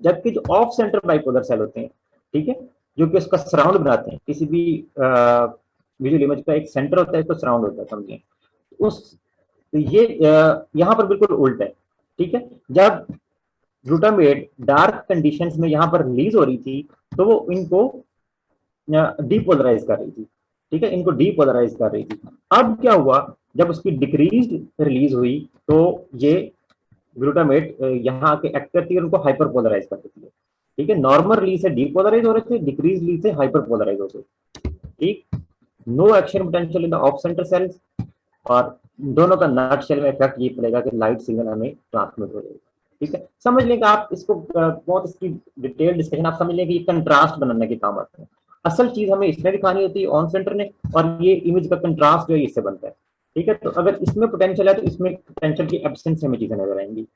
जबकि जो ऑफ सेंटर बाइपोलर सेल होते हैं, ठीक है, जो कि उसका सराउंड बनाते हैं, किसी भी विजुअल इमेज का एक सेंटर होता है, तो सराउंड होता है, समझिए। उस ये यहाँ पर बिल्कुल उल्टा है, ठीक है। जब ग्लूटामेट डार्क कंडीशंस में यहाँ पर रिलीज हो रही थी, तो वो इनको डीपोलराइज कर रही थी, ठीक है, इनको डीपोलराइज कर रही थी। अब क्या हुआ, जब उसकी डिक्रीज रिलीज हुई, तो ये ग्लूटामेट यहाँ के एक्ट करती है, उनको हाइपर पोलराइज कर देती है, ठीक है। नॉर्मल रिलीज से डीपोलराइज हो रहे थे, डिक्रीज रिलीज से हाइपर पोलराइज हो गए, ठीक। No action potential in the off centre cells, और दोनों का नट शेल में इफेक्ट ये पड़ेगा कि लाइट सिग्नल हमें ट्रांसमिट हो जाएगा, ठीक है। समझ लें कि आप इसको बहुत इसकी डिटेल डिस्कशन आप समझ लें कि ये कंट्रास्ट बनाने के काम आते हैं। असल चीज हमें इसमें दिखानी होती है ऑन सेंटर ने, और ये इमेज का कंट्रास्ट जो है इससे बनता है, ठीक है। तो अगर इसमें पोटेंशियल है, तो इसमें पोटेंशियल की एब्सेंस में चीजें नजर आएंगी।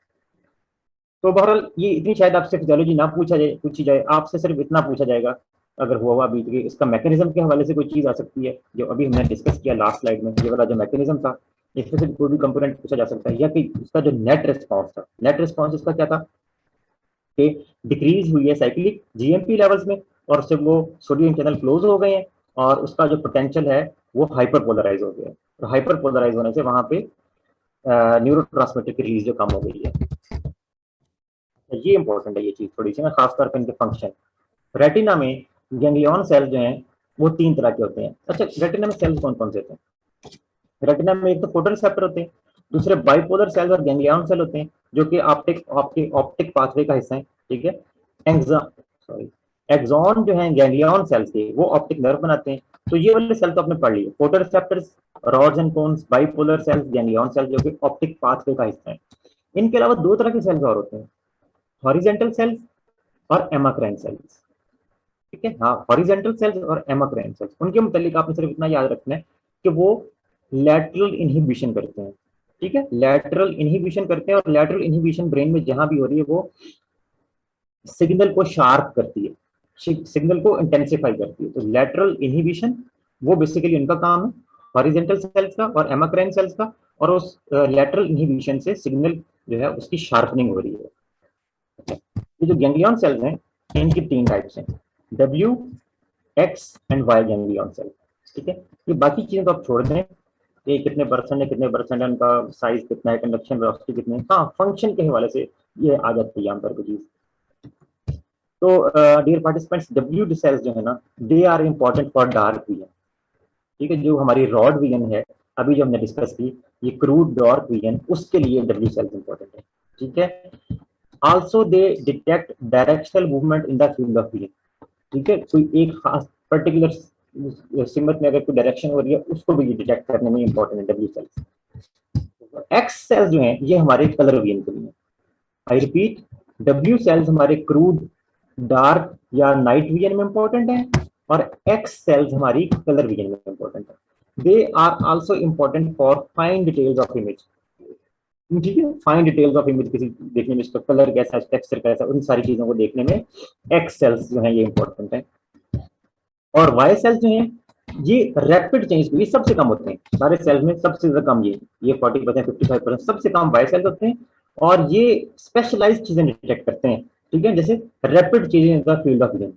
तो बहरहाल ये इतनी शायद आपसे फिजियोलॉजी ना पूछी जाए, आपसे सिर्फ इतना पूछा जाएगा अगर हुआ बीत गई, इसका मैकेनिज्म के हवाले से कोई चीज आ सकती है, जो अभी हमने डिस्कस किया लास्ट स्लाइड में, ये वाला जो मैकेनिज्म था, इसमें से कोई भी कंपोनेंट पूछा जा सकता है, या कि इसका जो नेट रिस्पॉन्स था, नेट रिस्पॉन्स इसका क्या था कि डिक्रीज हुई है साइक्लिक जीएमपी लेवल्स में, और उससे वो सोडियम चैनल क्लोज हो गए हैं, और उसका जो पोटेंशियल है वो हाइपर पोलराइज हो गया है। तो हाइपर पोलराइज होने से वहां पे न्यूरोट्रांसमीटर की रिलीज जो कम हो गई है। ये इंपॉर्टेंट है ये चीज थोड़ी सी ना, खासतौर पर इनके फंक्शन। रेटिना में गैंग्लियन सेल जो हैं वो 3 तरह के होते हैं। अच्छा, रेटिना में सेल्स कौन कौन से होते हैं? रेटिना में एक तो फोटो रिसेप्टर होते हैं, दूसरे बाइपोलर सेल्स और गैंग्लियन सेल होते हैं, जो कि ऑप्टिक पाथवे का हिस्सा है, ठीक है। एक्सॉन जो है गैंग्लियन सेल्स के, वो ऑप्टिक नर्व बनाते हैं। तो ये वाले सेल तो आपने पढ़ लिए, photoreceptors, rods and cones, bipolar cells, ganglion cells, जो कि ऑप्टिक पाथवे का हिस्सा है। इनके अलावा 2 तरह के सेल्स और होते हैं, हॉरिजेंटल सेल्स और एमाक्राइन सेल्स, ठीक है। हाँ, हॉरिजेंटल सेल्स और एमाक्राइन सेल्स, उनके मुतालिक आपने सिर्फ इतना याद रखना है कि वो लैटरल इनहिबिशन करते हैं, ठीक है। लैटरल इनहिबिशन करते हैं, और लैटरल इनहिबिशन ब्रेन में जहां भी हो रही है वो सिग्नल को शार्प करती है, सिग्नल को इंटेंसिफाई करती है। तो लैटरल इनहिबिशन वो बेसिकली उनका काम है, हॉरिजेंटल सेल्स का और एमाक्राइन सेल्स का, और उस लैटरल इनहिबिशन से सिग्नल जो है उसकी शार्पनिंग हो रही है। ये जो गैंग्लियन सेल्स हैं इनकी 3 टाइप्स हैं, W, X and Y ganglion cell, ठीक है। ये बाकी चीजें तो आप छोड़ दें, ये कितने परसेंट है, उनका साइज कितना है, कंडक्शन वेलोसिटी कितनी है, हाँ फंक्शन के हवाले से ये आ जाती है यहाँ पर कोई चीज। तो डियर पार्टिसिपेंट्स, W सेल्स जो है ना, they are important for dark vision, ठीक है। जो हमारी रॉड विजन है अभी जो हमने डिस्कस की, ये क्रूड डार्क विजन, उसके लिए W सेल्स इंपॉर्टेंट है, ठीक है। Also they detect directional movement in the field of vision, ठीक है। कोई एक खास पर्टिकुलर सिमत में अगर कोई डायरेक्शन हो रही है, उसको भी डिटेक्ट करने में इंपॉर्टेंट है W सेल्स। X सेल्स जो हैं ये हमारे कलर विजन के लिए, आई रिपीट, W सेल्स हमारे क्रूड डार्क या नाइट विजन में इंपॉर्टेंट है, और X सेल्स हमारी कलर विजन में इंपॉर्टेंट है। They are also important for fine details of image, ठीक है। फाइन डिटेल्स ऑफ इमेज, किसी देखने में इसका कलर कैसा है, टेक्सचर कैसा है, उन सारी चीजों को देखने में X सेल्स जो है ये इंपॉर्टेंट है। और Y सेल्स जो हैं ये रैपिड चेंज को, ये सबसे कम होते हैं सारे सेल्स में, सबसे ज्यादा कम ये 40%, 55%, सबसे कम Y सेल्स होते हैं, और ये स्पेशलाइज्ड चीजें डिटेक्ट करते हैं, ठीक है। जैसे rapid changes in the field of vision,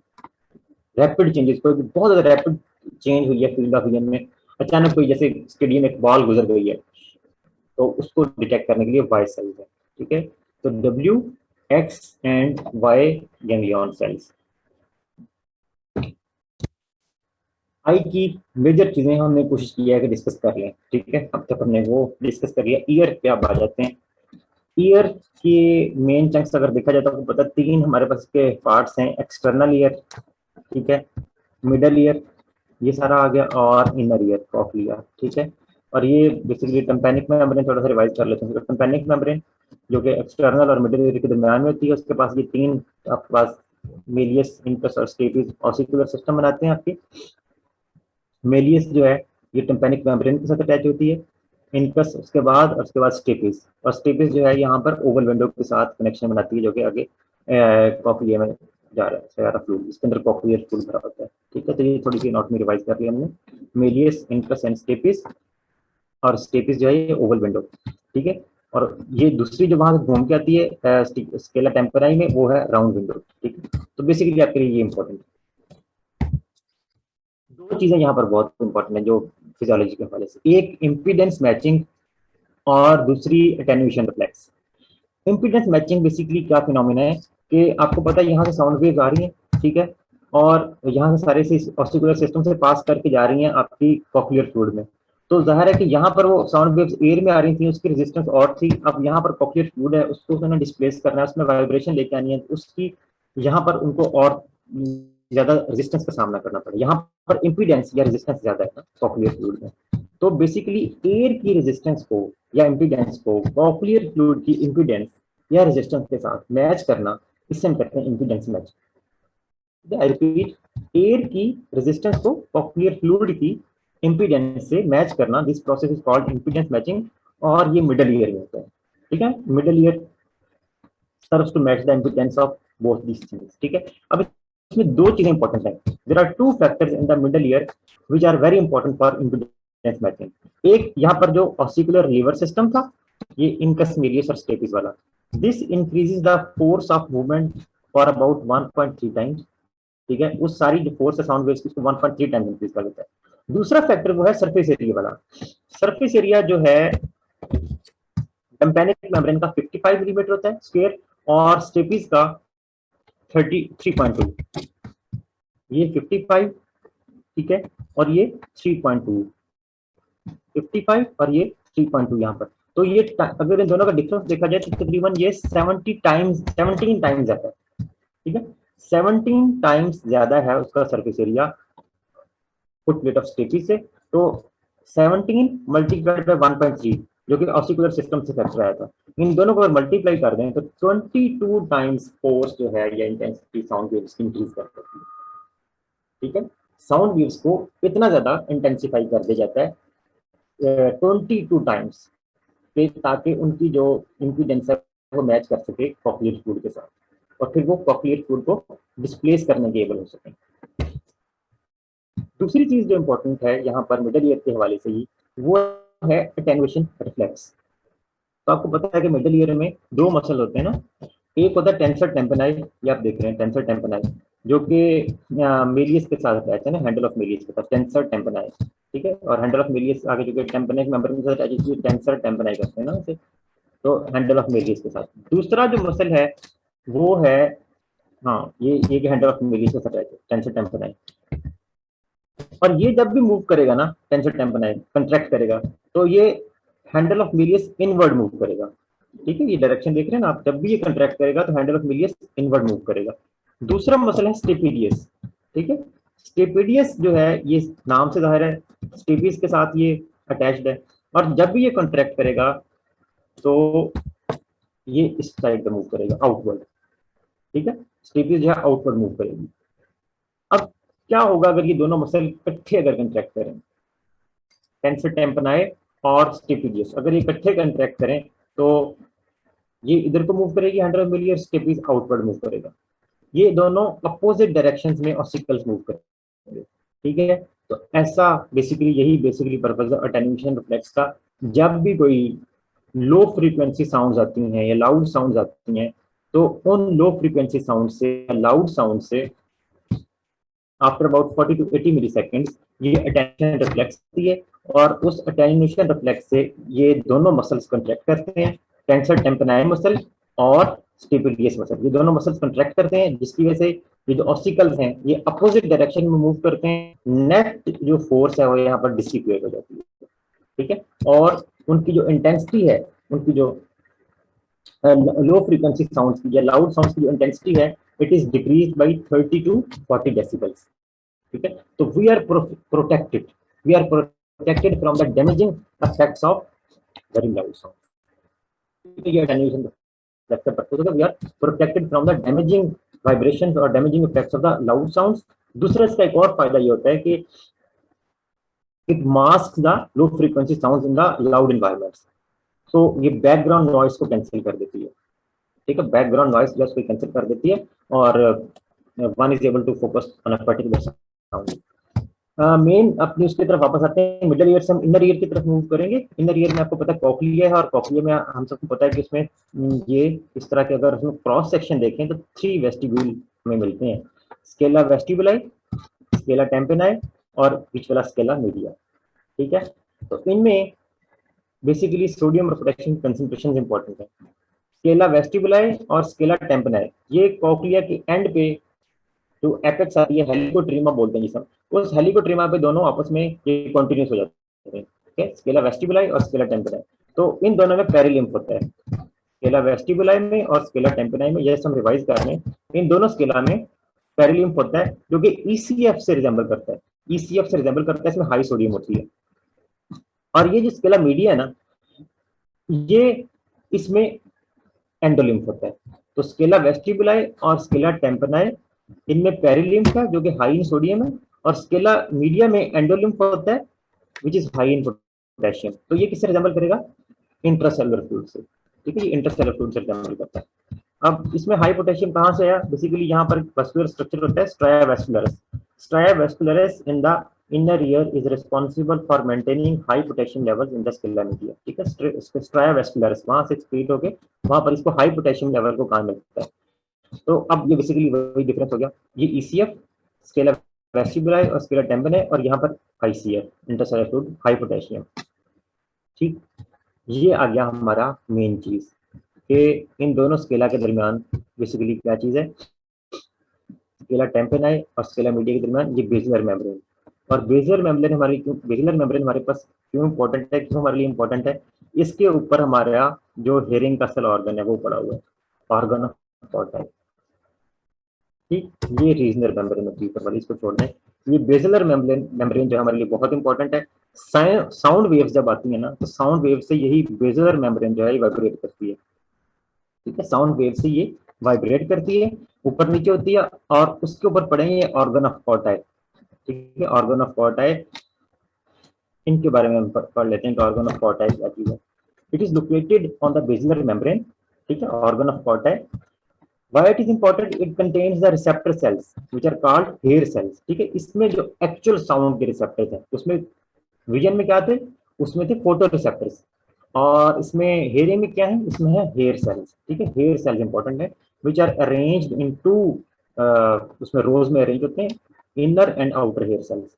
rapid changes, कोई बहुत ज्यादा रैपिड चेंज हुई है फील्ड ऑफ विजन में, अचानक कोई जैसे स्टेडियम में एक बॉल गुजर गई है तो उसको डिटेक्ट करने के लिए वाई सेल्स है, ठीक है। तो W, X and Y ganglion cells. Eye की मेजर चीजें हमने कोशिश की है कि डिस्कस कर लें, ठीक है। अब तक हमने वो डिस्कस कर लिया। ईयर पे आप आ जाते हैं। ईयर के मेन चंक्स अगर देखा जाए तो आपको पता 3 हमारे पास के पार्ट्स हैं। एक्सटर्नल ईयर, ठीक है, मिडल ईयर, ये सारा आ गया, और इनर ईयर कॉक्लिया, ठीक है। और ये बेसिकली टिम्पैनिक मेम्ब्रेन, थोड़ा सा रिवाइज कर लेते हैं। टिम्पैनिक मेम्ब्रेन जो कि एक्सटर्नल और मिडल ईयर के दरमियान में होती है, उसके पास ये 3 आपके पास मेलियस, इनकस और स्टेपिस ऑसिकुलर सिस्टम बनाते हैं आपके। मेलियस जो है ये टिम्पैनिक मेम्ब्रेन के साथ अटैच होती है, इनकस उसके बाद, और उसके बाद स्टेपिस, और स्टेपिस जो है यहाँ पर ओवल विंडो के साथ कनेक्शन बनाती है जो कि आगे कॉक्लिया में जा रहा है, सारा फ्लूइड इसके अंदर कॉक्लियर फ्लूइड भरा होता है, ठीक है। तो ये थोड़ी सी नोट में रिवाइज कर लिया हमने, मेलियस, इनकस एंड स्टेपिस, और स्टेपिस जो है ये ओवल विंडो, ठीक है। और ये दूसरी जो वहां से घूम के आती है स्केला टेम्पोराई में, वो है राउंड विंडो, ठीक है। तो बेसिकली आपके लिए ये इंपॉर्टेंट है। दो चीजें यहाँ पर बहुत इंपॉर्टेंट है जो फिजियोलॉजी के हवाले से, एक इम्पीडेंस मैचिंग और दूसरी attenuation reflex. Impedance matching basically क्या फिनोमिना है कि आपको पता है यहाँ से साउंड वेव्स आ रही है, ठीक है, और यहाँ से सारे से ऑस्टिकुलर सिस्टम से पास करके जा रही हैं आपकी कॉक्लियर फ्लूइड में। तो जाहिर है कि यहाँ पर वो साउंड वेव्स एयर में आ रही थी, उसकी रेजिस्टेंस और थी। अब यहाँ पर कॉक्लियर फ्लूइड है, उसको उन्होंने डिस्प्लेस करना है, उसमें वाइब्रेशन लेके आनी है, उसकी यहाँ पर उनको और ज्यादा रेजिस्टेंस का सामना करना पड़ा। यहाँ पर इम्पीडेंस या रेजिस्टेंस ज्यादा है कॉक्लियर फ्लूइड में। तो बेसिकली एयर की रेजिस्टेंस को या इम्पीडेंस को कॉक्लियर फ्लूइड की इम्पीडेंस या रेजिस्टेंस के साथ मैच करना, इससे हम कहते हैं impedance match. I repeat, air की रेजिस्टेंस को कॉक्लियर फ्लूइड की इम्पीडेंस से मैच करना, this process is called impedance matching, और ये मिडल ईयर में होता है, ठीक है। Middle ear serves to match the impedance of both these things, ठीक है। अब इसमें दो चीजें इंपॉर्टेंट है। There are two factors in the middle ear which are very important for impedance matching. एक यहाँ पर जो ऑसिकुलर लीवर सिस्टम था, ये इनकस, मेलियस और स्टेपिस वाला, this increases the force of movement for about 1.3 times, ठीक है। उस सारी जो फोर्स है साउंड वेव्स की, उसको 1.3 टाइम्स इंक्रीज कर देता है। दूसरा फैक्टर वो है सरफेस एरिया वाला। सरफेस एरिया जो है टिम्पैनिक मेम्ब्रेन का 55 मिलीमीटर होता है स्क्वायर, और स्टेपिस का 33.2, ये 55, ठीक है, और ये 3.2, 55 और ये 3.2 यहाँ पर। तो ये अगर इन दोनों का डिफरेंस देखा जाए तो तकरीबन ये 17 टाइम्स ज्यादा है, ठीक है। 17 टाइम्स ज्यादा है उसका surface area footplate of stapes से। तो 17 मल्टीप्लाइड बाय 1.3 जो कि ऑसिकुलर सिस्टम से फैक्टर आया था, इन दोनों को अगर मल्टीप्लाई कर दें तो 22 टाइम्स फोर्स जो है या इंटेंसिटी साउंड वेव्स की इंक्रीज कर सकती है, ठीक है। साउंड वेव्स को इतना ज्यादा इंटेंसिफाई कर दिया जाता है 22 टाइम्स, ताकि उनकी जो इम्पीडेंस है वो मैच कर सके कॉक्लियर फ्लूइड के साथ, और फिर वो कॉक्लियर फ्लूइड को डिस्प्लेस करने के एबल हो सके। दूसरी चीज जो इंपॉर्टेंट है यहाँ पर मिडल ईयर के हवाले से ही, वो है एटेन्यूएशन रिफ्लेक्स। तो आपको पता है कि मिडल ईयर में दो मसल होते हैं ना, एक होता है टेंसर टेम्पनाई, ये आप देख रहे हैं टेंसर टेम्पनाई, जो कि मेलियस के साथ अटैच है ना, हैंडल ऑफ मेलियस के साथ टेंसर टेम्पनाई, ठीक है। और हैंडल ऑफ मेलियस आगे जो कि टेम्पनेक मेम्ब्रेन के साथ अटैच है, टेंसर टेम्पनाई करते हैं ना उसे, तो हैंडल ऑफ मेलियस के साथ। दूसरा जो मसल है वो है, हाँ, ये हैंडल ऑफ मेलियस के साथ अटैच है, टेंसर टेम्पनाई। और ये जब भी मूव करेगा ना, टेंसर टेम्पनाई कंट्रैक्ट करेगा, तो ये handle of Méliès inward move करेगा, ठीक है। ये डायरेक्शन देख रहे हैं ना आप, जब भी ये कंट्रैक्ट करेगा तो handle of Méliès inward move करेगा। दूसरा मसल है स्टेपिडियस, ठीक है। स्टेपिडियस जो है ये नाम से जाहिर है स्टेपिस के साथ ये अटैच्ड है, और जब भी ये कंट्रैक्ट करेगा तो ये इस साइड पे मूव करेगा, आउटवर्ड, ठीक है। स्टेपिस जो है आउटवर्ड मूव करेगी। अब क्या होगा अगर ये दोनों मसल इकट्ठे अगर कंट्रैक्ट करें, टेंसर टेम्पनाई और स्टेपिडियस अगर ये इकट्ठे कंट्रैक्ट करें, तो ये इधर को मूव करेगी handle of malleus, stapes outward move करेगा। ये दोनों अपोजिट डायरेक्शंस में ऑसिकल्स मूव करेंगे, ठीक है। तो ऐसा बेसिकली यही बेसिकली पर्पस है अटेन्यूएशन रिफ्लेक्स का। जब भी कोई लो फ्रीक्वेंसी साउंड्स आती हैं या लाउड साउंड्स आती हैं, तो उन लो फ्रीक्वेंसी साउंड से, लाउड साउंड से आफ्टर अबाउट 40 to 80 मिलीसेकंड्स ये अटेंशन रिफ्लेक्स होती है, और उस अटेंशन रिफ्लेक्स से ये दोनों मसल्स कंट्रैक्ट करते हैं, टेंसर टेम्पोनाई मसल और स्टिबुलियस मसल, ये दोनों मसल्स कंट्रैक्ट करते हैं, जिसकी वजह से ये जो ऑसिकल्स हैं ये अपोजिट डायरेक्शन में मूव करते हैं, नेट जो फोर्स है वो यहाँ पर डिसिपेट हो जाती है, ठीक है। और उनकी जो इंटेंसिटी है, उनकी जो लो फ्रीक्वेंसी साउंड्स की या लाउड साउंड्स की जो इंटेंसिटी है, it is decrease by 30 to 40 decibels, ठीक है। तो we are protected from the damaging effects of very loud sound. ये एटेन्यूएशन रिफ्लेक्टर पर्पस है, we are protected from the damaging vibrations और damaging effects of the loud sounds. दूसरा इसका एक और फायदा ये होता है कि it mask the low frequency sounds in the loud environments. तो ये बैकग्राउंड नॉइस को कैंसिल कर देती है, ठीक है, बैकग्राउंड नॉइस जो उसको कैंसिल कर देती है, और one is able to focus on a particular sound. मेन अपनी उसकी तरफ वापस आते हैं, मिडल ईयर से हम इनर ईयर की तरफ मूव करेंगे। इनर ईयर में आपको पता है कॉक्लिया है, और कॉक्लिया में हम सबको पता है कि इसमें ये इस तरह के अगर हम क्रॉस सेक्शन देखें तो 3 वेस्टिब्यूल में मिलते हैं, स्केला वेस्टिबुलाई, स्केला टेम्पेनाई और बीच वाला स्केला मीडिया, ठीक है। तो इनमें बेसिकली सोडियम और पोटेशियम कंसंट्रेशन इंपॉर्टेंट है। स्केला वेस्टिबुलाई और स्केला टेम्पेनाई ये कॉक्लिया के एंड पे जो एपेक्स आती है, हेलिकोट्रीमा बोलते हैं जिसे, उस हेलिकोट्रीमा पे दोनों आपस में ये कंटिन्यूस हो जाते हैं, ठीक है, स्केला वेस्टिबुलाई और स्केला टेम्पेनाई। तो इन दोनों में पेरिलिम्फ होता है, स्केला वेस्टिबुलाई में और स्केला टेम्पेनाई में, जैसे हम रिवाइज कर रहे हैं, इन दोनों स्केला में पेरिलिम्फ होता है, जो कि ईसीएफ से रिजेंबल करता है, ईसीएफ से रिजेंबल करता है, इसमें हाई सोडियम होती है। और ये जो स्केला मीडिया है ना, ये इसमें एंडोलिम्फ होता है। तो स्केला वेस्टिबुलाई और स्केला टेम्पेनाई इनमें पेरिलिम्फ है जो कि हाई इन सोडियम है, और स्केला मीडिया में एंडोलिम्फ होता है which is high in potassium. तो ये किससे रिजेंबल करेगा? इंट्रासेलुलर फ्लूइड से, ठीक है, ये इंट्रासेलुलर फ्लूइड से रिजेंबल करता है। अब इसमें हाई पोटेशियम कहाँ से आया? बेसिकली यहाँ पर वैस्कुलर स्ट्रक्चर होता है stria vascularis. Stria vascularis in the inner ear is responsible for maintaining high potassium levels in the sclera media, ठीक है। स्ट्राया वेस्कुलरिस वहां से एक्सक्रीट होके वहां पर इसको हाई पोटेशियम लेवल को कहाँ मिलता है। तो अब ये बेसिकली वही डिफरेंस हो गया, ये ईसीएफ स्केला वेस्टिबुलाई और स्केला टेम्पेनाई, और यहाँ पर ICF intercellular fluid high potassium, ठीक। ये आ गया हमारा मेन चीज कि इन दोनों स्केला के दरमियान बेसिकली क्या चीज है, स्केला टेम्पेनाई और स्केला मीडिया के दरमियान ये बेसिलर मेम्ब्रेन। और बेसिलर मेम्ब्रेन हमारे पास क्यों इंपॉर्टेंट है, क्यों हमारे लिए इंपॉर्टेंट है? इसके ऊपर हमारा जो हेयरिंग का सेल ऑर्गन है वो पड़ा हुआ है, ऑर्गन ऑफ पोर्टाई, ठीक। ये रीजनल मेम्ब्रेन होती है, इसको छोड़ना है। ये बेसिलर मेम्ब्रेन जो हमारे लिए बहुत इंपॉर्टेंट है। साउंड वेव्स जब आती है ना, तो साउंड वेव से यही बेसिलर मेम्ब्रेन जो है ये वाइब्रेट करती है, ठीक है, साउंड वेव से ये वाइब्रेट करती है, ऊपर नीचे होती है, और उसके ऊपर पड़ेंगे ऑर्गन ऑफ पोर्टाई, ठीक है, ऑर्गन ऑफ पोर्टाई, इनके बारे में हम पढ़ लेते हैं कि ऑर्गन ऑफ पोर्टाई क्या चीज है। It is located on the basilar membrane, ठीक है, organ of Corti. Why it is important? It contains the receptor cells which are called hair cells, ठीक है। इसमें जो एक्चुअल साउंड के रिसेप्टर्स हैं, उसमें विजन में क्या थे? उसमें थे फोटो रिसेप्टर्स, और इसमें हेयरिंग में क्या है? इसमें है हेयर सेल्स, ठीक है, हेयर सेल्स इंपॉर्टेंट है, which are arranged in two, उसमें रोज में अरेंज होते हैं, inner and outer hair cells.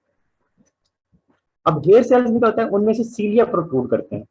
अब हेयर सेल्स में क्या होता है? उनमें से सीलिया प्रोट्रूड करते हैं,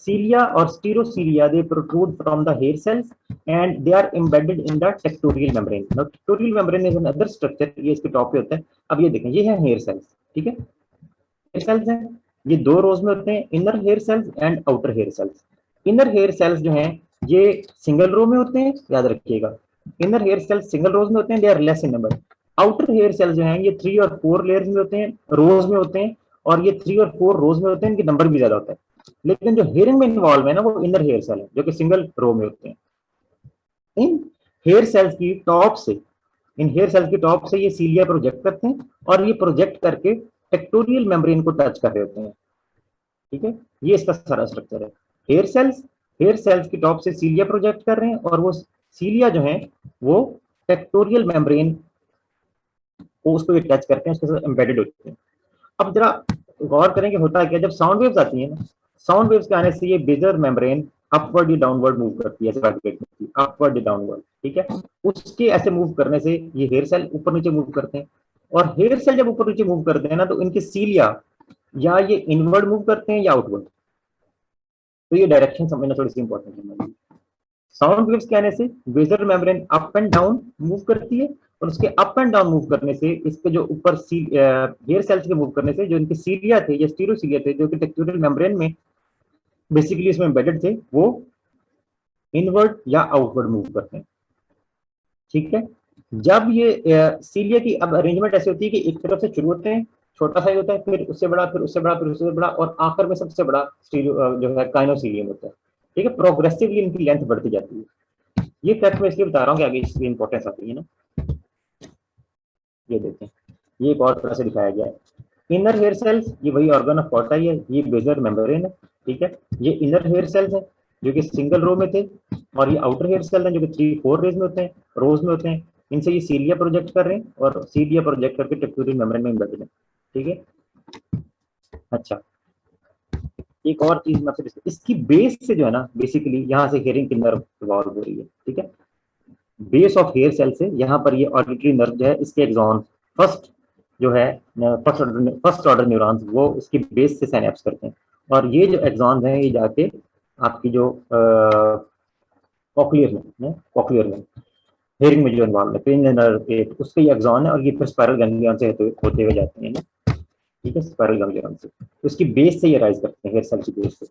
सीलिया और stereocilia they protrude from the hair cells and they are embedded in the tectorial membrane. Now tectorial membrane is another structure, ये इसके टॉप पे होता है। अब ये देखें, ये है हेयर सेल्स, ठीक है, हेयर सेल्स हैं, ये 2 रोज में होते हैं, inner hair cells and outer hair cells. Inner hair cells जो हैं ये सिंगल रो में होते हैं, याद रखिएगा, inner hair cells single rows में होते हैं, they are less in number. Outer hair cells जो हैं ये 3 और 4 लेयर्स में होते हैं, रोज में होते हैं, और ये 3 और 4 रोज में होते हैं, इनके नंबर भी ज्यादा होता है। लेकिन जो हेयरिंग में इन्वॉल्व है ना, वो इनर हेयर सेल है जो कि सिंगल रो में होते हैं। इन हेयर सेल्स की टॉप से ये सीलिया प्रोजेक्ट करते हैं, और ये प्रोजेक्ट करके टेक्टोरियल मेम्ब्रेन को टच कर रहे होते हैं, ठीक है। ये इसका सारा स्ट्रक्चर है। हेयर सेल्स की टॉप से सीलिया प्रोजेक्ट कर रहे हैं, और वो सीलिया जो है वो टेक्टोरियल मेम्ब्रेन को उसको ये टच करते हैं, उसके साथ एम्बेडेड होते हैं। अब जरा गौर करेंगे होता है क्या, जब साउंड वेव्स आती है ना, साउंड वेव्स के आने से ये बेसिलर मेम्ब्रेन अपवर्ड या डाउनवर्ड मूव करती है, अपवर्ड या डाउनवर्ड, ठीक है। उसके ऐसे मूव करने से ये हेयर सेल ऊपर नीचे मूव करते हैं, और हेयर सेल जब ऊपर नीचे मूव करते हैं ना, तो इनके सीलिया या ये इनवर्ड मूव करते हैं या आउटवर्ड। तो ये डायरेक्शन समझना थोड़ी सी इंपॉर्टेंट है। साउंड वेव्स के आने से basal membrane up and down move करती है, और उसके अप एंड डाउन मूव करने से इसके जो ऊपर हेयर सेल्स के मूव करने से जो इनके सीलिया थे या स्टीरोसीलिया थे जो कि टेक्टोरल मेम्ब्रेन में बेसिकली इसमें एम्बेडेड थे, वो इनवर्ड या आउटवर्ड मूव करते हैं। ठीक है, जब ये सीलिया की अब अरेंजमेंट ऐसी होती है कि एक तरफ से शुरू होते हैं, छोटा सा ही होता है, फिर उससे बड़ा, फिर उससे बड़ा, फिर उससे बड़ा, और आखिर में सबसे बड़ा जो है काइनोसीलियम होता है। ठीक है, प्रोग्रेसिवली इनकी लेंथ बढ़ती जाती है। ये फैक्ट मैं इसलिए बता रहा हूँ कि आगे इसकी इंपॉर्टेंस आती है ना। ये देखें, ये एक और तरह से दिखाया गया है। इनर हेयर सेल्स, ये वही ऑर्गन ऑफ कॉर्टा है, ये बेजल मेम्ब्रेन है। ठीक है, ये इनर हेयर सेल्स है जो कि सिंगल रो में थे, और ये आउटर हेयर सेल्स हैं जो कि 3-4 रेज में होते हैं, रोज में होते हैं। इनसे ये सीलिया प्रोजेक्ट कर रहे हैं और सीलिया प्रोजेक्ट करके टेक्टोरल मेम्ब्रेन में एम्बेडेड है। ठीक है, अच्छा एक और चीज मैं आपसे, इसकी बेस से जो है ना, बेसिकली यहाँ से हियरिंग की नर्व इवॉल्व हो रही है। ठीक है, बेस ऑफ हेयर सेल से यहाँ पर ये ऑडिटरी नर्व जो है, इसके एक्सॉन फर्स्ट जो है फर्स्ट ऑर्डर न्यूरॉन्स, वो इसकी बेस से साइनेप्स करते हैं, और ये जो एक्सॉन्स हैं ये जाके आपकी जो कॉक्लियर में हेयरिंग में जो इन्वॉल्व है, क्रेनियल नर्व 8 उसके ये एक्सॉन है, और ये फिर स्पाइरल गैंग्लियन से होते हुए जाते हैं ना। ठीक है, स्पाइरल गैंग्लियन से उसकी बेस से ये राइज करते हैं, हेयर सेल की बेस से।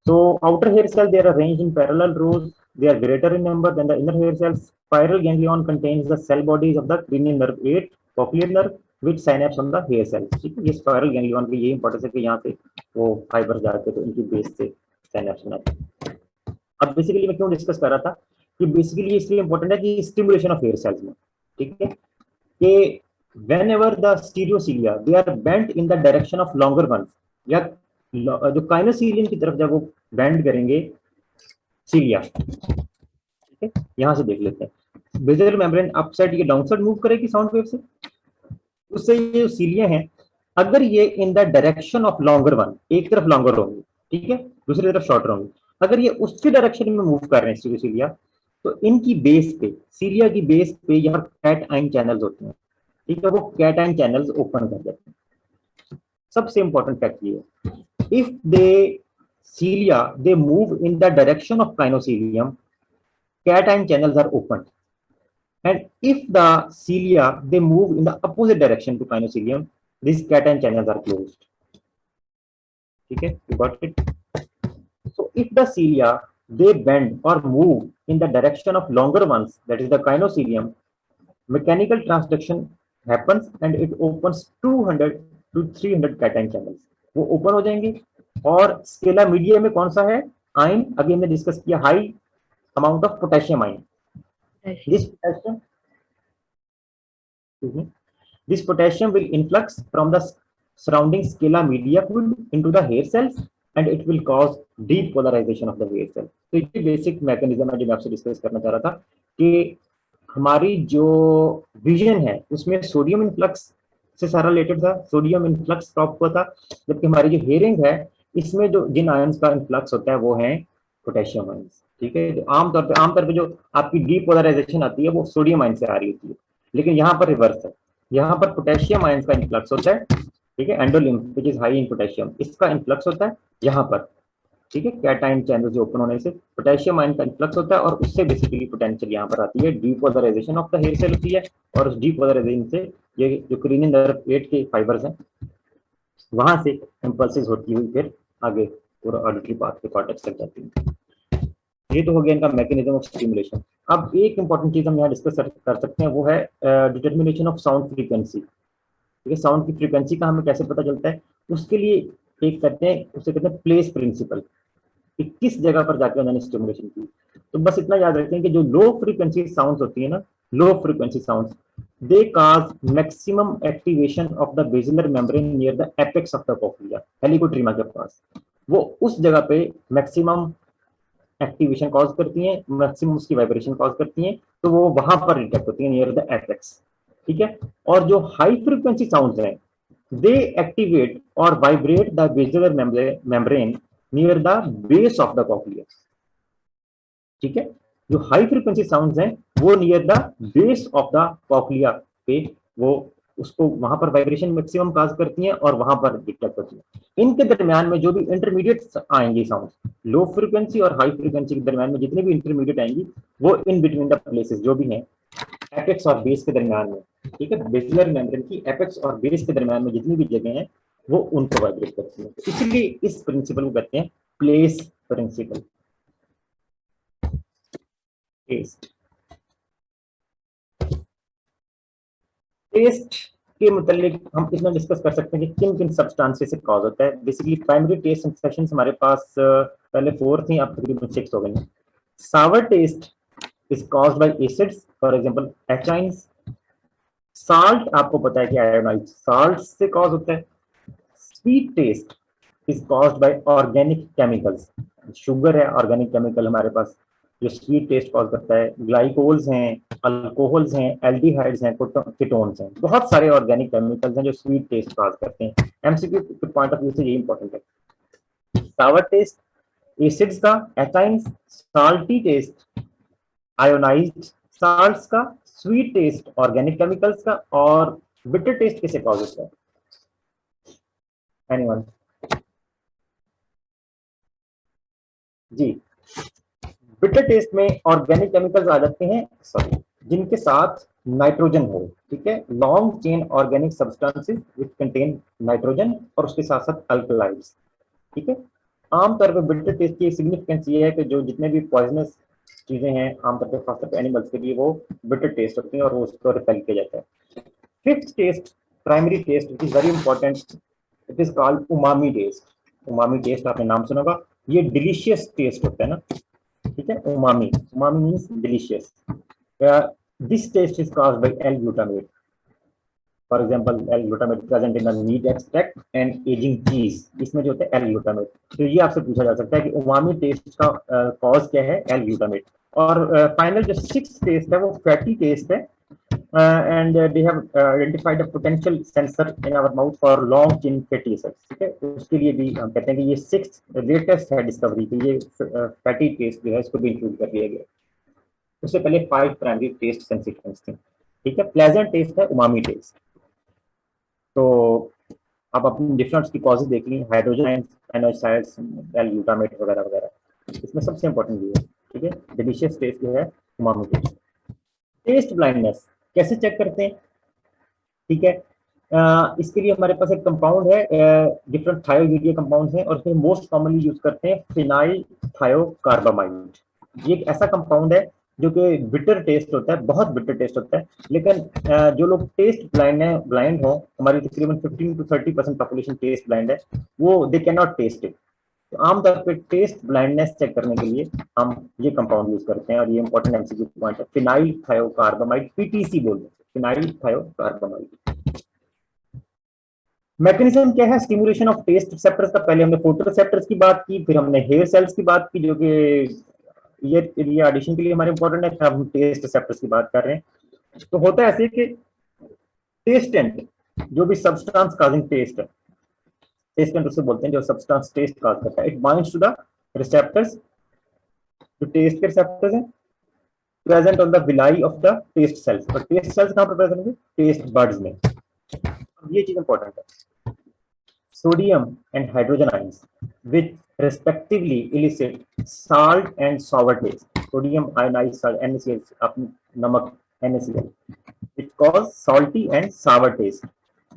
So outer hair cells, they are arranged in parallel rows. They are greater in number than the inner hair cells. Spiral ganglion contains the cell bodies of the cranial nerve 8, cochlear nerve, which synapse on the hair cells. ठीक है, ये स्पाइरल गैंग्लियन की ये इंपॉर्टेंस है कि यहाँ से वो फाइबर जाते तो इनकी बेस से साइनेप्स बनाते हैं। अब बेसिकली मैं क्यों डिस्कस कर रहा था कि बेसिकली इसलिए इंपॉर्टेंट है कि स्टिमुलेशन ऑफ हेयर सेल्स में। ठीक है, कि whenever the stereocilia they are bent in the direction of longer ones, या जो काइनोसीलियम की तरफ जब वो बेंड करेंगे सीलिया। ठीक है, यहां से देख लेते हैं, बेजल मेम्ब्रेन अपसाइड ये डाउनसाइड मूव करेगी साउंड वेव से, उससे ये जो सीलिया है अगर ये in the direction of longer one, एक तरफ लॉन्गर होंगे, ठीक है, दूसरी तरफ शॉर्टर होंगे, अगर ये उसकी डायरेक्शन में मूव कर रहे हैं सीलिया, तो इनकी बेस पे, सीलिया की बेस पे यहाँ कैट आइन चैनल्स होते हैं। ठीक है, वो कैट आइन चैनल्स ओपन कर देते हैं। सबसे इंपॉर्टेंट फैक्ट ये है, if the cilia they move in the direction of crinocilium, cation channels are opened, and if the cilia they move in the opposite direction to crinocilium, these cation channels are closed. Okay, you got it? So if the cilia they bend or move in the direction of longer ones, that is the crinocilium, mechanical transduction happens and it opens 200 to 300 cation channels. वो ओपन हो जाएंगे, और स्केला मीडिया में कौन सा है, आयन, अभी हमने डिस्कस किया, high amount of potassium ion. This potassium will influx from the surrounding scala media fluid into the hair cells and it will cause depolarisation of the hair cell. तो ये बेसिक मैकेनिज्म है जो मैं आपसे डिस्कस करना चाह रहा था, कि हमारी जो विजन है उसमें सोडियम इनफ्लक्स से सारा रिलेटेड था, सोडियम इनफ्लक्स टॉप हुआ था, जबकि हमारी जो हेयरिंग है इसमें जो जिन आयंस का इनफ्लक्स होता है वो है पोटेशियम आयंस। ठीक है, जो आमतौर पे जो आपकी डीपोलराइजेशन आती है वो सोडियम आयन से आ रही होती है, लेकिन यहाँ पर रिवर्स है, यहाँ पर पोटेशियम आयंस का इनफ्लक्स होता है। ठीक है, endolymph which is high in potassium, इसका इनफ्लक्स होता है यहाँ पर। ठीक है, कैटाइन चैनल जो ओपन होने से पोटेशियम आयन का इनफ्लक्स होता है, और उससे बेसिकली पोटेंशियल यहाँ पर आती है, depolarisation of the hair cell होती है, और उस डीपोलराइजेशन से ये जो क्रेनियल नर्व 8 के फाइबर्स हैं वहां से इंपल्सेस होती हुई फिर आगे पूरा ऑडिटरी पाथ के कॉर्टेक्स तक जाती है। ये तो हो गया इनका मैकेनिज्म ऑफ स्टिमुलेशन। अब एक इंपॉर्टेंट चीज हम यहाँ डिस्कस कर सकते हैं, वो है डिटर्मिनेशन ऑफ साउंड फ्रीक्वेंसी। ठीक है, साउंड की फ्रीक्वेंसी का हमें कैसे पता चलता है, उसके लिए एक कहते हैं, उसे कहते हैं प्लेस प्रिंसिपल, कि किस जगह पर जाकर उन्होंने स्टिमुलेशन की। तो बस इतना याद रखते हैं कि जो लो फ्रीक्वेंसी साउंड्स होती है ना, लो frequency sounds, they cause maximum activation of the basilar membrane near the apex of the cochlea, हेलिकोट्रीमा के पास, वो उस जगह पे मैक्सिमम एक्टिवेशन कॉज करती हैं, मैक्सिमम उसकी वाइब्रेशन कॉज करती हैं, तो वो वहां पर डिटेक्ट होती है नियर द एपेक्स। ठीक है, और जो हाई फ्रीक्वेंसी साउंड्स हैं दे एक्टिवेट और vibrate the basilar membrane near the base of the cochlea. ठीक है, जो हाई फ्रीक्वेंसी साउंड्स हैं वो near the base of the cochlea पे वो उसको वहां पर वाइब्रेशन मैक्सिमम काज करती हैं और वहां पर डिटेक्ट होती है। इनके दरमियान में जो भी इंटरमीडिएट आएंगी साउंड, लो फ्रीक्वेंसी और हाई फ्रीक्वेंसी के दरमियान में जितनी भी इंटरमीडिएट आएंगी वो इन बिटवीन द प्लेसेस जो भी हैं एपेक्स और बेस के दरमियान में, ठीक है, बेसिलर मेम्ब्रेन की एपेक्स और बेस के दरमियान में जितनी भी जगह हैं वो उनको वाइब्रेट करती है। तो इसलिए इस प्रिंसिपल को कहते हैं प्लेस प्रिंसिपल। टेस्ट टेस्ट के मुतालिक हम इसमें डिस्कस कर सकते हैं कि किन किन सब्सटेंसेस से कॉज होता है। बेसिकली प्राइमरी टेस्ट सेंसेशंस हमारे पास पहले 4 थी, अब तकरीबन 6 हो गई। Sour taste is caused by acids, for example H ions. Salt आपको पता है कि आयोनाइज साल्ट से कॉज होता है। Sweet taste is caused bye organic chemicals. Sugar है ऑर्गेनिक केमिकल हमारे पास जो स्वीट टेस्ट कॉज करता है। ग्लाइकोल्स हैं, अल्कोहल्स हैं, एल्डिहाइड्स हैं, कीटोन्स हैं, बहुत सारे ऑर्गेनिक केमिकल्स हैं जो स्वीट टेस्ट कॉज करते हैं। एमसीक्यू के पॉइंट ऑफ व्यू से ये इंपॉर्टेंट है। सावर टेस्ट एसिड्स का, एचाइन्स, साल्टी टेस्ट आयोनाइज्ड साल्ट्स का, स्वीट टेस्ट ऑर्गेनिक केमिकल्स का, और बिटर टेस्ट किसे कॉज होता है? एनीवन? जी, बिटर टेस्ट में ऑर्गेनिक केमिकल्स आ जाते हैं, सॉरी, जिनके साथ नाइट्रोजन हो, ठीक है, long chain organic substances which contain nitrogen और उसके साथ साथ अल्कलाइड्स, ठीक है। आमतौर पर बिटर टेस्ट की सिग्निफिकेंस ये है कि जो जितने भी पॉइजनस चीजें हैं आमतौर पर खासतौर पर एनिमल्स के लिए वो बिटर टेस्ट होती हैं और वो उसको रिपेल किया जाता है। Fifth taste, primary taste, which is very important, it is called umami taste. Umami taste आपने नाम सुना होगा, ये डिलीशियस टेस्ट होता है ना, ठीक है। Umami, umami means delicious. This taste is caused by L glutamate, for example L glutamate present in the meat extract and ageing cheese, इसमें जो होता है एल ग्लूटामेट। तो ये आपसे पूछा जा सकता है कि उमामी टेस्ट का कॉज क्या है? L glutamate. और फाइनल जो सिक्स्थ टेस्ट है वो फैटी टेस्ट है, and they have identified a potential sensor in our mouth for long chain fatty acids, ठीक है। उसके लिए भी हम कहते हैं कि ये सिक्स्थ लेटेस्ट है डिस्कवरी कि ये फैटी टेस्ट जो है इसको भी इंक्लूड कर लिया गया। उससे पहले 5 प्राइमरी टेस्ट सेंसेशंस थी, ठीक है। प्लेजेंट टेस्ट है उमामी टेस्ट। तो आप अपनी डिफरेंस की कॉजेज देख ली, हाइड्रोजन एनोसाइड्स, एल ग्लूटामेट वगैरह वगैरह। इसमें सबसे इंपॉर्टेंट ये है, ठीक है, डिलीशियस टेस्ट जो है उमामी टेस्ट। टेस्ट ब्लाइंडनेस कैसे चेक करते हैं? ठीक है, इसके लिए हमारे पास एक कंपाउंड है, डिफरेंट थायोवीडिया कंपाउंड्स हैं और उसमें मोस्ट कॉमनली यूज करते हैं फिनाइल थायोकार्बामाइड। ये एक ऐसा कंपाउंड है जो कि बिटर टेस्ट होता है, बहुत बिटर टेस्ट होता है, लेकिन जो लोग टेस्ट ब्लाइंड हो, हमारी तकरीबन 15 to 30% पॉपुलेशन टेस्ट ब्लाइंड है, वो they can not taste it. तो आमतौर पे टेस्ट ब्लाइंडनेस चेक करने के लिए हम ये कंपाउंड यूज करते हैं और ये इंपॉर्टेंट एमसीक्यू पॉइंट है, फिनाइल थायोकार्बामाइड, पीटीसी बोलते हैं, फिनाइल थायोकार्बामाइड। मैकेनिज्म क्या है स्टिमुलेशन ऑफ टेस्ट रिसेप्टर्स का? पहले हमने फोटो रिसेप्टर्स की बात की, फिर हमने हेयर सेल्स की बात की जो कि ये एडिशन के लिए हमारे इंपॉर्टेंट है। अब हम टेस्ट रिसेप्टर्स की बात कर रहे हैं। तो होता है ऐसे कि टेस्टेंट जो भी सब्सटेंस काजिंग टेस्ट है, टेस्टेंट उसे बोलते हैं जो सब्सटेंस टेस्ट काज करता है, it binds to the receptors, जो टेस्ट के रिसेप्टर्स हैं present on the villi of the taste cells. और टेस्ट सेल्स कहां पर प्रेजेंट होंगे? टेस्ट बड्स में। ये चीज इंपॉर्टेंट है। Sodium and hydrogen ions which respectively elicit salt and sour taste. Sodium ionized salt NaCl, अपनी नमक NaCl, which cause salty and sour taste.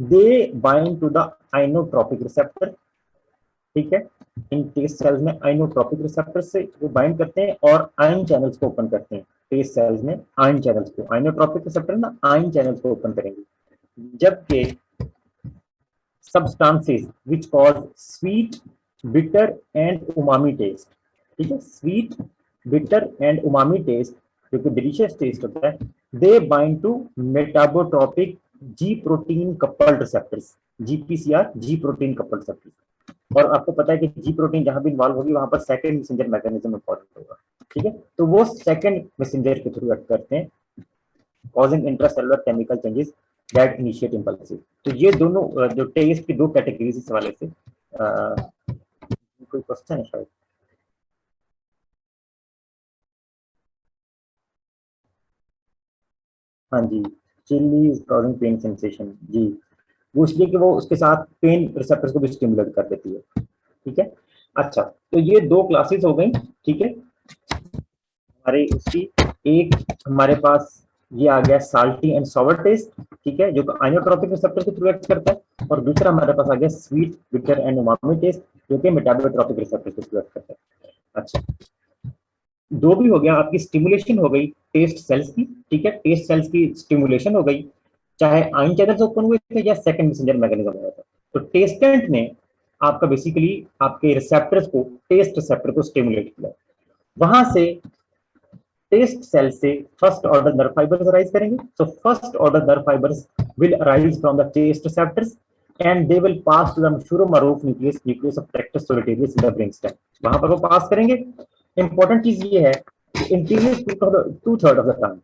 They bind to the inotropic receptor, ठीक है। इन टेस्ट सेल्स में आइनोट्रोपिक रिसेप्टर से वो बाइंड करते हैं और आयन चैनल्स को ओपन करते हैं। टेस्ट सेल्स में आयन चैनल्स को, आइनोट्रोपिक रिसेप्टर ना आयन चैनल्स को ओपन करेंगे, जबकि substances which cause sweet, bitter and umami taste, ठीक है, sweet, bitter and umami taste जो कि डिलीशियस टेस्ट होता है, they bind to metabotropic G protein coupled receptors, GPCR, G protein coupled receptors। और आपको पता है कि G प्रोटीन जहां भी इन्वॉल्व होगी वहां पर सेकंड मैसेंजर मैकेनिज्म इंपॉर्टेंट होगा, ठीक है। तो वो सेकंड मैसेंजर के थ्रू एक्ट करते हैं, causing intracellular chemical changes that initiate impulsive। तो ये दोनों जो टेस्ट की दो कैटेगरीज इस वाले से कोई क्वेश्चन है शायद? हाँ जी, chili is causing pain sensation, जी वो इसलिए कि वो उसके साथ पेन रिसेप्टर्स को भी स्टिमुलेट कर देती है, ठीक है। अच्छा, तो ये दो क्लासेस हो गई, ठीक है हमारे उसकी। एक हमारे पास ये आ गया साल्टी एंड सॉवर टेस्ट, ठीक है, जो आइनोट्रोपिक रिसेप्टर के थ्रू एक्ट करता है, और दूसरा हमारे पास आ गया sweet, bitter and umami taste, जो कि मेटाबोट्रोपिक रिसेप्टर के थ्रू एक्ट करता है। अच्छा, दो भी हो गया, आपकी स्टिमुलेशन हो गई टेस्ट सेल्स की, ठीक है, टेस्ट सेल्स की स्टिमुलेशन हो गई, चाहे आयन चैनल्स ओपन हुए थे या सेकंड मैसेंजर मैकेनिज्म हुआ था। तो टेस्टेंट ने आपका बेसिकली आपके रिसेप्टर्स को, टेस्ट रिसेप्टर को स्टिमुलेट किया, वहां से टेस्ट सेल से first order nerve fibres arise करेंगे। So first order nerve fibres will arise from the taste receptors and they will pass to the Mashuro-Maroof nucleus, nucleus of Tractus solitarius in the brainstem, वहां पर वो पास करेंगे। इंपॉर्टेंट चीज ये है कि इंटीरियर 2/3 ऑफ द टंग,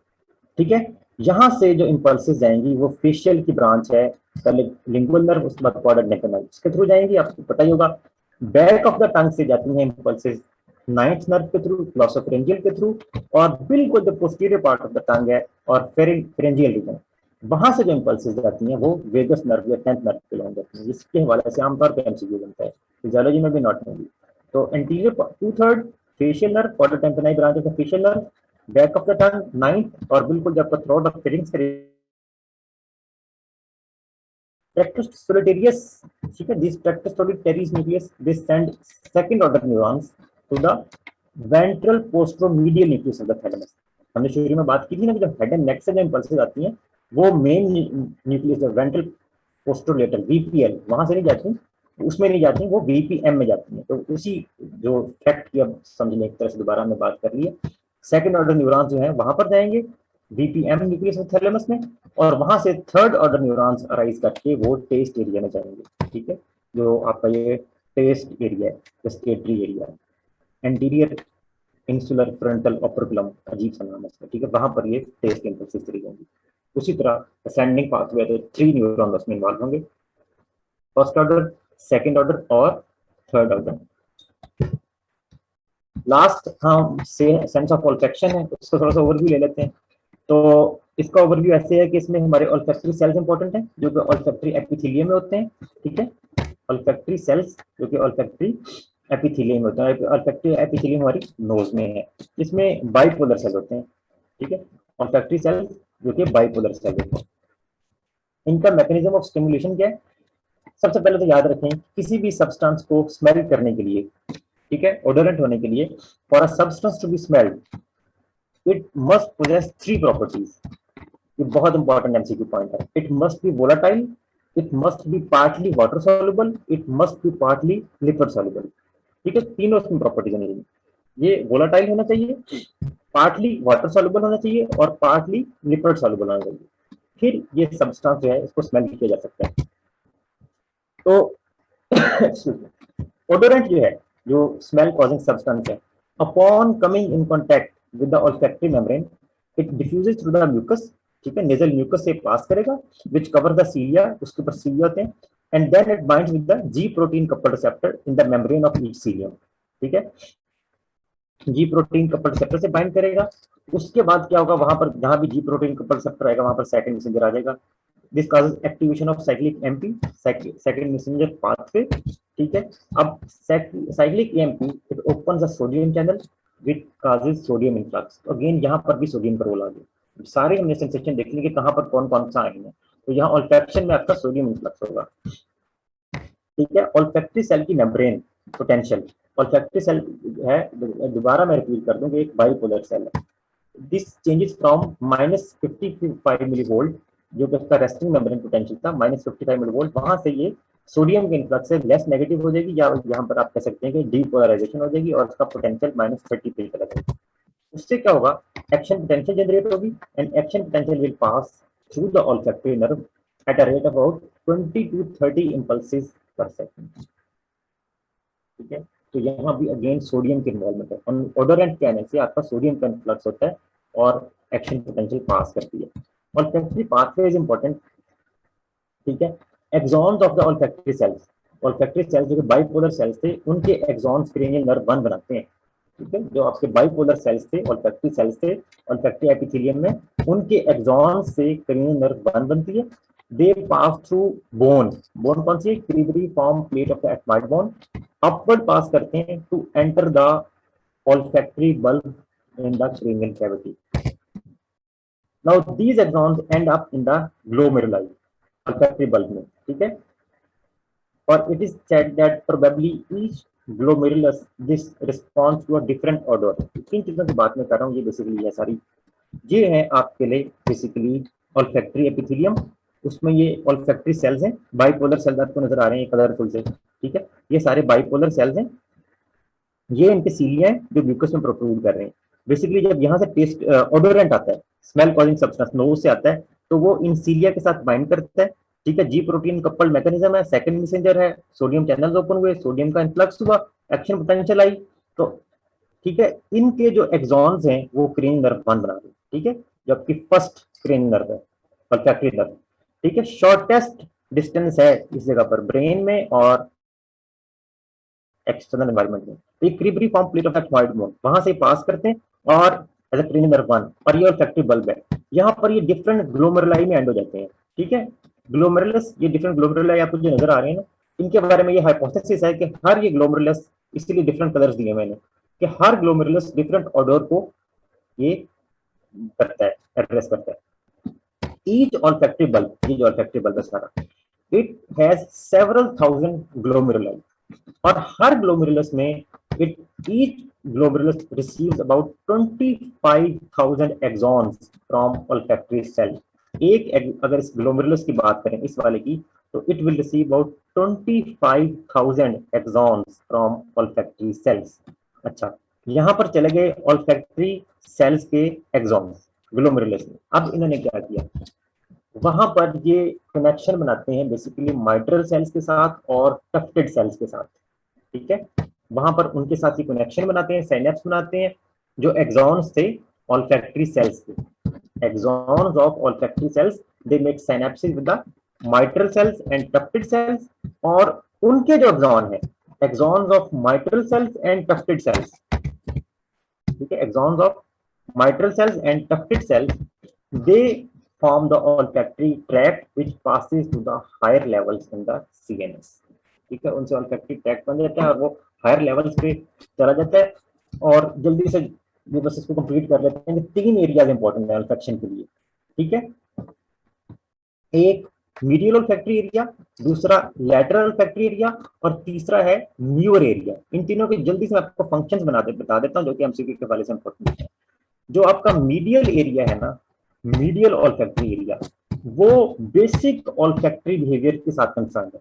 ठीक है, यहां से जो इंपल्सेस जाएंगी वो फेशियल की ब्रांच है, पहले लिंगुअल नर्व, उसके बाद क्वाड्रेंट नेकल इसके थ्रू जाएंगी, आपको पता ही होगा। बैक ऑफ द टंग से जाती हैं इंपल्सेस नाइन्थ नर्व के थ्रू, ग्लॉसोफेरेंजियल के थ्रू, और बिल्कुल जो posterior part of the tongue है और फेरेंजियल रीजन, वहां से जो इंपल्सेस जाती हैं वो वेगस नर्व या 10th नर्व के लॉन्ग जाती हैं। इसके हवाले से आमतौर पर एमसीक्यू बनता है, फिजियोलॉजी में भी नॉट होंगी। तो anterior 2/3 facial nerve, quadrant temporary branch of the facial nerve, back of the tongue 9th, और बिल्कुल जब तक throat of pharynx Tractus solitarius, ठीक है, this Tractus solitarius nucleus, this send second order neurons to the ventral posteromedial nucleus of the thalamus। हमने शुरू में बात की थी ना कि जब हेड एंड नेक से जो इंपल्सेस आती हैं वो मेन न्यूक्लियस वेंट्रल पोस्टरोलेटरल वीपीएल, वहां से नहीं जाती, उसमें नहीं जाती, वो वीपीएम में जाती हैं। तो उसी जो फैक्ट की अब समझने एक तरह से दोबारा हमने बात कर ली है, सेकंड ऑर्डर न्यूरॉन्स जो है वहां पर जाएंगे वीपीएम न्यूक्लियस ऑफ थैलेमस में, और वहां से थर्ड ऑर्डर न्यूरॉन्स अराइज करके वो टेस्ट एरिया में जाएंगे, ठीक है, जो आपका ये टेस्ट एरिया है, gustatory area, anterior insular frontal operculum, अजीब सा नाम है इसका, ठीक है, वहां पर ये टेस्ट इंपल्सेस चली जाएंगी। उसी तरह असेंडिंग पाथवे तो 3 न्यूरॉन उसमें इन्वॉल्व होंगे, फर्स्ट ऑर्डर, सेकंड ऑर्डर और थर्ड ऑर्डर। लास्ट हम सेंस ऑफ ऑल्फैक्शन है, तो इसको थोड़ा सा ओवरव्यू ले लेते हैं। तो इसका ओवरव्यू ऐसे है कि इसमें हमारे ऑल्फैक्टरी सेल्स इंपॉर्टेंट हैं, जो कि ऑल्फैक्टरी एपिथेलियम में होते हैं, ठीक है, ऑल्फैक्टरी सेल्स जो कि ऑल्फैक्टरी एपिथेलियम में होते हैं। ऑल्फैक्टरी एपिथेलियम हमारी नोज में है, इसमें बाइपोलर सेल होते हैं, ठीक है, ऑल्फैक्टरी सेल्स जो कि बाइपोलर सेल होते हैं। इनका मैकेनिज्म ऑफ स्टिमुलेशन क्या है? सबसे पहले तो याद रखें, किसी भी सब्सटेंस को स्मेल करने के लिए, ठीक है, ओडोरेंट होने के लिए, for a substance to be smelled it must possess 3 properties. ये बहुत इंपॉर्टेंट एमसीक्यू पॉइंट है। It must be volatile, it must be partly water soluble, it must be partly liquid soluble, ठीक है, तीनों इसमें प्रॉपर्टीज होनी। ये वोलेटाइल होना चाहिए, पार्टली वाटर सॉल्युबल होना चाहिए और पार्टली लिक्विड सॉल्युबल होना चाहिए, फिर ये सब्सटेंस जो है इसको स्मेल किया जा सकता है। तो ओडोरेंट जो है, जो स्मेल कॉजिंग सब्सटेंस है, upon coming in contact with the olfactory membrane it diffuses through the mucus, ठीक है, नेजल म्यूकस से पास करेगा, विच कवर द सीलिया, उसके ऊपर सीलिया होते हैं, and then it binds with the G protein coupled receptor in the membrane of each cilium, ठीक है, जी प्रोटीन कपल्ड रिसेप्टर से बाइंड करेगा। उसके बाद क्या होगा, वहां पर जहां भी जी प्रोटीन कपल्ड रिसेप्टर आएगा वहां पर सेकंड मैसेंजर आ जाएगा। This causes activation of cyclic MP, second messenger pathway, ठीक है। अब cyclic MP it opens the sodium channel which causes sodium influx. तो अगेन यहां पर भी सोडियम का रोल आ गया। सारे हमने सेंसेशन देख ली कि कहां पर कौन कौन सा आएंगे, तो यहाँ ऑल्फैक्शन में आपका सोडियम इन्फ्लक्स होगा, ठीक है। ऑल्फैक्टरी सेल की मेम्ब्रेन पोटेंशियल, ऑल्फैक्टरी सेल है, दोबारा मैं रिपीट कर दूं कि एक बाइपोलर सेल है। दिस चेंजेस फ्रॉम -55 मिलीवोल्ट, जो कि उसका रेस्टिंग मेम्ब्रेन पोटेंशियल था, -55 मिलीवोल्ट, वहां से ये सोडियम के इन्फ्लक्स से लेस नेगेटिव हो जाएगी, या यहाँ पर आप कह सकते हैं कि डीपोलराइजेशन हो जाएगी और उसका पोटेंशियल -30 पे चला जाएगा। उससे क्या होगा, एक्शन पोटेंशियल जनरेट होगी, and action potential will pass through the olfactory nerve at a rate of about 20 to 30 impulses per second, ठीक है। तो यहाँ भी अगेन सोडियम की इन्वॉल्वमेंट है, ओडोरेंट कहने से आपका सोडियम का इन्फ्लक्स होता है और एक्शन पोटेंशियल पास करती है। ऑल्फैक्टरी पाथवे इज इंपॉर्टेंट, ठीक है। Axons of the olfactory cells, olfactory cells जो कि बाइपोलर सेल्स थे, उनके एक्सॉन्स क्रेनियल नर्व 1 बनाते हैं, ठीक है, जो आपके बाइपोलर सेल्स थे, ऑल्फैक्टरी सेल्स थे, ऑल्फैक्टरी एपिथेलियम में, उनके एक्सॉन से क्रेनियल नर्व 1 बनती है। They pass through bone, bone कौन सी है, cribriform plate of the ethmoid bone, upward pass करते हैं to enter the olfactory bulb in the cranial cavity. Now these axons end up in the glomeruli, olfactory bulb में, ठीक है। और it is said that probably each glomerulus this responds to a different odor। किन चीजों की बात मैं कर रहा हूँ, ये बेसिकली है सारी, ये है आपके लिए बेसिकली olfactory epithelium, उसमें ये olfactory cells हैं, बाइपोलर सेल्स आपको नजर आ रहे हैं कलरफुल से, ठीक है। ये सारे बाइपोलर सेल्स हैं, ये इनके सीलिया हैं जो म्यूकस में प्रोट्रूड कर रहे हैं। बेसिकली जब यहाँ से टेस्ट ओडोरेंट आता है, स्मेल कॉजिंग सब्सटेंस नोज से आता है, तो वो इन सीलिया के साथ बाइंड करता है, ठीक है। जी प्रोटीन कपल्ड मैकेनिज्म है, सेकंड मैसेंजर है, सोडियम चैनल्स ओपन हुए, सोडियम का इन्फ्लक्स हुआ, एक्शन पोटेंशियल आई, तो ठीक है। इनके जो एक्सॉन्स हैं वो क्रेनियल नर्व 1 बना रहे हैं, ठीक है, जबकि फर्स्ट क्रेनियल नर्व है olfactory नर्व, ठीक है। शॉर्टेस्ट डिस्टेंस है इस जगह पर ब्रेन में और एक्सटर्नल एनवायरनमेंट में, तो ये क्रीब्रिफॉर्म प्लेट ऑफ एथमाइड बोन वहां से पास करते हैं और एज अ क्रेनियल नर्व 1, और ये olfactory बल्ब है। यहाँ पर ये डिफरेंट ग्लोमेरुलाई में एंड हो जाते हैं, ठीक है। ग्लोमेरुलस, ये डिफरेंट ग्लोमेरुलाई आपको जो नजर आ रहे हैं ना, इनके बारे में ये हाइपोथेसिस है कि हर ये ग्लोमेरुलस, इसलिए डिफरेंट कलर्स दिए मैंने, कि हर ग्लोमेरुलस डिफरेंट ऑडोर को ये करता है, एड्रेस करता है। ईच olfactory bulb, ये जो olfactory bulb है सारा, it has several thousand glomeruli, और हर ग्लोमेरुलस में each glomerulus receives about 25,000 axons from olfactory cell। एक अगर इस ग्लोमेरुलस की बात करें इस वाले की, तो it will receive about 25,000 axons from olfactory cells। अच्छा, यहाँ पर चले गए olfactory cells के एक्सॉन्स ग्लोमेरुलस में। अब इन्होंने क्या किया, वहां पर ये कनेक्शन बनाते हैं बेसिकली माइट्रल सेल्स के साथ और टफ्टेड सेल्स के साथ, ठीक है। वहां पर उनके साथ ही कनेक्शन बनाते हैं, साइनेप्स बनाते हैं, जो एक्सॉन्स थे olfactory cells के, axons of olfactory cells, they make synapses with the mitral cells and tufted cells, और उनके जो एक्सॉन है, axons of mitral cells and tufted cells, ठीक है, axons of mitral cells and tufted cells, they form the olfactory tract which passes to the higher levels in the CNS, ठीक है। उनसे olfactory tract बन जाता है और वो हायर लेवल्स पे चला जाता है। और जल्दी से ये बस इसको कंप्लीट कर लेते हैं। 3 एरियाज इंपॉर्टेंट है olfaction के लिए, ठीक है। एक मीडियल olfactory एरिया, दूसरा लैटरल olfactory एरिया, और तीसरा है न्यूअर एरिया। इन तीनों के जल्दी से मैं आपको फंक्शंस बता देता हूँ जो कि एमसीक्यू के हवाले से इंपॉर्टेंट है। जो आपका मीडियल एरिया है ना, मीडियल olfactory एरिया, वो बेसिक olfactory बिहेवियर के साथ कंसर्न है,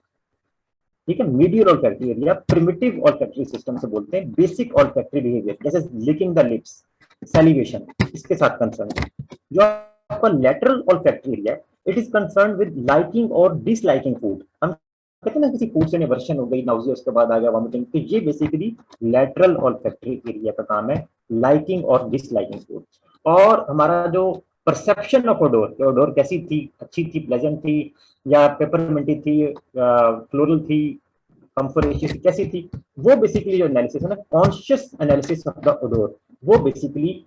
ठीक है। Medial olfactory area primitive olfactory system से बोलते हैं, बेसिक olfactory बिहेवियर जैसे लिकिंग द लिप्स, सैलिवेशन, इसके साथ कंसर्न है। जो आपका lateral olfactory area, it is concern with liking और डिसलाइकिंग फूड। हम कहते हैं ना किसी फूड से एवर्शन हो गई, नाउजिया, उसके बाद आ गया वॉमिटिंग, तो ये बेसिकली लैटरल olfactory एरिया का काम है, लाइकिंग और डिसलाइकिंग फूड। और हमारा जो परसेप्शन ऑफ ओडोर, ओडोर कैसी थी, अच्छी थी, प्लेजेंट थी, या पेपरमिंटी थी, फ्लोरल थी, कंफोरेशियस कैसी थी, वो बेसिकली जो एनालिसिस है ना, conscious analysis of the odour, वो बेसिकली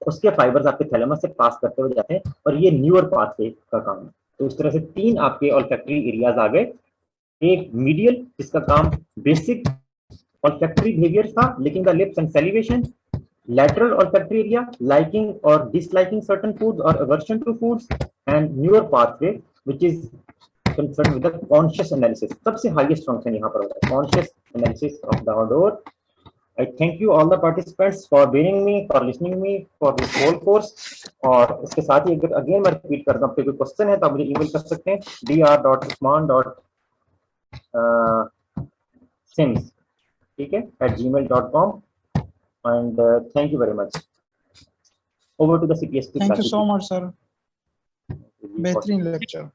उसके फाइबर्स आपके थैलेमस से पास करते हुए जाते हैं, और ये न्यूअर पाथवे का काम है। तो इस तरह से 3 आपके olfactory एरियाज आ गए। एक मीडियल, जिसका काम बेसिक olfactory बिहेवियर था, licking the lips and salivation, lateral olfactory area, liking or disliking certain foods or aversion to foods, and newer pathway which is concerned with the conscious analysis। सबसे highest function यहाँ पर होता है conscious analysis of the odor। I thank you all the participants for bearing me, for listening me for this whole course। और इसके साथ ही अगर अगेन मैं रिपीट करता हूँ, कोई क्वेश्चन है तो आप मुझे ईमेल कर सकते हैं dr.usman.sims, ठीक है, @gmail.com। And thank you very much. Over to the CPSP. Thank you so much, sir. बेहतरीन लेक्चर।